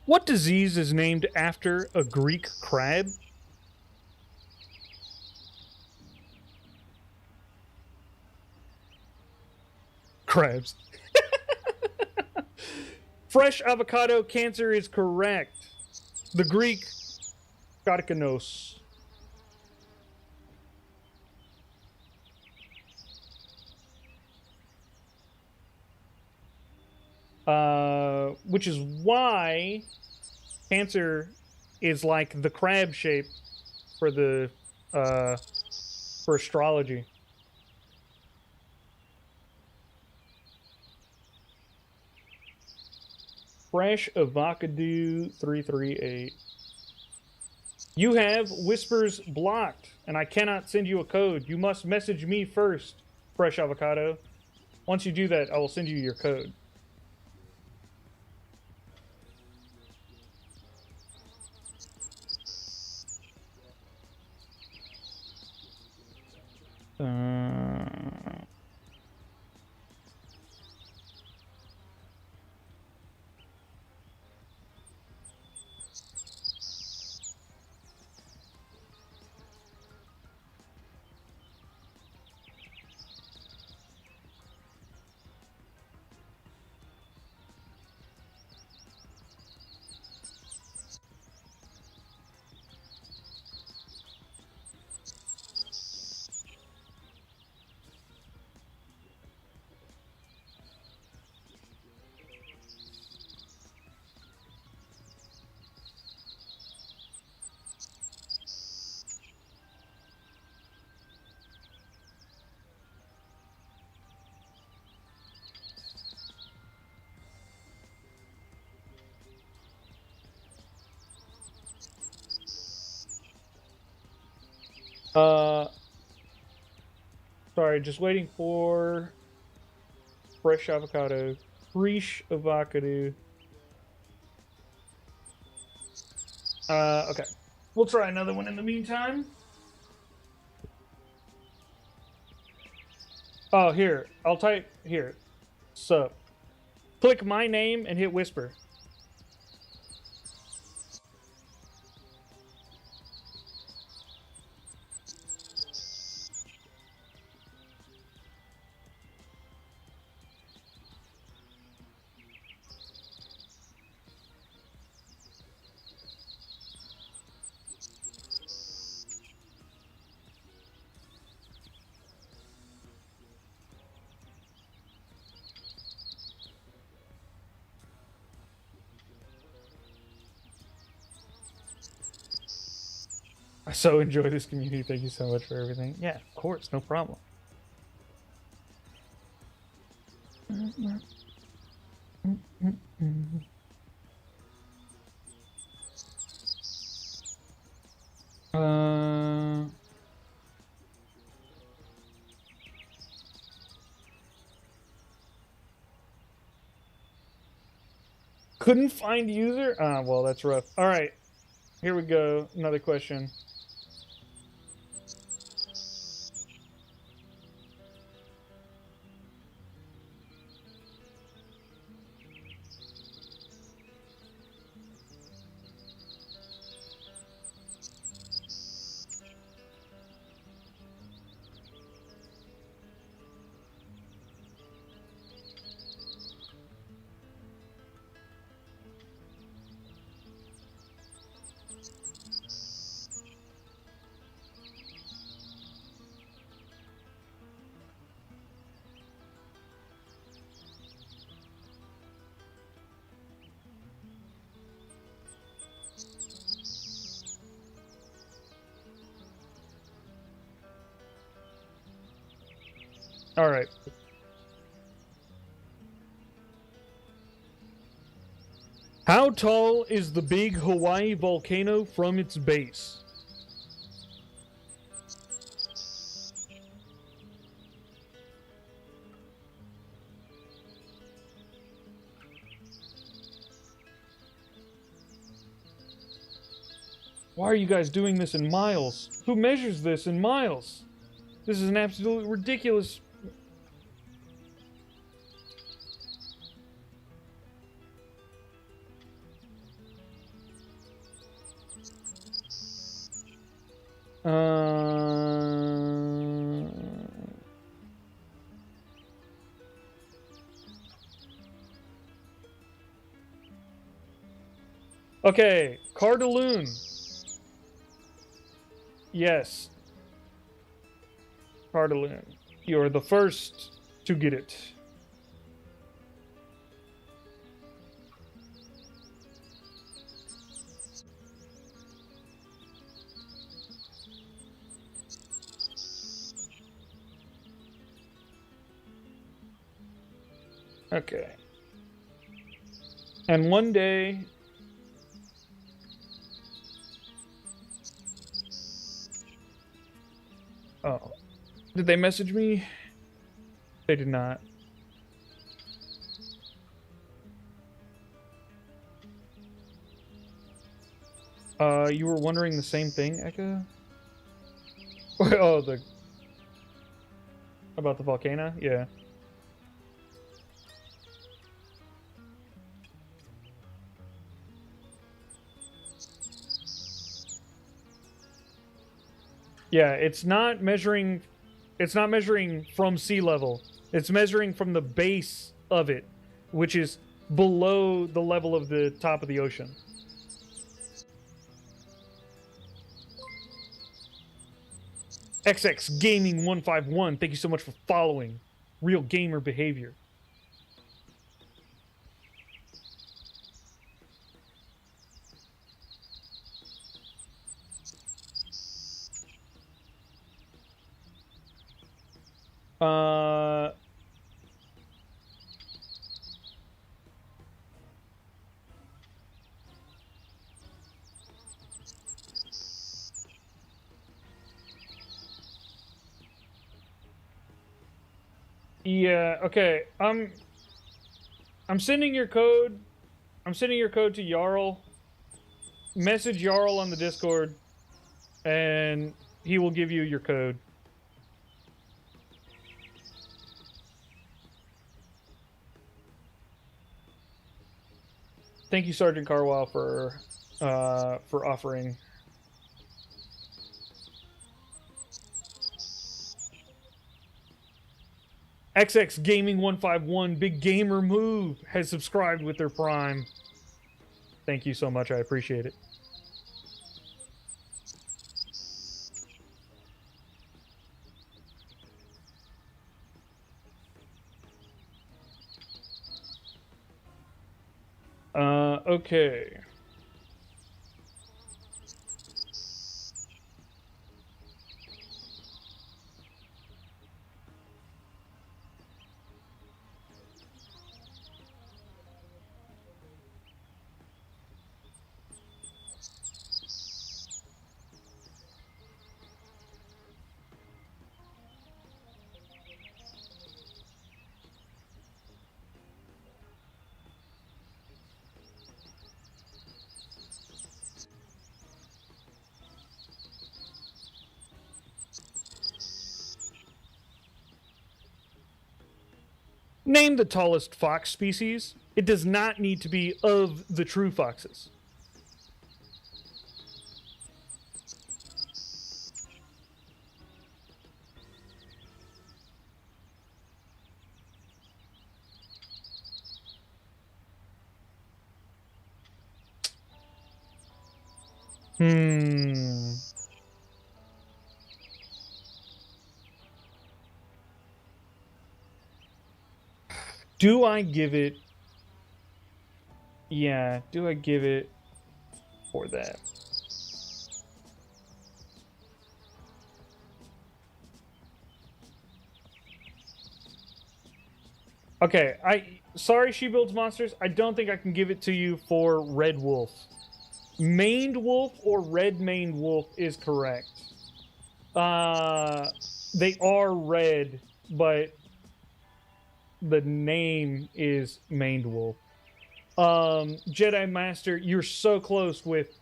What disease is named after a Greek crab? Crabs. Fresh avocado cancer is correct. The Greek Katikanos. Which is why cancer is like the crab shape for the for astrology. Fresh avocado 338. You have whispers blocked, and I cannot send you a code. You must message me first, Fresh avocado. Once you do that, I will send you your code. Sorry, just waiting for fresh avocado. Fresh avocado. Okay. We'll try another one in the meantime. Oh, here. I'll type here. Sup. Click my name and hit whisper. I so enjoy this community. Thank you so much for everything. Yeah, of course, no problem. Couldn't find user? Ah, well, that's rough. All right, here we go. Another question. All right. How tall is the big Hawaii volcano from its base? Why are you guys doing this in miles? Who measures this in miles? This is an absolutely ridiculous... Okay, Cardaloon. Yes. Cardaloon. You're the first to get it. Okay. And one day... Oh. Did they message me? They did not. You were wondering the same thing, Eka? Oh, the... About the volcano? Yeah. Yeah, it's not measuring from sea level. It's measuring from the base of it, which is below the level of the top of the ocean. XX Gaming 151, thank you so much for following. Real gamer behavior. Yeah, okay. I'm sending your code. I'm sending your code to Jarl. Message Jarl on the Discord, and he will give you your code. Thank you, Sergeant Carwell, for offering. XX Gaming 151, Big Gamer Move, has subscribed with their Prime. Thank you so much. I appreciate it. Okay. Name the tallest fox species. It does not need to be of the true foxes. Do I give it... Yeah, do I give it for that? Okay, sorry, She Builds Monsters. I don't think I can give it to you for Red Wolf. Maned Wolf or Red Maned Wolf is correct. They are red, but the name is Maned Wolf. Jedi Master, you're so close with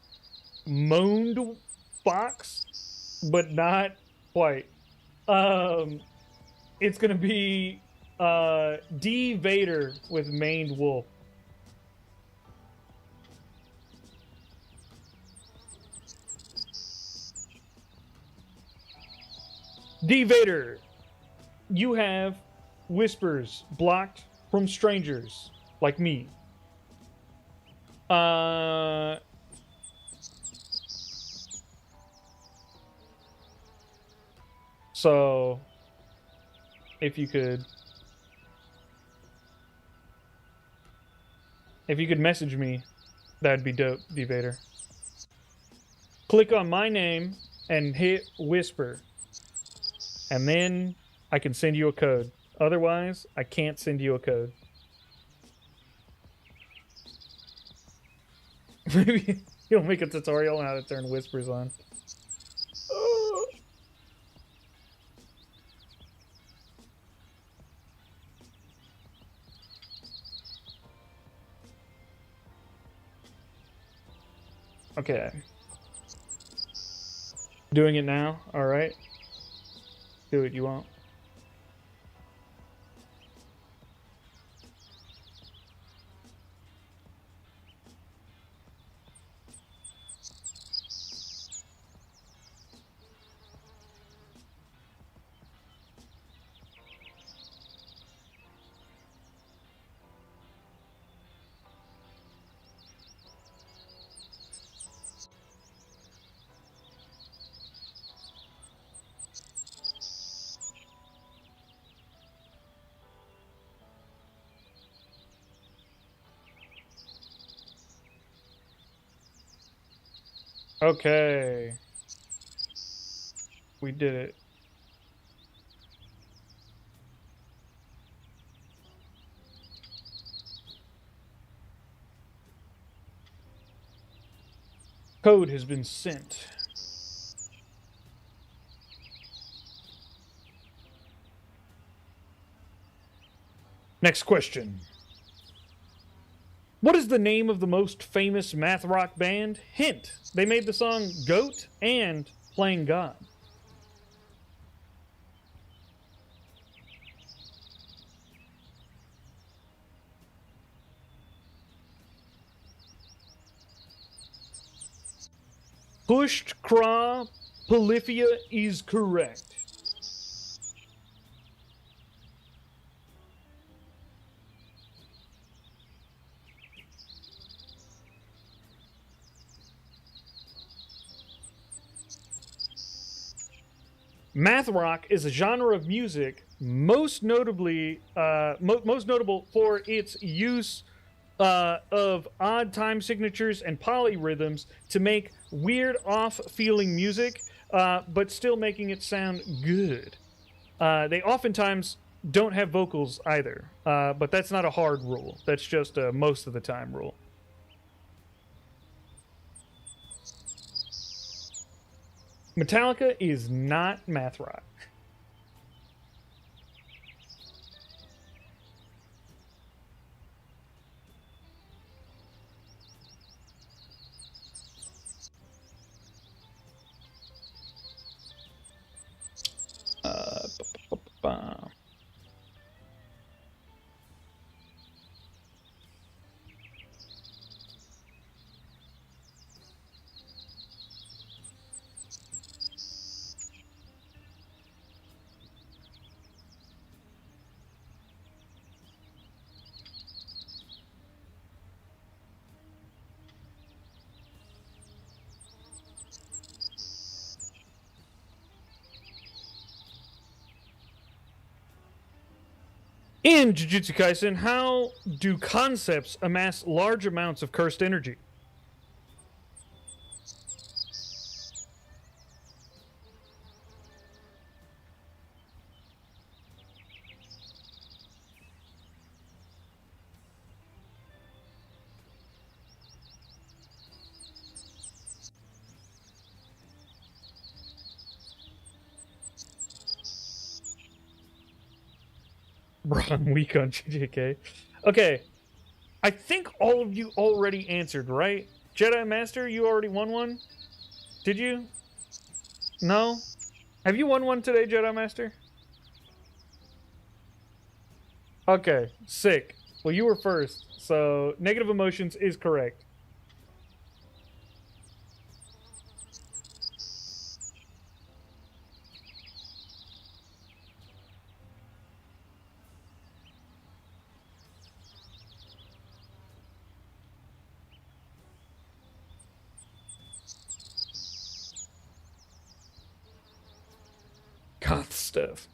Moaned Fox, but not quite. It's gonna be D Vader with Maned Wolf. D Vader, you have whispers blocked from strangers like me. So if you could message me, that'd be dope, D Vader. Click on my name and hit whisper, and then I can send you a code. Otherwise, I can't send you a code. Maybe you'll make a tutorial on how to turn whispers on. Okay. Doing it now? Alright. Do what you want. Okay. We did it. Code has been sent. Next question. What is the name of the most famous math rock band? Hint, they made the song Goat and Playing God. Pushed Kra Polyphia is correct. Math rock is a genre of music most notably most notable for its use of odd time signatures and polyrhythms to make weird off-feeling music, but still making it sound good. They oftentimes don't have vocals either, but that's not a hard rule. That's just a most of the time rule. Metallica is not math rock. Ba-ba-ba-ba. In Jujutsu Kaisen, how do concepts amass large amounts of cursed energy? Bro, I'm weak on JJK. Okay, I think all of you already answered, right? Jedi Master, you already won one? Did you? No? Have you won one today, Jedi Master? Okay, sick. Well, you were first, so negative emotions is correct. stuff.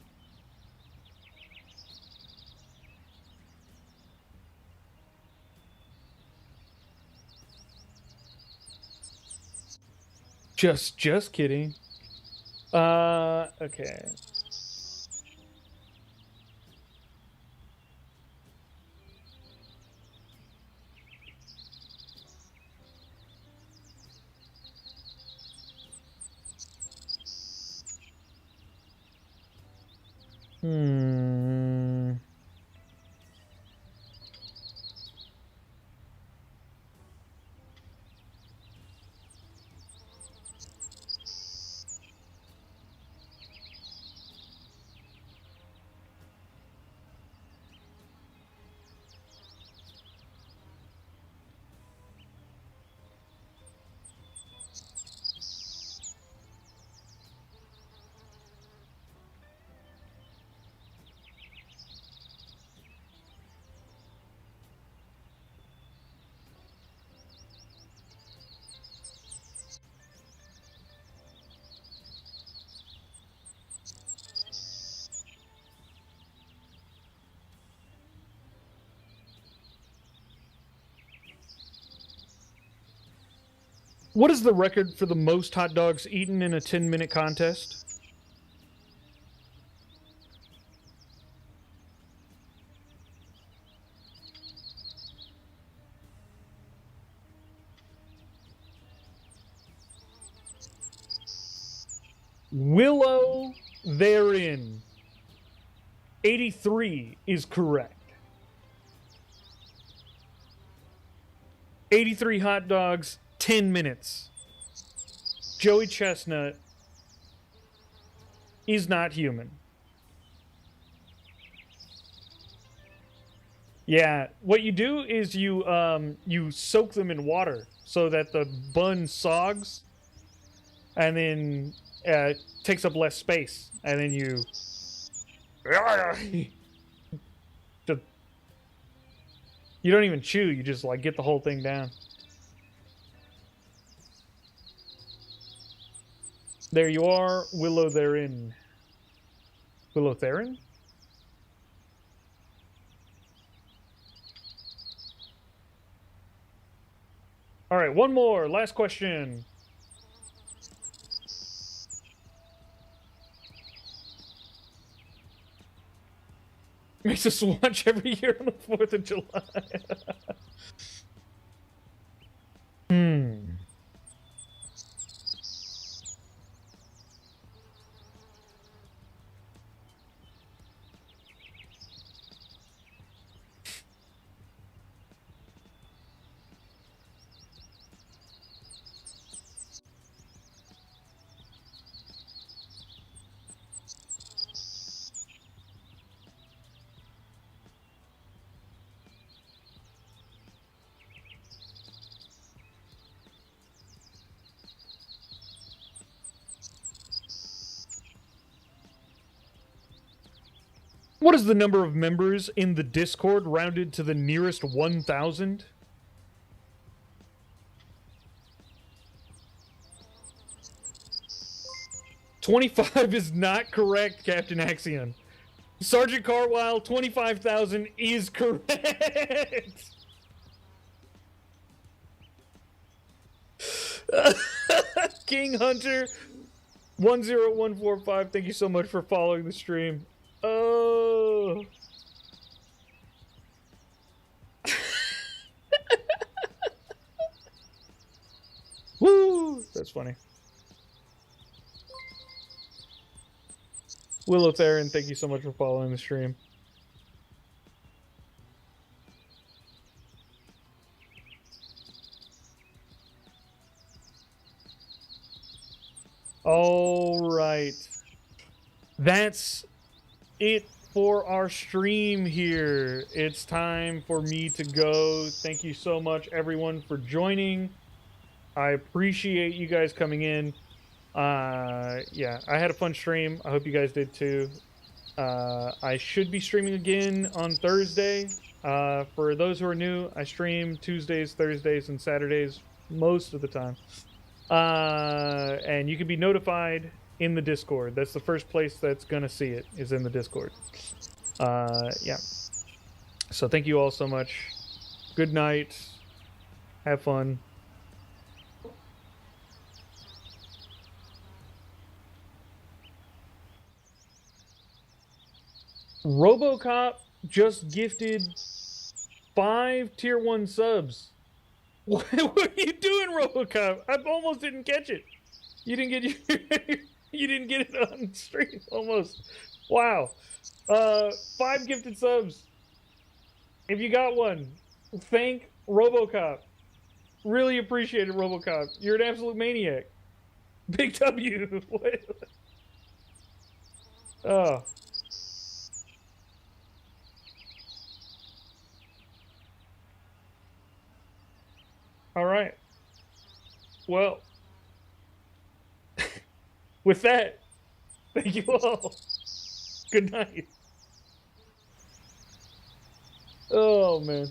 Just kidding. Okay. Hmm. What is the record for the most hot dogs eaten in a 10-minute contest? Willow therein. 83 is correct. 83 hot dogs, 10 minutes. Joey Chestnut is not human. Yeah, what you do is you soak them in water so that the bun sogs, and then takes up less space, and then you you don't even chew, you just like get the whole thing down. There you are, Willow therein. Willow therein? All right, one more, last question. Makes us watch every year on the 4th of July. What is the number of members in the Discord rounded to the nearest 1,000? $25 is not correct, Captain Axion. Sergeant Carwile, 25,000 is correct. King Hunter 10145, thank you so much for following the stream. Oh. Woo! That's funny. Willow Theron, thank you so much for following the stream. All right. That's it for our stream here. It's time for me to go. Thank you so much, everyone, for joining. I appreciate you guys coming in. Yeah, I had a fun stream. I hope you guys did too. I should be streaming again on Thursday. For those who are new, I stream Tuesdays, Thursdays, and Saturdays most of the time. And you can be notified in the Discord. That's the first place that's gonna see it, is in the Discord. Yeah. So thank you all so much. Good night. Have fun. RoboCop just gifted 5 tier 1 subs. What are you doing, RoboCop? I almost didn't catch it. You didn't get you didn't get it on stream almost. Wow. 5 gifted subs. If you got one, thank RoboCop. Really appreciate it, RoboCop. You're an absolute maniac. Big W. What? Oh. All right. Well, with that, thank you all. Good night. Oh, man.